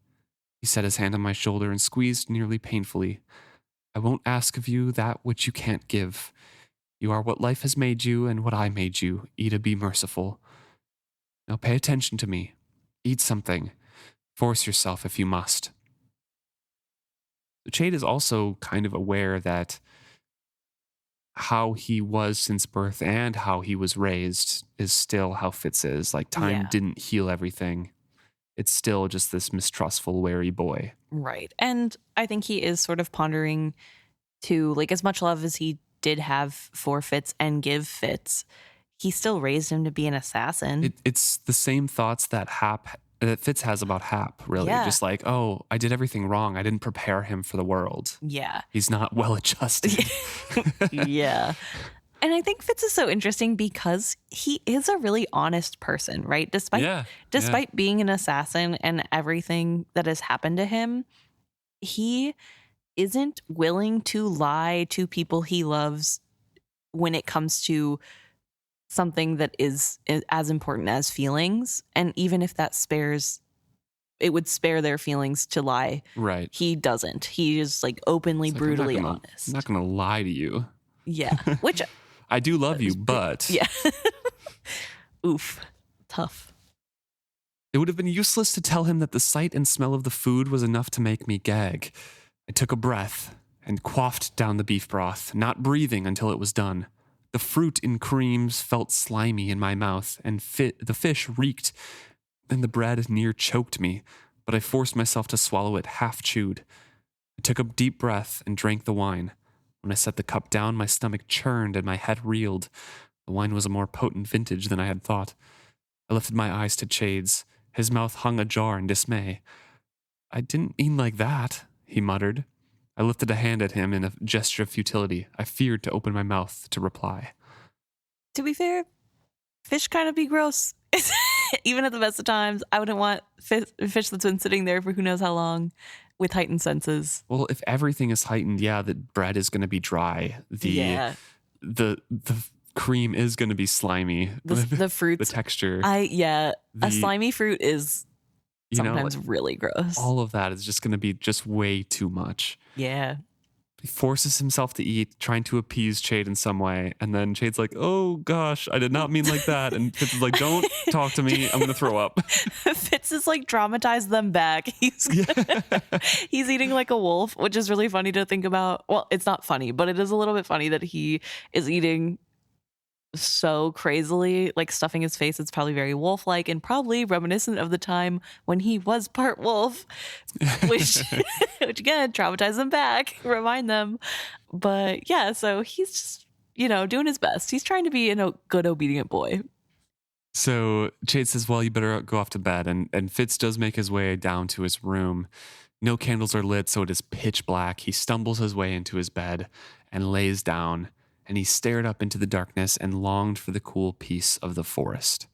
He set his hand on my shoulder and squeezed nearly painfully. I won't ask of you that which you can't give. You are what life has made you and what I made you. Ida, be merciful. Now pay attention to me. Eat something. Force yourself if you must. So Chade is also kind of aware that how he was since birth and how he was raised is still how Fitz is. Time didn't heal everything. It's still just this mistrustful, wary boy. Right. And I think he is sort of pondering to, as much love as he did have for Fitz and give Fitz, he still raised him to be an assassin. It's the same thoughts that Fitz has about Hap, really. Yeah. Just I did everything wrong. I didn't prepare him for the world. Yeah. He's not well adjusted. Yeah. And I think Fitz is so interesting because he is a really honest person, right? Despite being an assassin and everything that has happened to him, he isn't willing to lie to people he loves when it comes to something that is as important as feelings. And even if it would spare their feelings to lie. Right. He doesn't. He is openly, brutally honest. I'm not going to lie to you. Yeah. Which I do love you, but... Yeah. Oof. Tough. It would have been useless to tell him that the sight and smell of the food was enough to make me gag. I took a breath and quaffed down the beef broth, not breathing until it was done. The fruit in creams felt slimy in my mouth, and the fish reeked, and the bread near choked me, but I forced myself to swallow it half-chewed. I took a deep breath and drank the wine. When I set the cup down, my stomach churned and my head reeled. The wine was a more potent vintage than I had thought. I lifted my eyes to Chade's. His mouth hung ajar in dismay. I didn't mean like that, he muttered. I lifted a hand at him in a gesture of futility. I feared to open my mouth to reply. To be fair, fish kind of be gross. Even at the best of times, I wouldn't want fish that's been sitting there for who knows how long with heightened senses. Well, if everything is heightened, yeah, the bread is going to be dry. Yeah. The cream is going to be slimy. The fruits. The texture. A slimy fruit is sometimes really gross. All of that is just going to be just way too much. Yeah. He forces himself to eat, trying to appease Chade in some way. And then Chade's like, oh gosh, I did not mean like that. And Fitz is like, don't talk to me. I'm going to throw up. Fitz is like traumatized them back. He's eating like a wolf, which is really funny to think about. Well, it's not funny, but it is a little bit funny that he is eating so crazily, like stuffing his face. It's probably very wolf-like and probably reminiscent of the time when he was part wolf, which again traumatized them back, remind them. But yeah, so he's just doing his best. He's trying to be a good obedient boy. So Chade says, well, you better go off to bed. And Fitz does make his way down to his room. No candles are lit, so it is pitch black. He stumbles his way into his bed and lays down. And he stared up into the darkness and longed for the cool peace of the forest.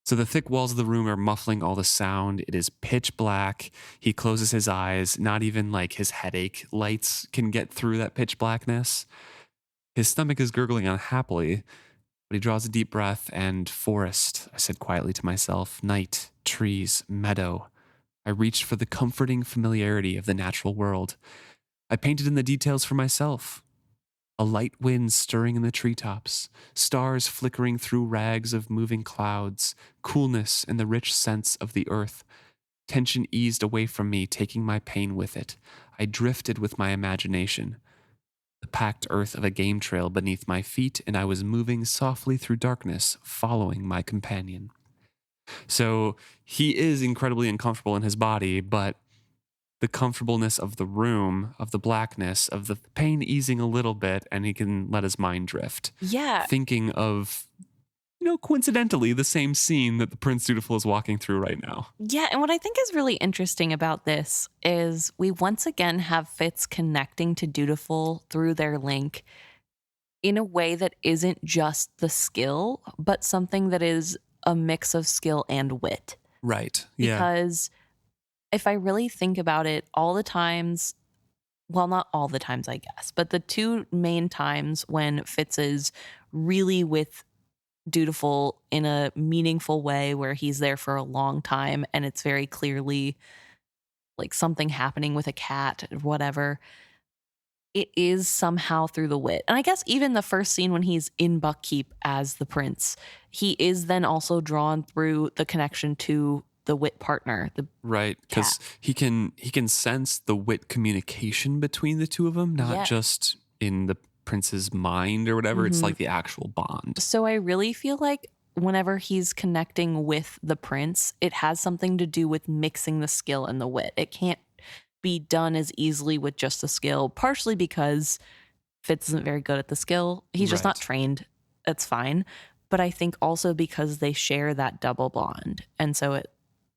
So the thick walls of the room are muffling all the sound. It is pitch black. He closes his eyes. Not even like his headache lights can get through that pitch blackness. His stomach is gurgling unhappily, but he draws a deep breath and forest, I said quietly to myself, night, trees, meadow. I reached for the comforting familiarity of the natural world. I painted in the details for myself. A light wind stirring in the treetops, stars flickering through rags of moving clouds, coolness and the rich scents of the earth. Tension eased away from me, taking my pain with it. I drifted with my imagination. The packed earth of a game trail beneath my feet, and I was moving softly through darkness, following my companion. So he is incredibly uncomfortable in his body, but the comfortableness of the room, of the blackness, of the pain easing a little bit, and he can let his mind drift. Yeah. Thinking of, coincidentally, the same scene that the Prince Dutiful is walking through right now. Yeah, and what I think is really interesting about this is we once again have Fitz connecting to Dutiful through their link in a way that isn't just the skill, but something that is a mix of skill and wit. Right, yeah. Because if I really think about it, all the times, well, not all the times, I guess, but the two main times when Fitz is really with Dutiful in a meaningful way where he's there for a long time and it's very clearly like something happening with a cat or whatever, it is somehow through the wit. And I guess even the first scene when he's in Buckkeep as the prince, he is then also drawn through the connection to the wit partner, right, because he can sense the wit communication between the two of them, not just in the prince's mind or whatever. It's like the actual bond. So I really feel like whenever he's connecting with the prince, it has something to do with mixing the skill and the wit. It can't be done as easily with just the skill, partially because Fitz isn't very good at the skill. He's just not trained. That's fine. But I think also because they share that double bond. And so it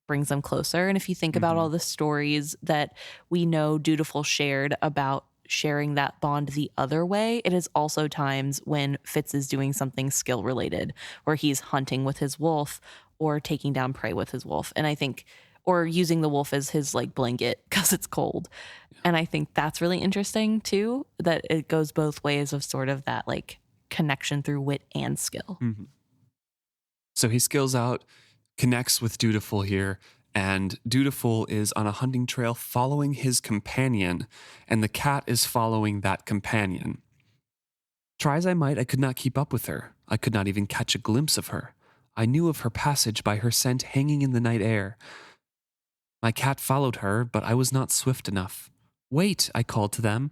brings them closer. And if you think about all the stories that we know Dutiful shared about sharing that bond the other way, it is also times when Fitz is doing something skill related, where he's hunting with his wolf or taking down prey with his wolf. And I think, or using the wolf as his like blanket because it's cold. And I think that's really interesting too, that it goes both ways of sort of that like connection through wit and skill. So he skills out, connects with Dutiful here, and Dutiful is on a hunting trail following his companion, and the cat is following that companion. Try as I might, I could not keep up with her. I could not even catch a glimpse of her. I knew of her passage by her scent hanging in the night air. My cat followed her, but I was not swift enough. Wait, I called to them.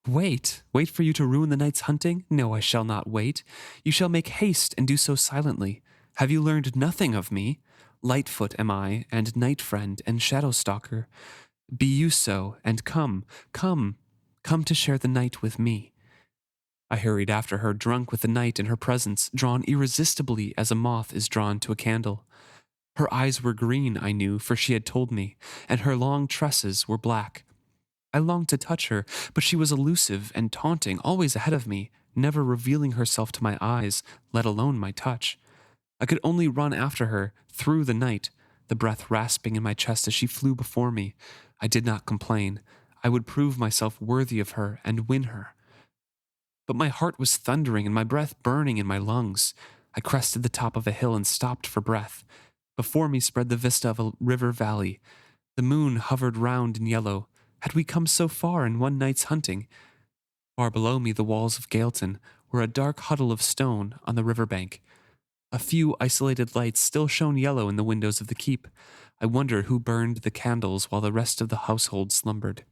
Wait for you to ruin the night's hunting? No, I shall not wait. You shall make haste and do so silently. Have you learned nothing of me? Lightfoot am I, and night friend, and shadow stalker. Be you so, and come to share the night with me. I hurried after her, drunk with the night in her presence, drawn irresistibly as a moth is drawn to a candle. Her eyes were green, I knew, for she had told me, and her long tresses were black. I longed to touch her, but she was elusive and taunting, always ahead of me, never revealing herself to my eyes, let alone my touch. I could only run after her through the night, the breath rasping in my chest as she flew before me. I did not complain. I would prove myself worthy of her and win her. But my heart was thundering and my breath burning in my lungs. I crested the top of a hill and stopped for breath. Before me spread the vista of a river valley. The moon hovered round in yellow. Had we come so far in one night's hunting? Far below me, the walls of Gaelton were a dark huddle of stone on the river bank. A few isolated lights still shone yellow in the windows of the keep. I wonder who burned the candles while the rest of the household slumbered.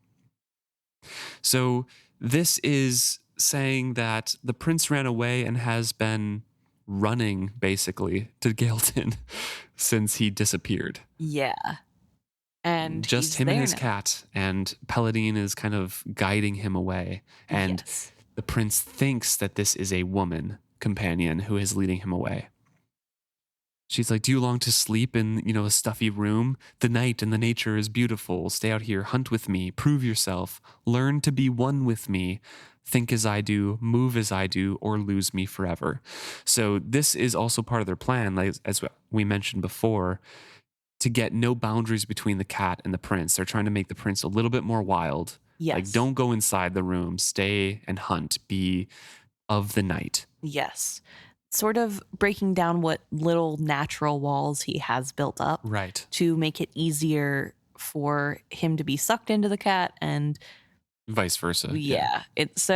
So this is saying that the prince ran away and has been running, basically, to Gaelton since he disappeared. Yeah. And just him and his cat, and Paladine is kind of guiding him away. And the prince thinks that this is a woman companion who is leading him away. She's like, do you long to sleep in, a stuffy room? The night and the nature is beautiful. Stay out here, hunt with me, prove yourself, learn to be one with me, think as I do, move as I do, or lose me forever. So this is also part of their plan, as we mentioned before, to get no boundaries between the cat and the prince. They're trying to make the prince a little bit more wild. Yes. Like, don't go inside the room, stay and hunt, be of the night. Yes. Sort of breaking down what little natural walls he has built up. Right. To make it easier for him to be sucked into the cat and vice versa. Yeah. It's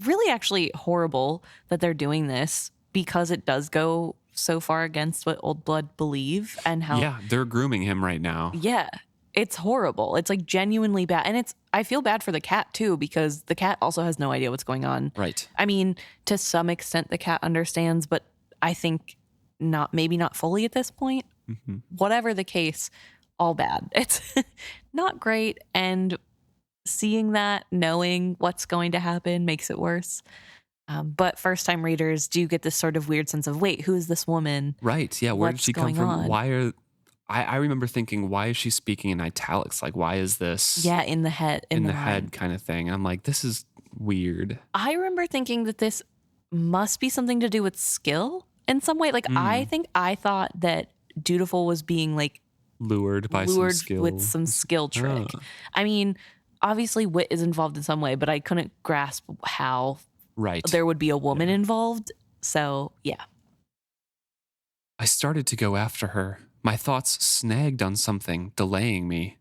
really actually horrible that they're doing this, because it does go so far against what Old Blood believe and how. Yeah, they're grooming him right now. Yeah. It's horrible. It's like genuinely bad. And I feel bad for the cat too, because the cat also has no idea what's going on. Right. I mean, to some extent the cat understands, but I think maybe not fully at this point. Mm-hmm. Whatever the case, all bad. It's not great. And seeing that, knowing what's going to happen makes it worse. But first-time readers do get this sort of weird sense of, wait, who is this woman? Right. Yeah. Where did she come from? On? I remember thinking, why is she speaking in italics? Like, why is this? Yeah, in the head. In the head kind of thing. I'm like, this is weird. I remember thinking that this must be something to do with skill in some way. Like, I thought that Dutiful was being like lured some skill. With some skill trick. I mean, obviously wit is involved in some way, but I couldn't grasp how there would be a woman involved. So, yeah. I started to go after her. My thoughts snagged on something, delaying me.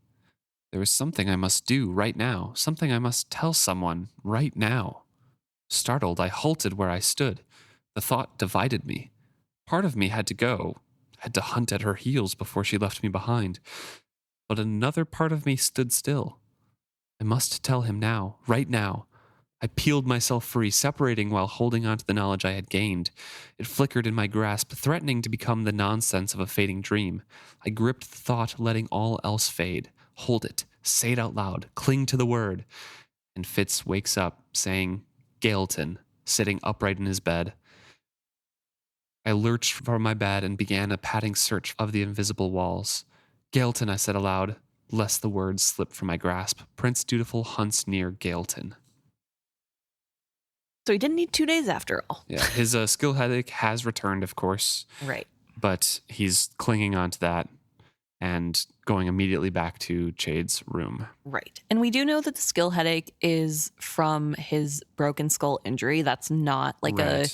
There was something I must do right now, something I must tell someone right now. Startled, I halted where I stood. The thought divided me. Part of me had to go, had to hunt at her heels before she left me behind. But another part of me stood still. I must tell him now, right now. I peeled myself free, separating while holding on to the knowledge I had gained. It flickered in my grasp, threatening to become the nonsense of a fading dream. I gripped the thought, letting all else fade. Hold it, say it out loud, cling to the word. And Fitz wakes up, saying, Gaelton, sitting upright in his bed. I lurched from my bed and began a patting search of the invisible walls. Gaelton, I said aloud, lest the words slip from my grasp. Prince Dutiful hunts near Gaelton. So he didn't need 2 days after all. Yeah, his skill headache has returned, of course. Right. But he's clinging on to that and going immediately back to Chade's room. Right. And we do know that the skill headache is from his broken skull injury. That's not like a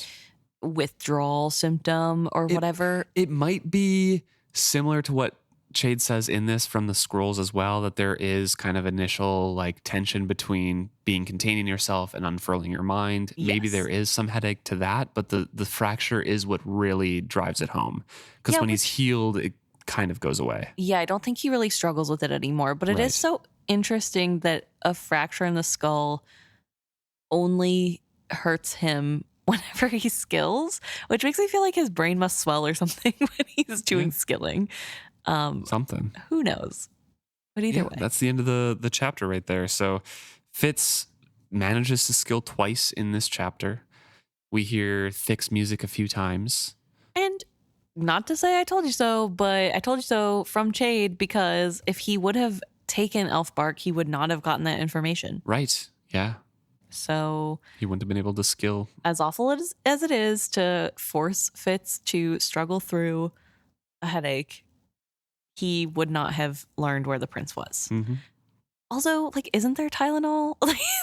withdrawal symptom or whatever. It might be similar to what Chade says in this from the scrolls as well, that there is kind of initial like tension between being containing yourself and unfurling your mind. Yes. Maybe there is some headache to that, but the fracture is what really drives it home. Because when he's healed, it kind of goes away. Yeah, I don't think he really struggles with it anymore. But it is so interesting that a fracture in the skull only hurts him whenever he skills, which makes me feel like his brain must swell or something when he's doing skilling. Something. Who knows? But either way. That's the end of the chapter right there. So Fitz manages to skill twice in this chapter. We hear Thick's music a few times. And not to say I told you so, but I told you so from Chade, because if he would have taken Elf Bark, he would not have gotten that information. Right. Yeah. So he wouldn't have been able to skill. as awful as it is to force Fitz to struggle through a headache, he would not have learned where the prince was. Mm-hmm. Also, like, isn't there Tylenol?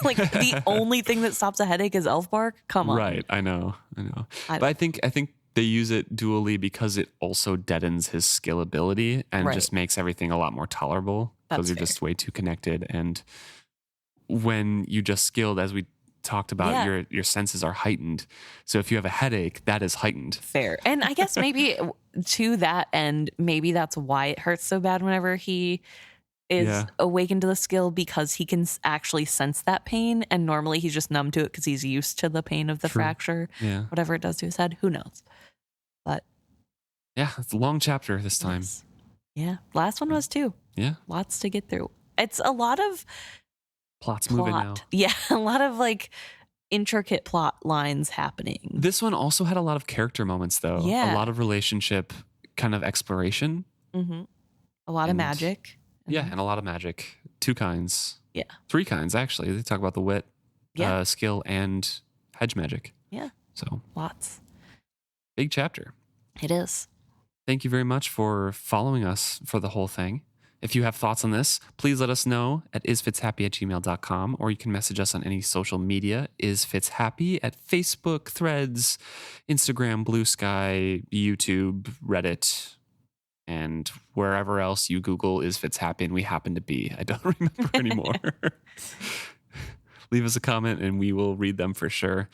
Like the only thing that stops a headache is elf bark? Come on. Right, I know. But I think they use it dually because it also deadens his skill ability and just makes everything a lot more tolerable because you're just way too connected. And when you just skilled, as we talked about, your senses are heightened. So if you have a headache, that is heightened. Fair. And I guess maybe to that end, maybe that's why it hurts so bad whenever he is awakened to the skill, because he can actually sense that pain, and normally he's just numb to it because he's used to the pain of the fracture, whatever it does to his head. Who knows? But yeah, it's a long chapter this time. Yeah, last one was too. Yeah, lots to get through. It's a lot of plot's moving now. Yeah, a lot of like intricate plot lines happening. This one also had a lot of character moments, though. Yeah, a lot of relationship kind of exploration. Mm-hmm. A lot of magic. Yeah, and a lot of magic. 2 kinds. Yeah. 3 kinds, actually. They talk about the wit, skill, and hedge magic. Yeah. So lots. Big chapter. It is. Thank you very much for following us for the whole thing. If you have thoughts on this, please let us know at isfitshappy@gmail.com, or you can message us on any social media, isfitshappy, at Facebook, Threads, Instagram, Blue Sky, YouTube, Reddit, and wherever else you Google is Fitz happy and we happen to be. I don't remember anymore. Leave us a comment and we will read them for sure,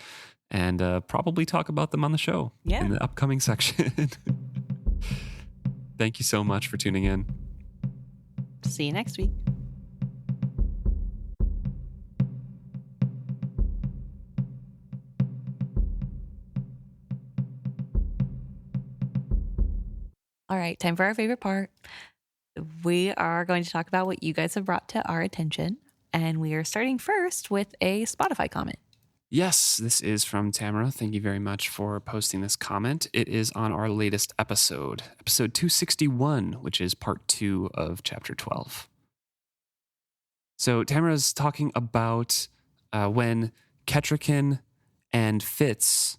and probably talk about them on the show in the upcoming section. Thank you so much for tuning in. See you next week. All right, time for our favorite part. We are going to talk about what you guys have brought to our attention. And we are starting first with a Spotify comment. Yes, this is from Tamara. Thank you very much for posting this comment. It is on our latest episode 261, which is part 2 of chapter 12. So Tamara's talking about when Kettricken and Fitz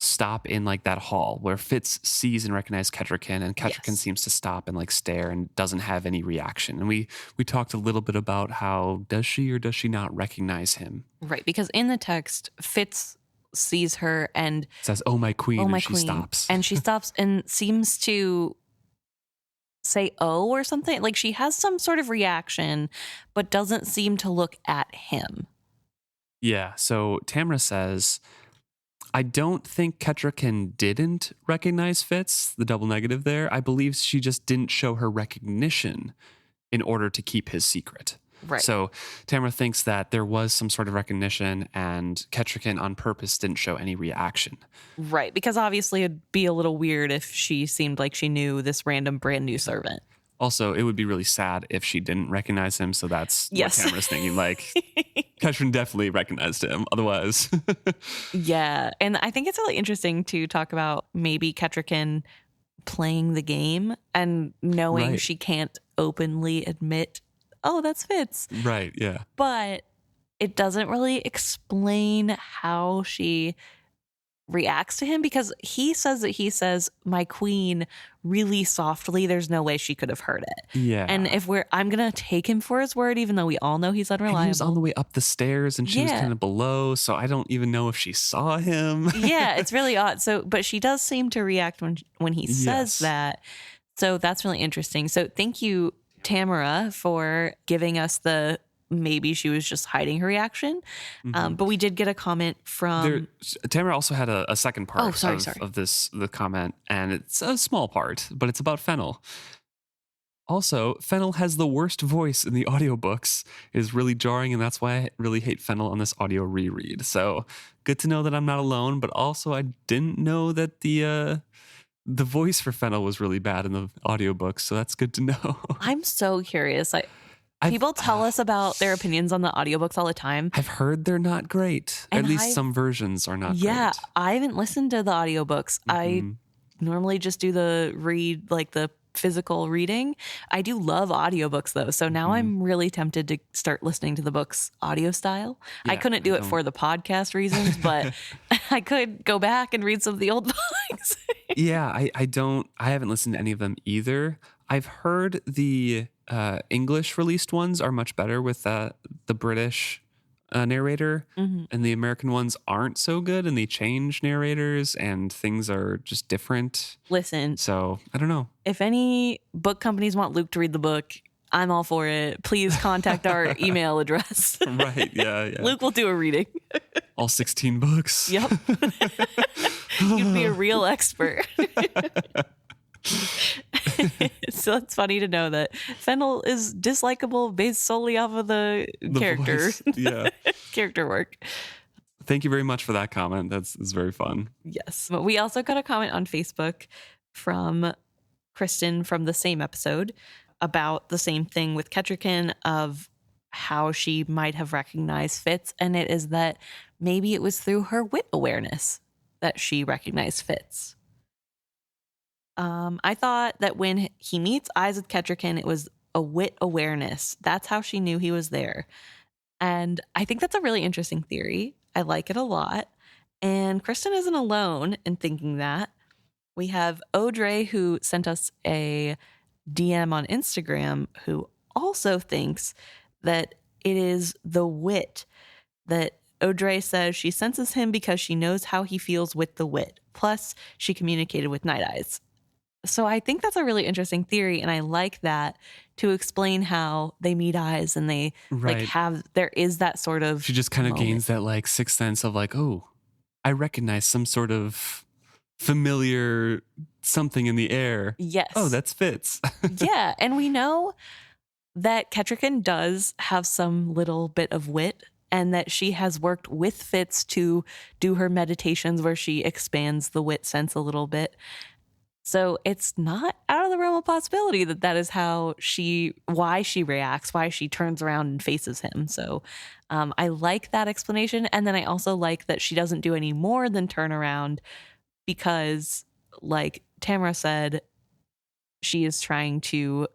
stop in like that hall where Fitz sees and recognizes Kettricken, and Kettricken seems to stop and like stare and doesn't have any reaction. And we talked a little bit about how does she or does she not recognize him? Right, because in the text, Fitz sees her and says, "Oh, my queen," and she stops. And she stops and seems to say, "Oh," or something. Like she has some sort of reaction, but doesn't seem to look at him. Yeah, so Tamara says, I don't think Kettricken didn't recognize Fitz, the double negative there. I believe she just didn't show her recognition in order to keep his secret. Right. So Tamara thinks that there was some sort of recognition and Kettricken on purpose didn't show any reaction. Right, because obviously it'd be a little weird if she seemed like she knew this random brand new servant. Also, it would be really sad if she didn't recognize him. So that's what Tamara's thinking. Like, Kettricken definitely recognized him. Otherwise. Yeah. And I think it's really interesting to talk about maybe Kettricken playing the game and knowing she can't openly admit, oh, that's Fitz. Right. Yeah. But it doesn't really explain how she reacts to him, because he says my queen really softly. There's no way she could have heard it. Yeah. And I'm gonna take him for his word, even though we all know he's unreliable. And he was on the way up the stairs and she was kind of below, so I don't even know if she saw him. Yeah, it's really odd. So but she does seem to react when he says that. So that's really interesting. So thank you, Tamara, for giving us the maybe she was just hiding her reaction. But we did get a comment from... Tamara also had a second part of the comment, and it's a small part, but it's about Fennel. Also, Fennel has the worst voice in the audiobooks. It is really jarring, and that's why I really hate Fennel on this audio reread. So good to know that I'm not alone, but also I didn't know that the voice for Fennel was really bad in the audiobooks, so that's good to know. I'm so curious. People tell us about their opinions on the audiobooks all the time. I've heard they're not great. At least some versions are not great. Yeah, I haven't listened to the audiobooks. I normally just do the read, like the physical reading. I do love audiobooks though. So now I'm really tempted to start listening to the books audio style. I Yeah, couldn't do it for the podcast reasons, but I could go back and read some of the old books. Yeah, I haven't listened to any of them either. I've heard the English released ones are much better with the British narrator, and the American ones aren't so good, and they change narrators, and things are just different. Listen, So I don't know. if any book companies want Luke to read the book, I'm all for it. Please contact our email address. Right? Yeah. Luke will do a reading. All 16 books. Yep. You'd be a real expert. So it's funny to know that Fennel is dislikable based solely off of the character. Voice. Yeah. Character work. Thank you very much for that comment. That's very fun. Yes. But we also got a comment on Facebook from Kristen from the same episode about the same thing with Kettricken of how she might have recognized Fitz. And it is that maybe it was through her wit awareness that she recognized Fitz. I thought that when he meets eyes with Kettricken, it was a wit awareness. That's how she knew he was there. And I think that's a really interesting theory. I like it a lot. And Kristen isn't alone in thinking that. We have Audrey, who sent us a DM on Instagram, who also thinks that it is the wit that Audrey says she senses him because she knows how he feels with the wit. Plus, she communicated with Night Eyes. So I think that's a really interesting theory, and I like that to explain how they meet eyes and they there is that sort of she just kind of moment. gains that like sixth sense of like, oh, I recognize some sort of familiar something in the air. Yes. Oh, that's Fitz. Yeah, and we know that Kettricken does have some little bit of wit, and that she has worked with Fitz to do her meditations where she expands the wit sense a little bit. So it's not out of the realm of possibility that that is why she reacts, why she turns around and faces him. So I like that explanation. And then I also like that she doesn't do any more than turn around because, like Tamara said, she is trying to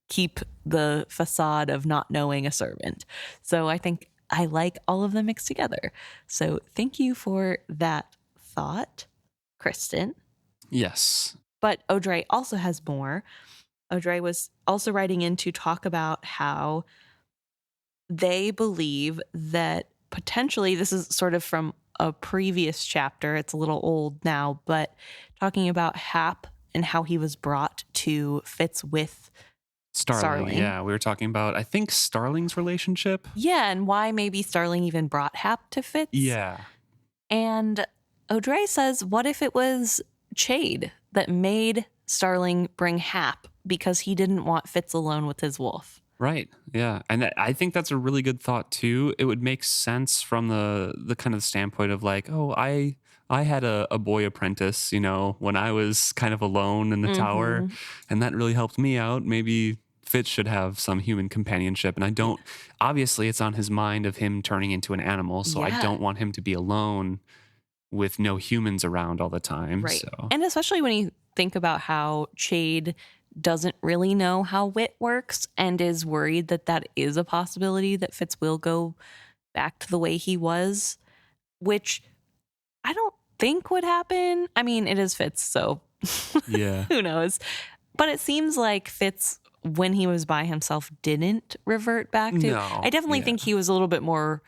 keep the facade of not knowing a servant. So I think I like all of them mixed together. So thank you for that thought, Kristen. Yes. But Audrey also has more. Audrey was also writing in to talk about how they believe that potentially, this is sort of from a previous chapter, it's a little old now, but talking about Hap and how he was brought to Fitz with Starling. Yeah, we were talking about, I think, Starling's relationship. Yeah, and why maybe Starling even brought Hap to Fitz. Yeah. And Audrey says, what if it was Chade that made Starling bring Hap because he didn't want Fitz alone with his wolf? Right. Yeah. And I think that's a really good thought too. It would make sense from the kind of standpoint of like, oh, I had a boy apprentice, when I was kind of alone in the tower, and that really helped me out. Maybe Fitz should have some human companionship. And obviously it's on his mind of him turning into an animal. So I don't want him to be alone with no humans around all the time. Right. So. And especially when you think about how Chade doesn't really know how wit works and is worried that that is a possibility that Fitz will go back to the way he was, which I don't think would happen. I mean, it is Fitz, so yeah, who knows? But it seems like Fitz, when he was by himself, didn't revert back to. No, I definitely think he was a little bit more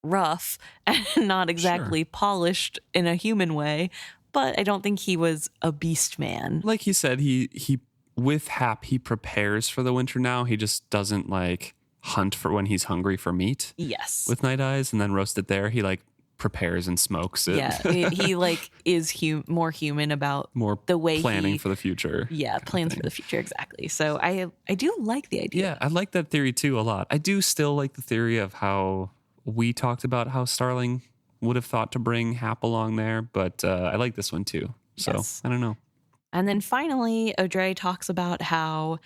rough and not exactly polished in a human way, but I don't think he was a beast man. Like he said, he with Hap, he prepares for the winter now. He just doesn't like hunt for when he's hungry for meat. Yes. With Night Eyes and then roast it there. He like prepares and smokes it. Yeah, he like is more human about more the way planning for the future. Yeah, plans for the future, exactly. So I do like the idea. Yeah, I like that theory too a lot. I do still like the theory of how we talked about how Starling would have thought to bring Hap along there, but I like this one too. So Yes. I don't know. And then finally, Audrey talks about how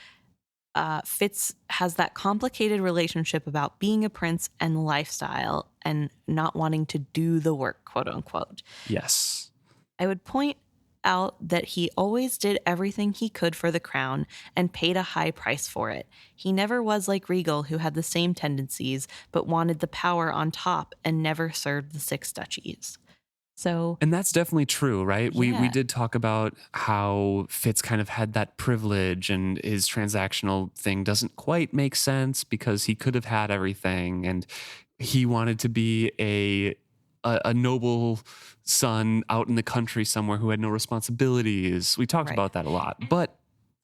Fitz has that complicated relationship about being a prince and lifestyle and not wanting to do the work, quote unquote. Yes. I would point out that he always did everything he could for the crown and paid a high price for it. He never was like Regal, who had the same tendencies, but wanted the power on top and never served the 6 duchies. So, and that's definitely true, right? Yeah. We did talk about how Fitz kind of had that privilege, and his transactional thing doesn't quite make sense because he could have had everything, and he wanted to be a noble son out in the country somewhere who had no responsibilities. We talked Right. about that a lot, but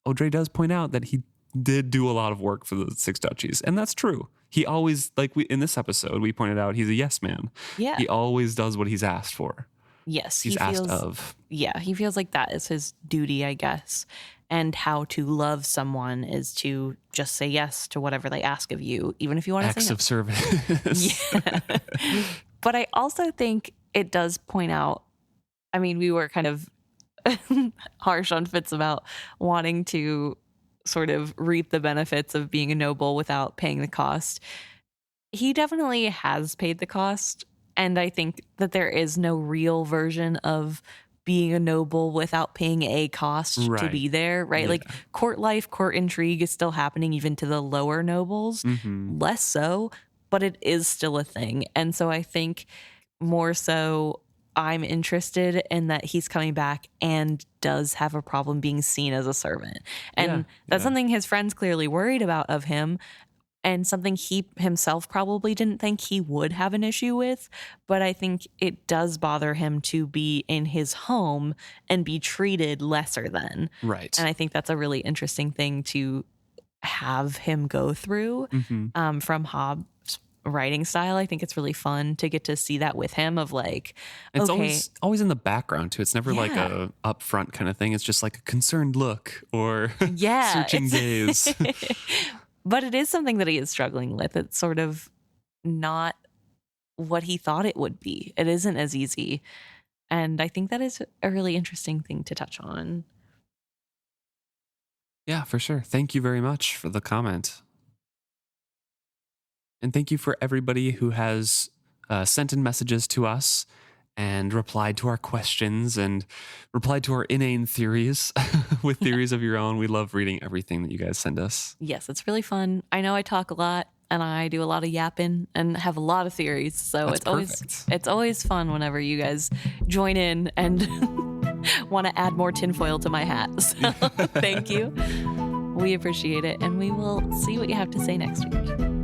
Audrey does point out that he did do a lot of work for the 6 duchies, and that's true. He always, in this episode, we pointed out he's a yes man. Yeah. He always does what he's asked for. Yes. He's asked of. Yeah. He feels like that is his duty, I guess. And how to love someone is to just say yes to whatever they ask of you, even if you want to Acts say no. of service. Yeah. But I also think it does point out, I mean, we were kind of harsh on Fitz about wanting to sort of reap the benefits of being a noble without paying the cost. He definitely has paid the cost. And I think that there is no real version of being a noble without paying a cost to be there, right? Yeah. Like court life, court intrigue is still happening even to the lower nobles, less so, but it is still a thing. And so I think more so I'm interested in that he's coming back and does have a problem being seen as a servant. And that's something his friends clearly worried about of him, and something he himself probably didn't think he would have an issue with. But I think it does bother him to be in his home and be treated lesser than. Right. And I think that's a really interesting thing to have him go through from Hobb's writing style. I think it's really fun to get to see that with him of like, it's okay, always in the background too. It's never like a upfront kind of thing. It's just like a concerned look or searching gaze. But it is something that he is struggling with. It's sort of not what he thought it would be. It isn't as easy. And I think that is a really interesting thing to touch on. Yeah, for sure. Thank you very much for the comment. And thank you for everybody who has sent in messages to us and replied to our questions and replied to our inane theories with theories of your own. We love reading everything that you guys send us. Yes, it's really fun. I know I talk a lot and I do a lot of yapping and have a lot of theories. So it's always fun whenever you guys join in and want to add more tinfoil to my hat. So thank you. We appreciate it. And we will see what you have to say next week.